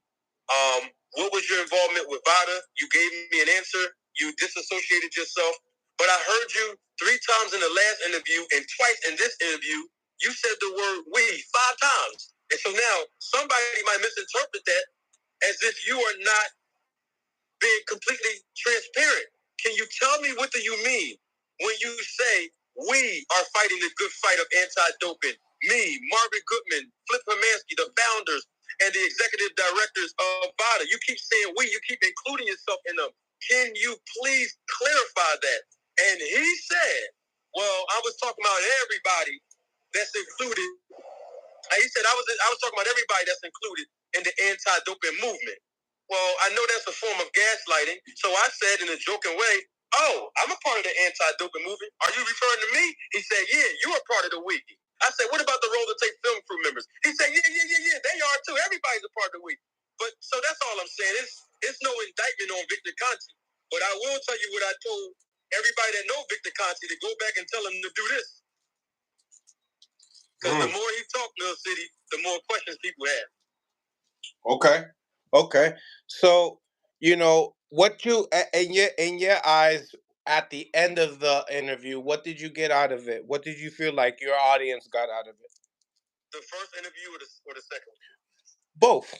what was your involvement with VADA? You gave me an answer. You disassociated yourself. But I heard you 3 times in the last interview and twice in this interview. You said the word we 5 times. And so now somebody might misinterpret that as if you are not being completely transparent. Can you tell me what do you mean when you say we are fighting the good fight of anti-doping? Me, Margaret Goodman, Flip Hermansky, the founders and the executive directors of VADA. You keep saying we, you keep including yourself in them. Can you please clarify that? And he said, well, I was talking about everybody that's included. He said I was talking about everybody that's included in the anti-doping movement. Well, I know that's a form of gaslighting. So I said in a joking way, "Oh, I'm a part of the anti-doping movement. Are you referring to me?" He said, "Yeah, you are part of the we." I said, "What about the roller tape film crew members?" He said, "Yeah, they are too. Everybody's a part of the we." But so that's all I'm saying. It's no indictment on Victor Conte. But I will tell you what I told everybody that know Victor Conte to go back and tell him to do this. Because the more he talks, Mill City, the more questions people have. Okay. So what you in your eyes at the end of the interview, what did you get out of it? What did you feel like your audience got out of it? The first interview or the second? Both.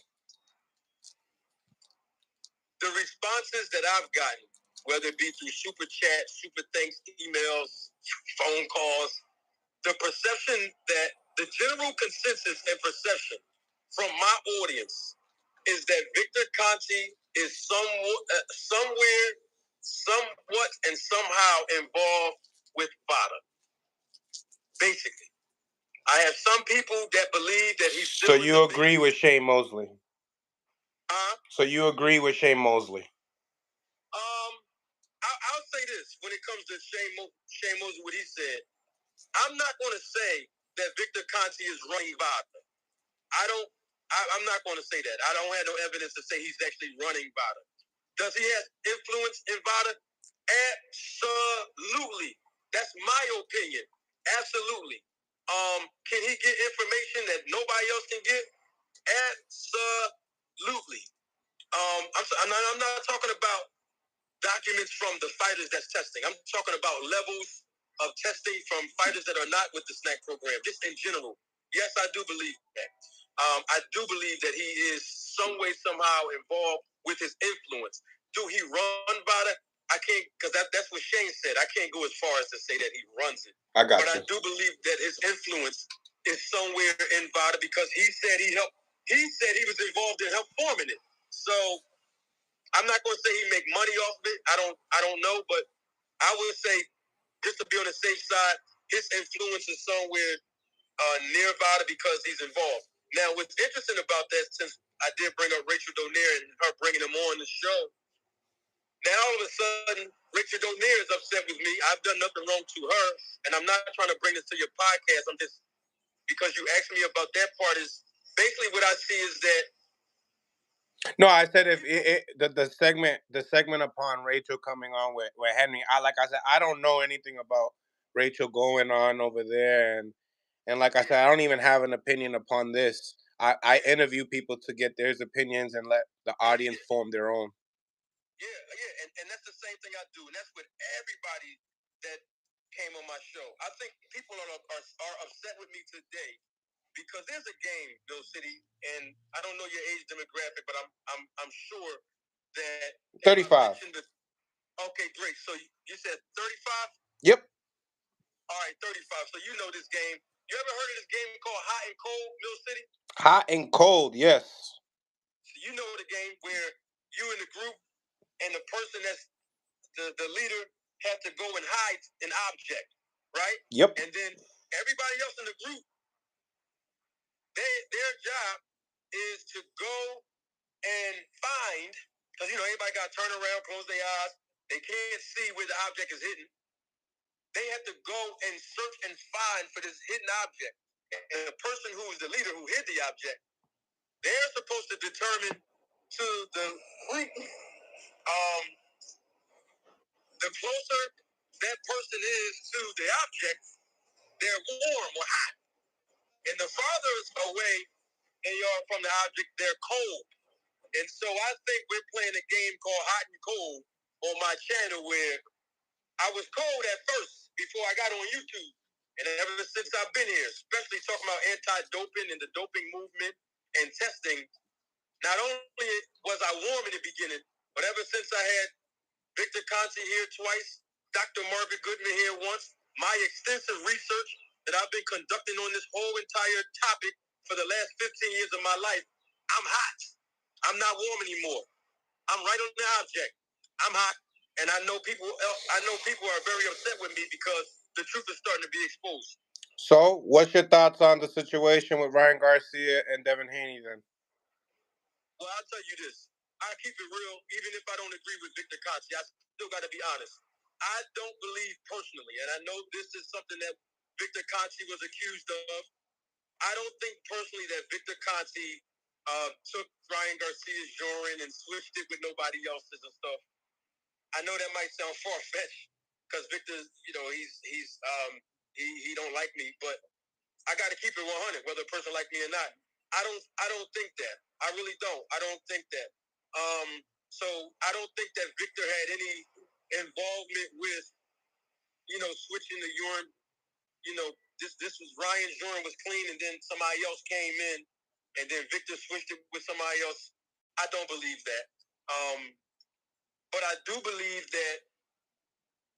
The responses that I've gotten whether it be through super chats, super thanks, emails, phone calls. The perception that the general consensus and perception from my audience is that Victor Conti is somewhat, and somehow involved with Vada. Basically, I have some people that believe that he's still. So you agree with Shane Mosley? So you agree with Shane Mosley? I'll say this when it comes to Shane Mosley, what he said. I'm not going to say that Victor Conti is running Vada. I'm not going to say that. I don't have no evidence to say he's actually running Vada. Does he have influence in Vada? Absolutely. That's my opinion. Absolutely. Can he get information that nobody else can get? Absolutely. I'm not talking about documents from the fighters that's testing. I'm talking about levels of testing from fighters that are not with the snack program, just in general. Yes, I do believe that. I do believe that he is some way, somehow involved with his influence. Do he run Vada? I can't, because that's what Shane said. I can't go as far as to say that he runs it. I got but you. I do believe that his influence is somewhere in Vada because he said he helped. He said he was involved in help forming it. So I'm not going to say he make money off of it. I don't know, but I would say just to be on the safe side, his influence is somewhere near Vada because he's involved. Now, what's interesting about that, since I did bring up Rachel Donaire and her bringing him on the show, now all of a sudden, Rachel Donaire is upset with me. I've done nothing wrong to her, and I'm not trying to bring this to your podcast. I'm just, because you asked me about that part, is basically what I see is that. No, I said if the segment upon Rachel coming on with Henry, I said I don't know anything about Rachel going on over there, and like I said, I don't even have an opinion upon this. I interview people to get their opinions and let the audience form their own. Yeah, and that's the same thing I do, and that's with everybody that came on my show. I think people are upset with me today because there's a game, Bill City, and I don't know your age demographic, but I'm sure that 35. Okay, great. So you said 35? Yep. All right, 35. So you know this game. You ever heard of this game called Hot and Cold, Mill City? Hot and Cold, yes. So you know the game where you in the group and the person that's the leader have to go and hide an object, right? Yep. And then everybody else in the group, their job is to go and find, because everybody got to turn around, close their eyes. They can't see where the object is hidden. They have to go and search and find for this hidden object. And the person who is the leader who hid the object, they're supposed to determine to the group, the closer that person is to the object, they're warm or hot. And the farther it's away they are from the object, they're cold. And so I think we're playing a game called Hot and Cold on my channel where I was cold at first before I got on YouTube. And ever since I've been here, especially talking about anti-doping and the doping movement and testing, not only was I warm in the beginning, but ever since I had Victor Conti here twice, Dr. Margaret Goodman here once, my extensive research that I've been conducting on this whole entire topic for the last 15 years of my life, I'm hot. I'm not warm anymore. I'm right on the object. I'm hot. And I know people are very upset with me because the truth is starting to be exposed. So, what's your thoughts on the situation with Ryan Garcia and Devin Haney then? Well, I'll tell you this. I keep it real, even if I don't agree with Victor Conti. I still got to be honest. I don't believe personally, and I know this is something that Victor Conti was accused of. I don't think personally that Victor Conti took Ryan Garcia's urine and switched it with nobody else's and stuff. I know that might sound far fetched because Victor, he don't like me, but I got to keep it 100, whether a person like me or not. I don't think that. I really don't. I don't think that. So I don't think that Victor had any involvement with, switching the urine. This was Ryan's urine was clean, and then somebody else came in, and then Victor switched it with somebody else. I don't believe that. But I do believe that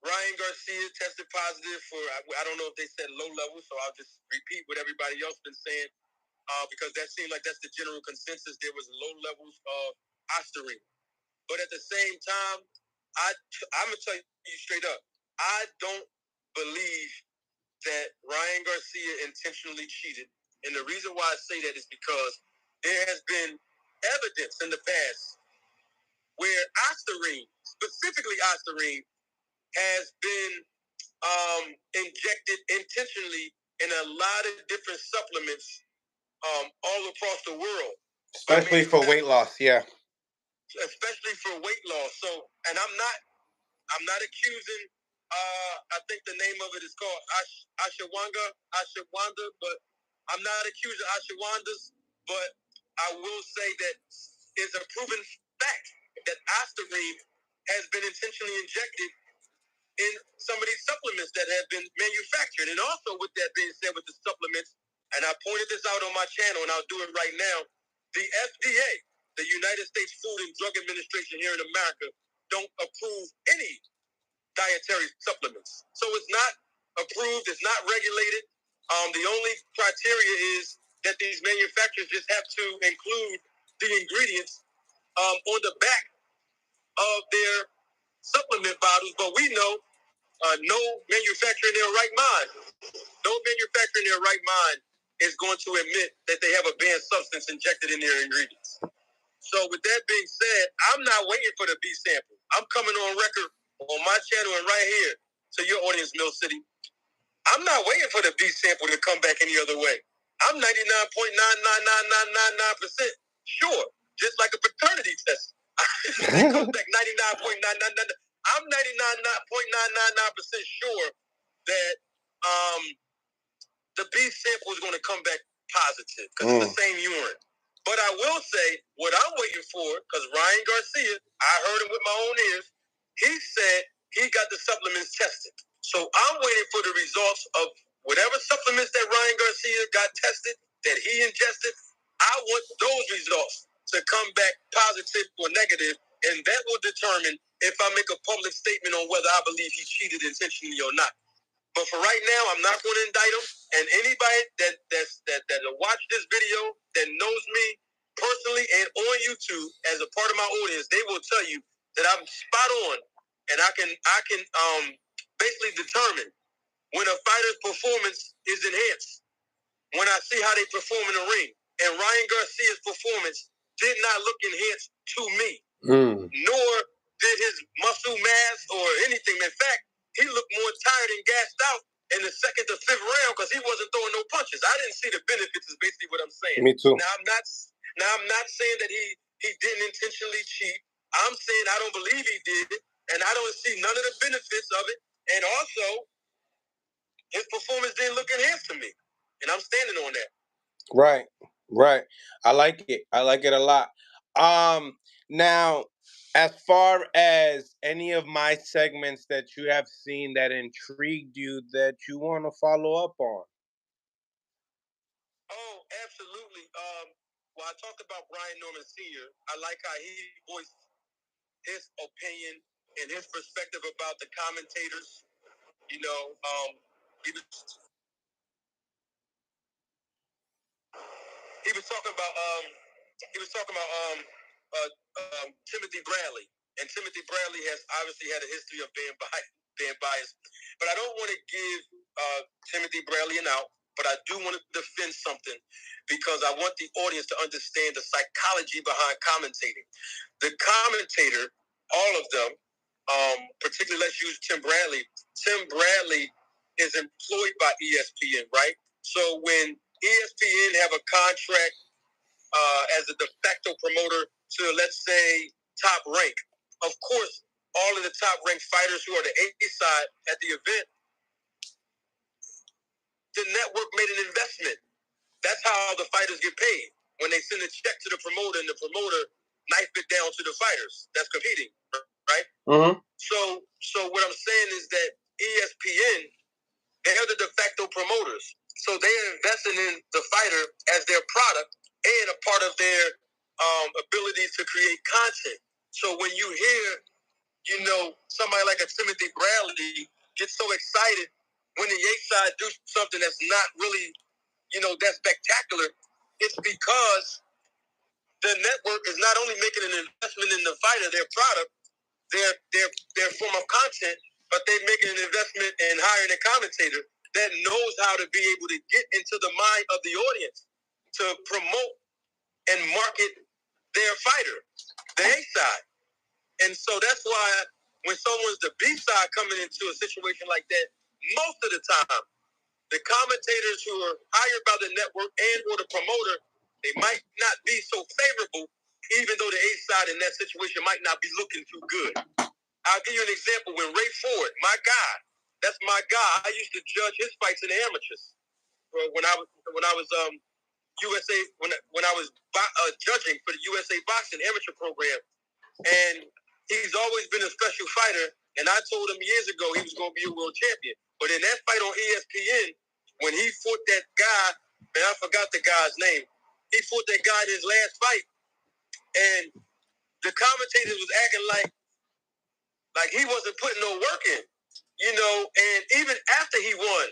Ryan Garcia tested positive for, I don't know if they said low levels, so I'll just repeat what everybody else been saying, because that seemed like that's the general consensus. There was low levels of ostarine. But at the same time, I'm going to tell you straight up, I don't believe that Ryan Garcia intentionally cheated. And the reason why I say that is because there has been evidence in the past where ostarine, specifically ostarine, has been injected intentionally in a lot of different supplements all across the world. Especially for weight loss, yeah. Especially for weight loss. So, and I'm not accusing. I think the name of it is called ashwagandha, but I'm not accusing ashwagandhas. But I will say that it's a proven fact that ostarine has been intentionally injected in some of these supplements that have been manufactured. And also, with that being said, with the supplements, and I pointed this out on my channel, and I'll do it right now, the FDA, the United States Food and Drug Administration here in America, don't approve any dietary supplements. So it's not approved, it's not regulated. The only criteria is that these manufacturers just have to include the ingredients on the back of their supplement bottles. But we know no manufacturer in their right mind, is going to admit that they have a banned substance injected in their ingredients. So with that being said, I'm not waiting for the B sample. I'm coming on record on my channel and right here to your audience, Mill City. I'm not waiting for the B sample to come back any other way. I'm 99.99999% sure, just like a paternity test. It comes back 99.999. I'm 99.999% sure that the B sample is going to come back positive because it's the same urine. But I will say what I'm waiting for, because Ryan Garcia, I heard him with my own ears, he said he got the supplements tested. So I'm waiting for the results of whatever supplements that Ryan Garcia got tested, that he ingested. I want those results to come back positive or negative, and that will determine if I make a public statement on whether I believe he cheated intentionally or not. But for right now, I'm not going to indict him. And anybody that'll watch this video that knows me personally and on YouTube as a part of my audience, they will tell you that I'm spot on, and I can basically determine when a fighter's performance is enhanced when I see how they perform in the ring. And Ryan Garcia's performance did not look enhanced to me, nor did his muscle mass or anything. In fact, he looked more tired and gassed out in the second to fifth round because he wasn't throwing no punches. I didn't see the benefits. Is basically what I'm saying. Me too. Now I'm not saying that he didn't intentionally cheat. I'm saying I don't believe he did it, and I don't see none of the benefits of it. And also, his performance didn't look enhanced to me, and I'm standing on that. Right. I like it a lot. Now, as far as any of my segments that you have seen that intrigued you that you want to follow up on? Oh, absolutely. Well, I talked about Brian Norman Sr. I like how he voiced his opinion and his perspective about the commentators. You know, he was talking about Timothy Bradley, and Timothy Bradley has obviously had a history of being biased. But I don't want to give Timothy Bradley an out, but I do want to defend something because I want the audience to understand the psychology behind commentating. The commentator, all of them, particularly let's use Tim Bradley. Tim Bradley is employed by ESPN, right? So when ESPN have a contract as a de facto promoter to, let's say, Top Rank, of course, all of the top ranked fighters who are the A side at the event, the network made an investment. That's how the fighters get paid. When they send a check to the promoter and the promoter knife it down to the fighters that's competing, right? Mm-hmm. So what I'm saying is that ESPN, they're the de facto promoters. So they're investing in the fighter as their product and a part of their ability to create content. So when you hear somebody like a Timothy Bradley gets so excited when the Yates side do something that's not really, that spectacular. It's because the network is not only making an investment in the fighter, their product, their form of content, but they're making an investment in hiring a commentator that knows how to be able to get into the mind of the audience to promote and market their fighter, the A side. And so that's why when someone's the B side coming into a situation like that, most of the time, the commentators who are hired by the network and or the promoter, they might not be so favorable, even though the A side in that situation might not be looking too good. I'll give you an example. When Ray Ford, my guy, that's my guy. I used to judge his fights in the amateurs when I was USA when I was judging for the USA Boxing Amateur Program, and he's always been a special fighter. And I told him years ago he was going to be a world champion. But in that fight on ESPN, when he fought that guy, man, I forgot the guy's name. He fought that guy in his last fight, and the commentators was acting like he wasn't putting no work in, And even after he won,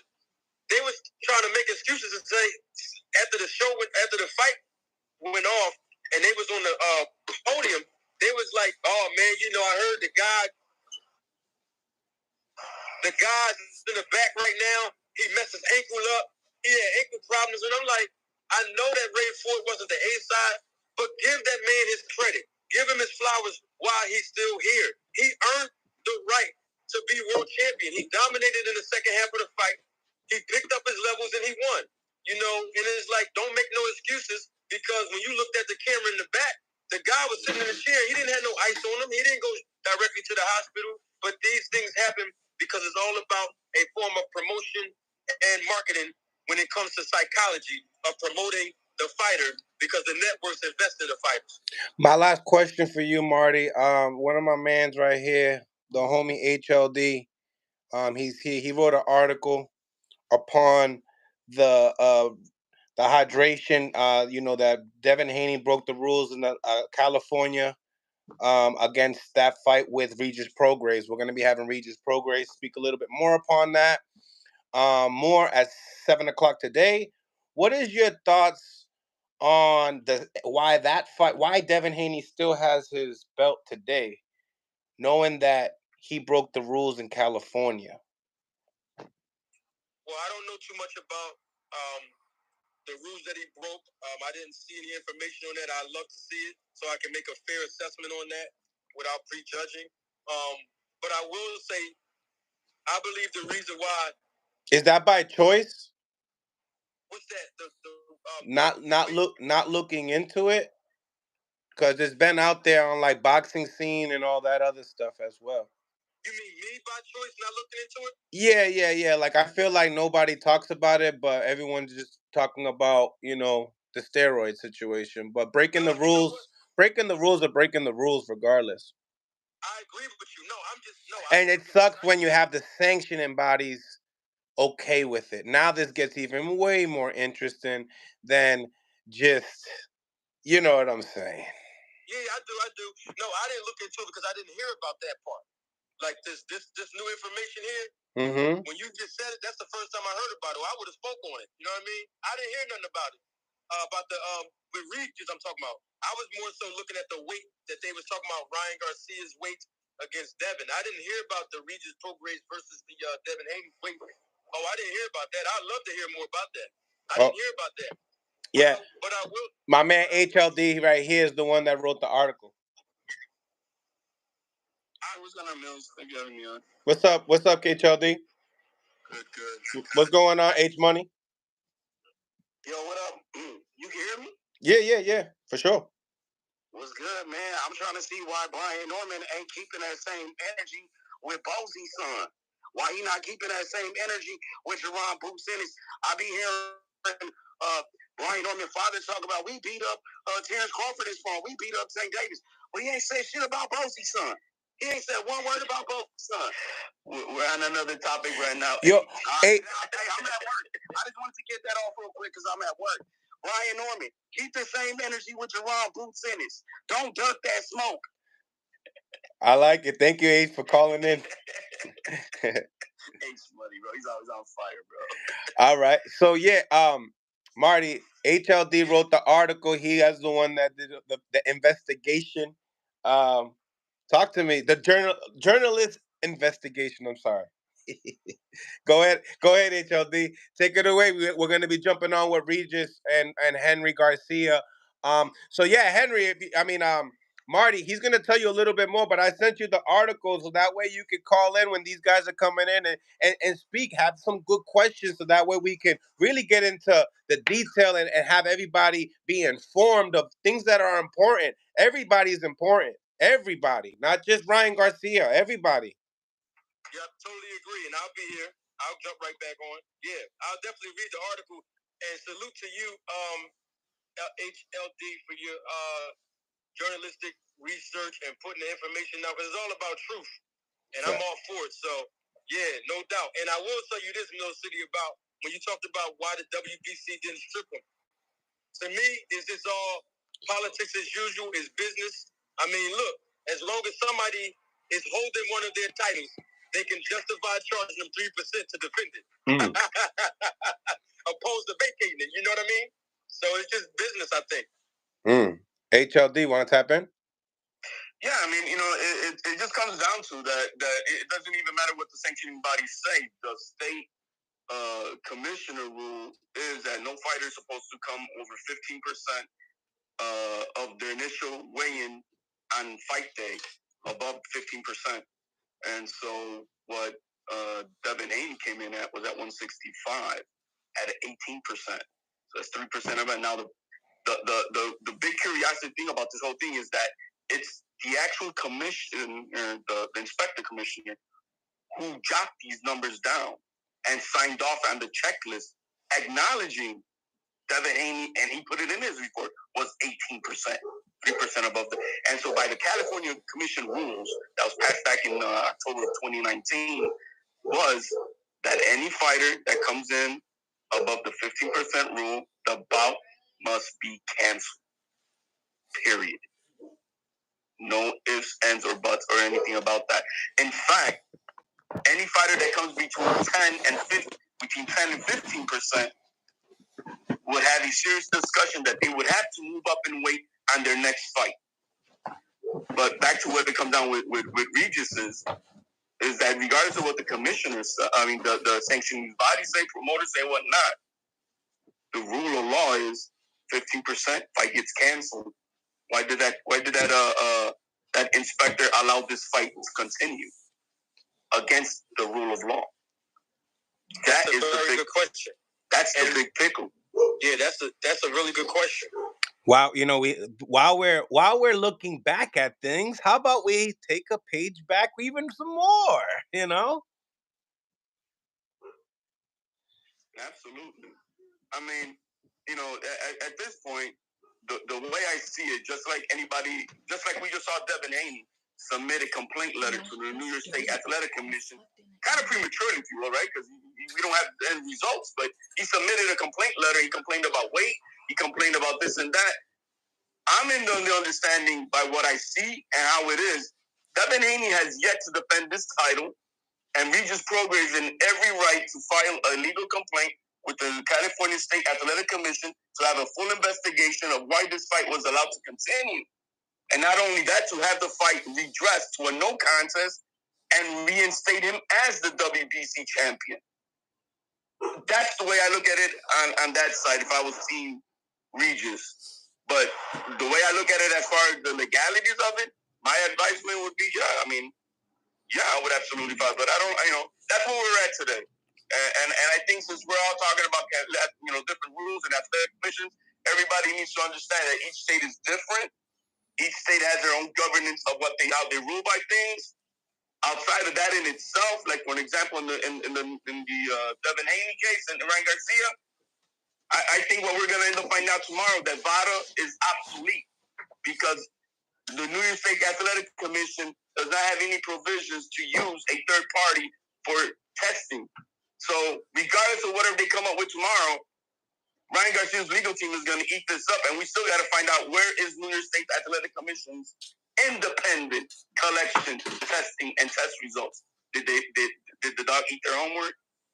they was trying to make excuses and say after the fight went off, and they was on the podium, they was like, "Oh man, I heard the guy's in the back right now. He messed his ankle up. He had ankle problems." And I'm like, I know that Ray Ford wasn't the A side, but give that man his credit. Give him his flowers while he's still here. He earned the right to be world champion. He dominated in the second half of the fight. He picked up his levels and he won. And it's like, don't make no excuses, because when you looked at the camera in the back, the guy was sitting in a chair. He didn't have no ice on him. He didn't go directly to the hospital. But these things happen because it's all about a form of promotion and marketing when it comes to psychology of promoting the fighter, because the networks invest in the fighters. My last question for you, Marty. One of my mans right here, the homie HLD. He wrote an article upon the hydration. That Devin Haney broke the rules in California against that fight with Regis Prograis. We're going to be having Regis Prograis speak a little bit more upon that. More at 7:00 today. What is your thoughts on why Devin Haney still has his belt today, knowing that he broke the rules in California? Well, I don't know too much about the rules that he broke. I didn't see any information on that. I'd love to see it so I can make a fair assessment on that without prejudging. But I will say, I believe the reason why is that by choice. What's that? Not looking into it, because it's been out there on like Boxing Scene and all that other stuff as well. You mean me by choice, not looking into it? Yeah. Like, I feel like nobody talks about it, but everyone's just talking about, the steroid situation. But breaking the rules are breaking the rules regardless. I agree with you. No, I'm just no. And it sucks when you have the sanctioning bodies okay with it. Now this gets even way more interesting than just, you know what I'm saying. Yeah, I do. No, I didn't look into it because I didn't hear about that part. Like this new information here. Mm-hmm. When you just said it, that's the first time I heard about it. I would have spoke on it. You know what I mean? I didn't hear nothing about it. About the with Regis I'm talking about. I was more so looking at the weight that they was talking about, Ryan Garcia's weight against Devin. I didn't hear about the Regis Prograis versus the Devin Haney weight. Oh, I didn't hear about that. I'd love to hear more about that. I didn't hear about that. Yeah. But I will. My man HLD right here is the one that wrote the article. What's going on, Mills? Thank you for having me on. What's up, HLD? Good. What's going on, H Money? Yo, what up? You can hear me? Yeah, for sure. What's good, man? I'm trying to see why Brian Norman ain't keeping that same energy with Bosie's son. Why he not keeping that same energy with Jerron Boots Ennis? I be hearing Brian Norman father talk about, we beat up Terrence Crawford this fall. We beat up St. Davis. But he ain't said shit about Bosie's son. He ain't said one word about Bosie's son. We're on another topic right now. Yo, hey, I'm at work. I just wanted to get that off real quick because I'm at work. Brian Norman, keep the same energy with Jerron Boots Ennis. Don't duck that smoke. I like it. Thank you, H, for calling in. H money, bro. He's always on fire, bro. All right. So yeah, Marty, HLD wrote the article. He has the one that did the investigation. Um, talk to me. The journalist investigation. I'm sorry. Go ahead, HLD. Take it away. We're going to be jumping on with Regis and Henry Garcia. So yeah, Henry. Marty, he's going to tell you a little bit more, but I sent you the article so that way you could call in when these guys are coming in and speak, have some good questions so that way we can really get into the detail and have everybody be informed of things that are important. Everybody is important. Everybody, not just Ryan Garcia, everybody. Yep, totally agree. And I'll be here. I'll jump right back on. Yeah, I'll definitely read the article. And salute to you, HLD, for your journalistic research and putting the information out. Because it's all about truth. And I'm all for it. So, yeah, no doubt. And I will tell you this, Mill City, about when you talked about why the WBC didn't strip him. To me, is this all politics as usual? Is business? I mean, look, as long as somebody is holding one of their titles, they can justify charging them 3% to defend it, opposed to vacating it. You know what I mean? So it's just business, I think. HLD, want to tap in? Yeah, I mean, it just comes down to that it doesn't even matter what the sanctioning bodies say. The state commissioner rule is that no fighter is supposed to come over 15% of their initial weigh-in on fight day, above 15%. And so what Devin Haney came in at was at 165 at 18%. So that's 3% of it. Now the big curiosity thing about this whole thing is that it's the actual commission, the inspector commissioner, who jotted these numbers down and signed off on the checklist, acknowledging Devin Haney, and he put it in his report, was 18%, 3% above the. And so by the California Commission rules that was passed back in October of 2019, was that any fighter that comes in above the 15% rule, the bout must be canceled. Period. No ifs, ands, or buts, or anything about that. In fact, any fighter that comes between 10 and 15% would have a serious discussion that they would have to move up in weight on their next fight. But back to what it comes down with Regis is that regardless of what the commissioners, the sanctioning bodies say, promoters say, whatnot, the rule of law is 15%. Fight gets canceled. Why did that inspector allow this fight to continue against the rule of law? That's a very good question. That's the big pickle. Yeah, that's a really good question. Wow, while we're looking back at things, how about we take a page back even some more, Absolutely. I mean, at this point, the way I see it, just like we just saw Devin Haney submit a complaint letter to the New York State Athletic Commission, kind of prematurely, if you will, right? Because we don't have end results, but he submitted a complaint letter. He complained about weight. He complained about this and that. I'm in the understanding by what I see and how it is. Devin Haney has yet to defend this title, and Regis Prograis is in every right to file a legal complaint with the California State Athletic Commission to have a full investigation of why this fight was allowed to continue. And not only that, to have the fight redressed to a no contest and reinstate him as the WBC champion. That's the way I look at it on that side if I was Team Regis. But the way I look at it as far as the legalities of it, my advisement would be, I would absolutely fight. But I don't, that's where we're at today. And I think since we're all talking about different rules and athletic commissions, everybody needs to understand that each state is different. Each state has their own governance of how they rule by things. Outside of that in itself, like for an example, in the Devin Haney case and Ryan Garcia, I think what we're going to end up finding out tomorrow that VADA is obsolete because the New York State Athletic Commission does not have any provisions to use a third party for testing. So regardless of whatever they come up with tomorrow, Ryan Garcia's legal team is going to eat this up, and we still got to find out where is New York State Athletic Commission's independent collection, testing, and test results. Did the dog eat their homework?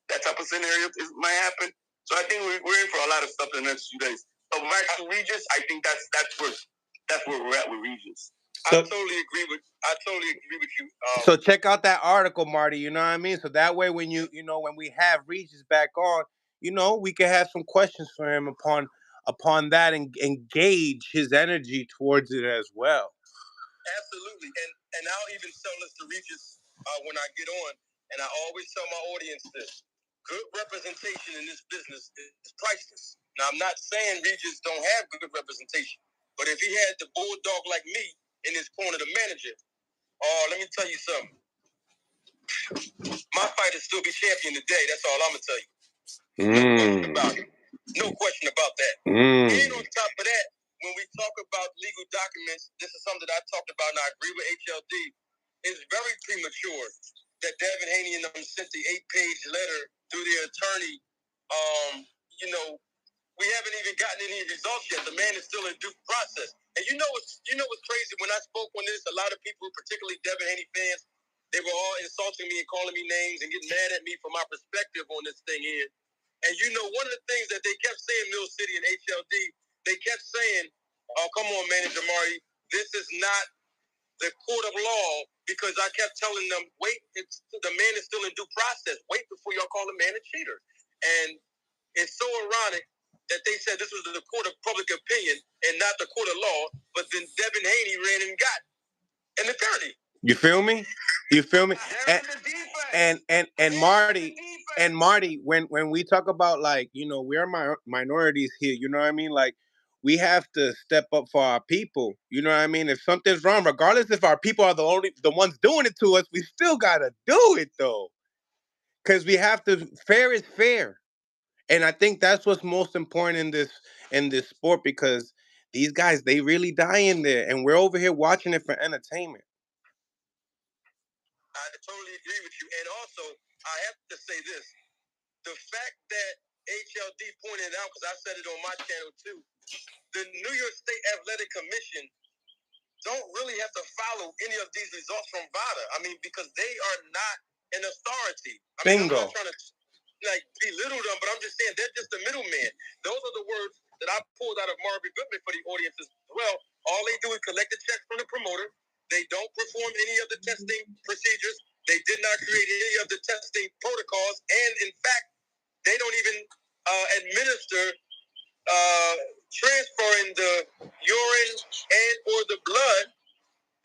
That type of scenario might happen. So I think we're in for a lot of stuff in the next few days. But back to Regis, I think that's where we're at with Regis. So, I totally agree with you. So check out that article, Marty. You know what I mean. So that way, when when we have Regis back on, we can have some questions for him upon that and engage his energy towards it as well. Absolutely, and I'll even tell this to Regis when I get on, and I always tell my audience this: good representation in this business is priceless. Now, I'm not saying Regis don't have good representation, but if he had the bulldog like me in his corner, the manager, let me tell you something. My fighter still be champion today. That's all I'm gonna tell you. No question about it. No question about that. And on top of that, when we talk about legal documents, this is something that I talked about, and I agree with HLD. It's very premature that Devin Haney and them sent the 8-page letter through their attorney. We haven't even gotten any results yet. The man is still in due process. And what's crazy? When I spoke on this, a lot of people, particularly Devin Haney fans, they were all insulting me and calling me names and getting mad at me for my perspective on this thing here. And one of the things that they kept saying, Mill City and HLD, they kept saying, "Oh, come on, manager Marty, this is not the court of law," because I kept telling them, "Wait, the man is still in due process. Wait before y'all call the man a cheater." And it's so ironic that they said this was the court of public opinion and not the court of law, but then Devin Haney ran and got an attorney. You feel me? And Marty, when we talk about we're minorities here, you know what I mean? Like we have to step up for our people. You know what I mean? If something's wrong, regardless if our people are the ones doing it to us, we still gotta do it though. Cause we have to fair is fair. And I think that's what's most important in this sport because these guys, they really die in there and we're over here watching it for entertainment. I totally agree with you. And also, I have to say this. The fact that HLD pointed out, because I said it on my channel too, the New York State Athletic Commission don't really have to follow any of these results from VADA. I mean, because they are not an authority. I'm not trying to belittle them, but I'm just saying they're just the middleman. Those are the words that I pulled out of Marvin Goodman for the audience as well. All they do is collect the checks from the promoter. They don't perform any of the testing procedures. They did not create any of the testing protocols, and in fact, they don't even administer transferring the urine and or the blood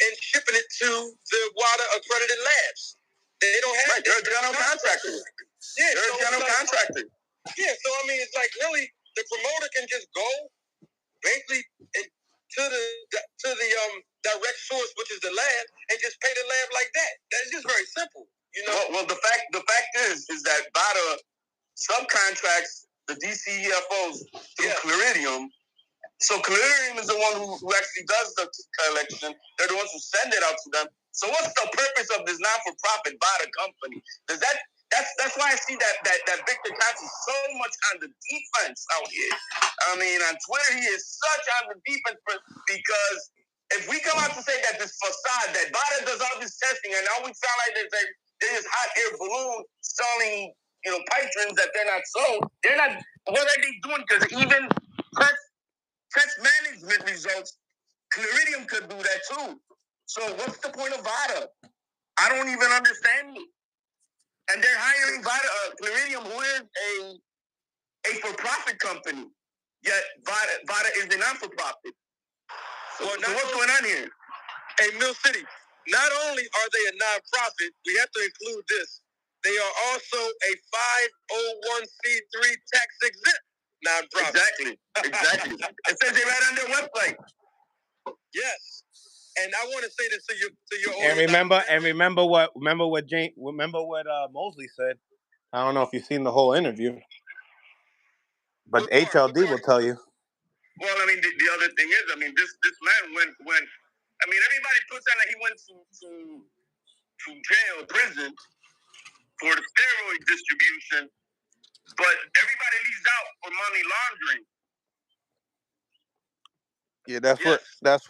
and shipping it to the WADA accredited labs. They don't have. Right, they're a general contractor. Yeah, they're a general contractor. Yeah, so I mean, it's like really the promoter can just go basically to the direct source, which is the lab, and just pay the lab like that. That's just very simple. Well, the fact is that VADA subcontracts the DCEFOs through Cleridium. So Cleridium is the one who actually does the collection. They're the ones who send it out to them. So what's the purpose of this not-for-profit VADA company? That's why I see that Victor Katz is so much on the defense out here. I mean, on Twitter, he is such on the defense because if we come out to say that this facade, that VADA does all this testing, and now we sound like they're just hot air balloon selling, pipe dreams that they're not sold. They're not. What are they doing? Because even test management results, Cleridium could do that too. So what's the point of VADA? I don't even understand it. And they're hiring Cleridium, who is a for-profit company. Yet VADA is a non-for-profit. So what's going on here? Hey, Mill City, not only are they a non-profit, we have to include this. They are also a 501c3 tax-exempt non-profit. Exactly. It says it right on their website. Yes. And I want to say this to your audience. And remember what Mosley said. I don't know if you've seen the whole interview, but HLD will tell you. Well, I mean, the other thing is, I mean, this man went. I mean, everybody puts on that he went to jail, prison for the steroid distribution, but everybody leaves out for money laundering. Yeah, that's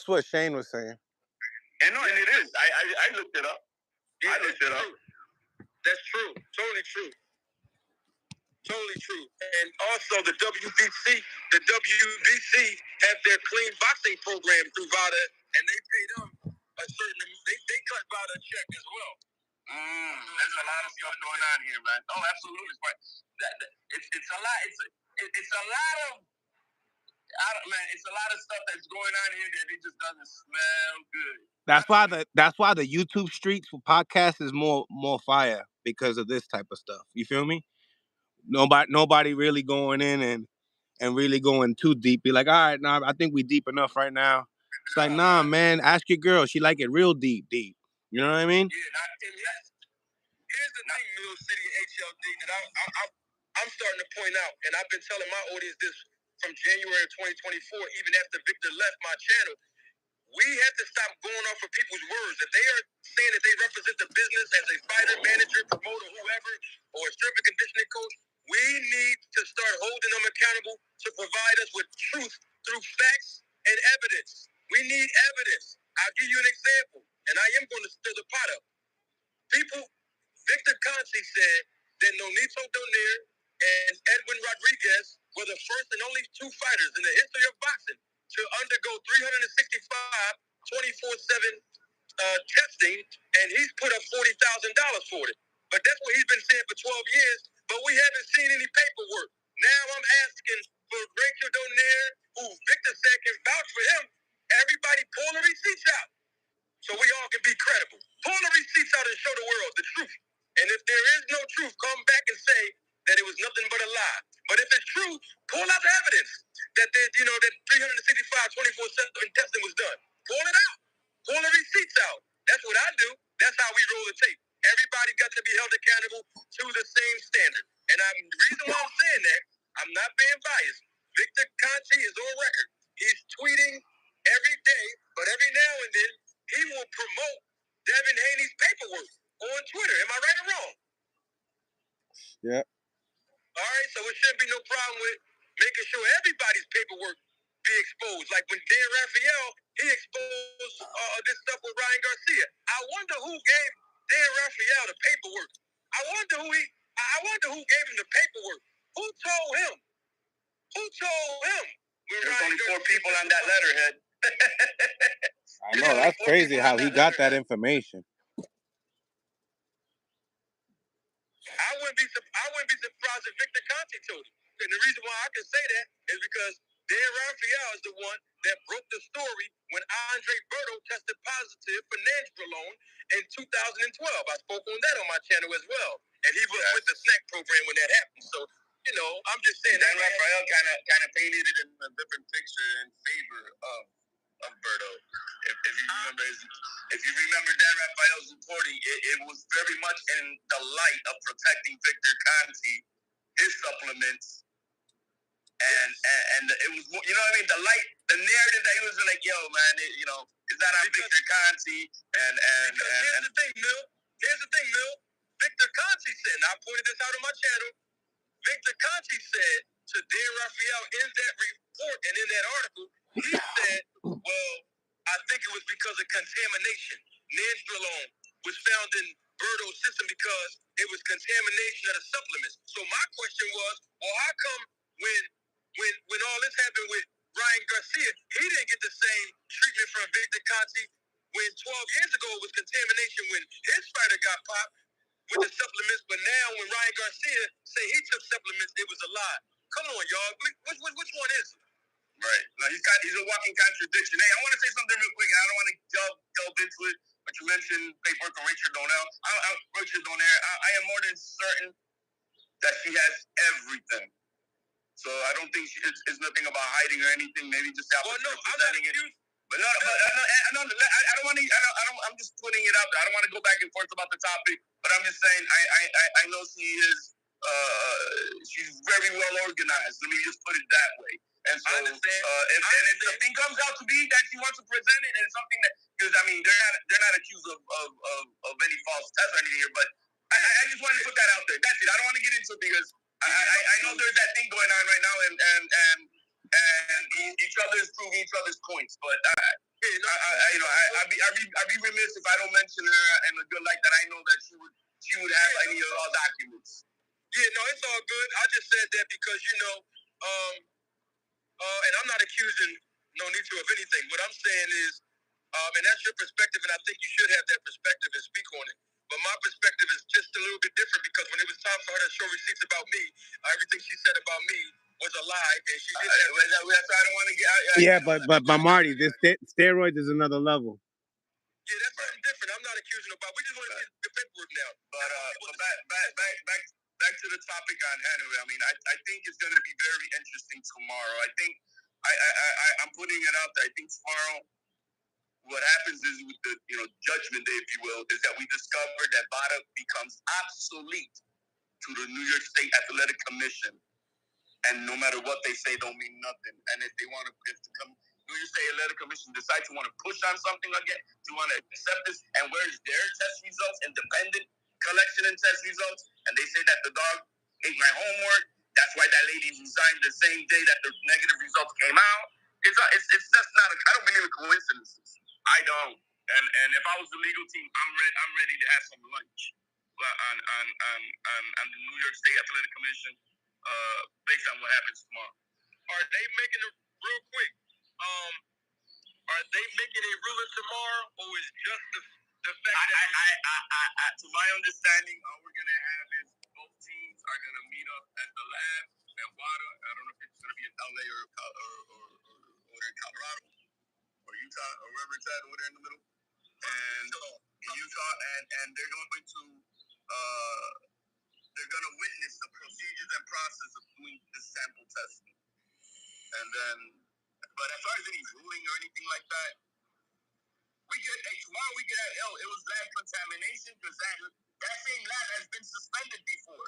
what Shane was saying. And no, and it is. I looked it up. Yeah, I looked it up. That's true. Totally true. Totally true. And also the WBC have their clean boxing program through VADA, and they pay them a certain. They cut VADA a check as well. There's a lot of stuff going on here, man. Oh, absolutely. It's a lot. It's a lot of. Man, it's a lot of stuff that's going on here that it just doesn't smell good. That's why the YouTube streets for podcasts is more fire because of this type of stuff. You feel me? Nobody really going in and really going too deep. Be like, all right, nah, I think we deep enough right now. It's like, nah, man, ask your girl. She like it real deep. You know what I mean? Yeah, here's the thing, Mill City HLD, that I'm starting to point out, and I've been telling my audience this from January 2024, even after Victor left my channel. We have to stop going off of people's words. If they are saying that they represent the business as a fighter, manager, promoter, whoever, or a strength and conditioning coach, we need to start holding them accountable to provide us with truth through facts and evidence. We need evidence. I'll give you an example, and I am going to stir the pot up. People, Victor Conte said that Nonito Donaire and Edwin Rodriguez were the first and only two fighters in the history of boxing to undergo 365 24/7 testing, and he's put up $40,000 for it. But that's what he's been saying for 12 years, but we haven't seen any paperwork. Now I'm asking for Rachel Donaire, who Victor said can vouch for him. Everybody pull the receipts out so we all can be credible. Pull the receipts out and show the world the truth. And if there is no truth, come back and say that it was nothing but a lie. But if it's true, pull out the evidence that that 365 24/7 testing was done. Pull it out. Pull the receipts out. That's what I do. That's how we roll the tape. Everybody got to be held accountable to the same standard. And the reason why I'm saying that, I'm not being biased. Victor Conte is on record. He's tweeting every day, but every now and then he will promote Devin Haney's paperwork on Twitter. Am I right or wrong? Yeah. All right, so it shouldn't be no problem with making sure everybody's paperwork be exposed. Like when Dan Raphael, he exposed this stuff with Ryan Garcia. I wonder who gave Dan Raphael the paperwork. I wonder who gave him the paperwork. Who told him? Who told him? There's only 4 people on that letterhead. I know, that's crazy how he got that information. I wouldn't be surprised if Victor Conte told him. And the reason why I can say that is because Dan Raphael is the one that broke the story when Andre Berto tested positive for nandrolone in 2012. I spoke on that on my channel as well. And he was with the snack program when that happened. So, I'm just saying Dan Raphael kind of painted it in a different picture in favor of Berto. If you remember Dan Raphael's reporting, it was very much in the light of protecting Victor Conte, his supplements, and it was, you know what I mean, the narrative that he was like, yo man, it's not on Victor Conte, and here's the thing, Mill. Victor Conte said, and I pointed this out on my channel. Victor Conte said to Dan Raphael in that report and in that article, he said, well, I think it was because of contamination. Nandrolone was found in Berto's system because it was contamination of the supplements. So my question was, well, how come when all this happened with Ryan Garcia, he didn't get the same treatment from Victor Conte when 12 years ago it was contamination when his fighter got popped with the supplements, but now when Ryan Garcia say he took supplements, it was a lie. Come on, y'all. Which one is it? Right. No, he's a walking contradiction. Hey, I want to say something real quick, and I don't want to delve into it, but you mentioned paperwork on Rachel Donaire. I am more than certain that she has everything. So I don't think it's nothing about hiding or anything. Maybe just presenting it. But no, I don't want to. I'm just putting it out there. I don't want to go back and forth about the topic. But I'm just saying, I know she is. She's very well organized. Let me just put it that way. And so, if the thing comes out to be that she wants to present it, and it's something that, because I mean, they're not accused of any false test or anything here, but I just want to put that out there. That's it. I don't want to get into it because I know there's that thing going on right now, and each other is proving each other's points. But I'd be remiss if I don't mention her in a good light that I know that she would have any of our documents. Yeah, no, it's all good. I just said that because and I'm not accusing Nonito of anything. What I'm saying is, and that's your perspective, and I think you should have that perspective and speak on it. But my perspective is just a little bit different because when it was time for her to show receipts about me, everything she said about me was a lie, and she did that. That's why I don't want to get. But Marty, this steroids is another level. Yeah, that's something different. I'm not accusing about. We just want to get the paperwork now. But back to the topic on Henry. I mean, I think it's going to be very interesting tomorrow. I think I'm putting it out there. I think tomorrow, what happens is with the judgment day, if you will, is that we discover that VADA becomes obsolete to the New York State Athletic Commission, and no matter what they say, don't mean nothing. And if they want to, New York State Athletic Commission decides to want to push on something again, to want to accept this, and where's their test results, independent collection and test results, and they say that the dog ate my homework. That's why that lady resigned the same day that the negative results came out. It's just not. I don't believe in coincidences. I don't. And if I was the legal team, I'm ready to have some lunch on the New York State Athletic Commission based on what happens tomorrow. Are they making it real quick? Are they making a ruling tomorrow, or is just the fact that to my understanding, all we're gonna have is both teams are gonna meet up at the lab at WADA. I don't know if it's gonna be in LA or in Colorado or Utah or wherever it's at, over there in the middle. And Utah, and they're going to witness the procedures and process of doing the sample testing. And then, but as far as any ruling or anything like that, tomorrow we get it was lab contamination because that same lab has been suspended before.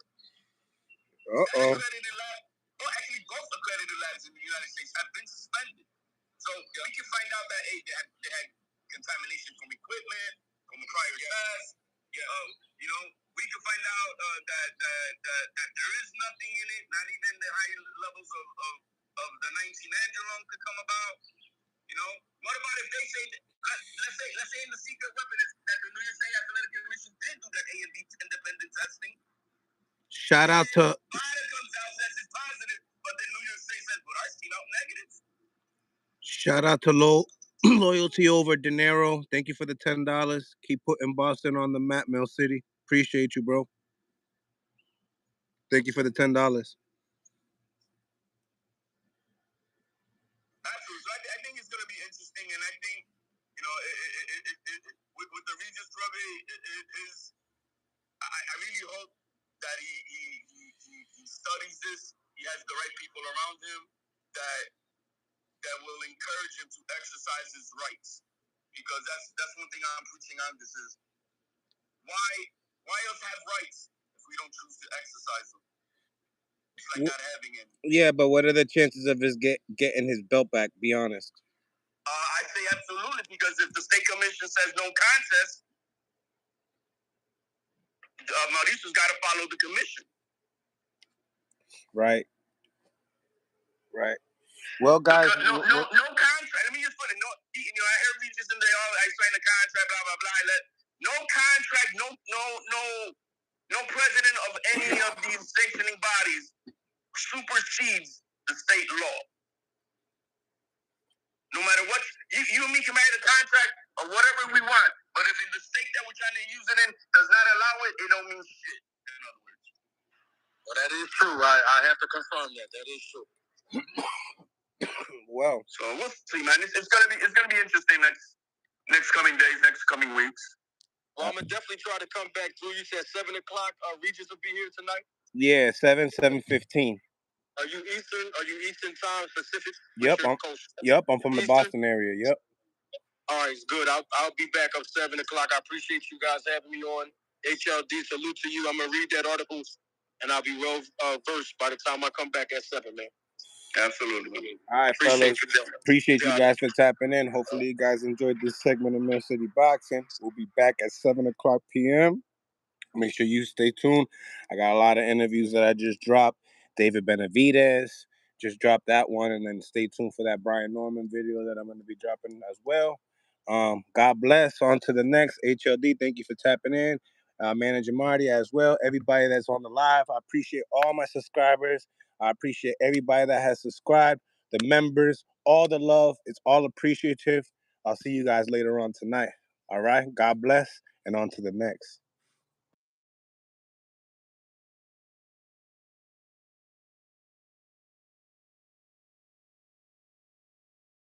That accredited lab, actually both accredited labs in the United States have been suspended. So we can find out that they had contamination from equipment, from a prior test. We can find out that there is nothing in it, not even the high levels of the 19-angelone could come about. What about if they say let's say in the secret weapon is that the New York State Athletic Commission did do that A and B independent testing. Shout out to. VADA comes out says it's positive, but then New York State says, "But I seen out negative." Shout out to Loyalty Over Dinero. Thank you for the $10. Keep putting Boston on the map, Mill City. Appreciate you, bro. Thank you for the $10. Absolutely. I think it's going to be interesting, and I think with the Regis Trophy, I really hope that he studies this. He has the right people around him that will encourage him to exercise his rights, because that's one thing I'm preaching on. This is why else have rights if we don't choose to exercise them? It's like not having any. Yeah, but what are the chances of his getting his belt back? Be honest. I say absolutely, because if the state commission says no contest, Mauricio's got to follow the commission. Right. Well, guys, no contract. Let me just put it. I heard Regis and they all explain the contract, blah blah blah. No contract, no president of any of these sanctioning bodies supersedes the state law. No matter what, you and me can make a contract or whatever we want, but if the state that we're trying to use it in does not allow it, it don't mean shit. In other words. Well, that is true. I have to confirm that. That is true. Well, so we'll see, man. It's gonna be interesting next coming days, next coming weeks. Well, I'm gonna definitely try to come back through. You said 7 o'clock. Regis will be here tonight. Yeah, 7:15. Are you Eastern time, Pacific? Yep, I'm from the Boston area. Yep. All right, it's good. I'll be back up 7 o'clock. I appreciate you guys having me on. HLD, salute to you. I'm gonna read that article, and I'll be well versed by the time I come back at 7, man. Absolutely. All right, fellas. Appreciate you guys for tapping in. Hopefully, you guys enjoyed this segment of Mill City Boxing. We'll be back at 7 o'clock p.m. Make sure you stay tuned. I got a lot of interviews that I just dropped. David Benavidez, just drop that one, and then stay tuned for that Brian Norman video that I'm going to be dropping as well. God bless. On to the next. HLD, thank you for tapping in. Manager Marty as well. Everybody that's on the live, I appreciate all my subscribers. I appreciate everybody that has subscribed, the members, all the love. It's all appreciative. I'll see you guys later on tonight. All right. God bless, and on to the next.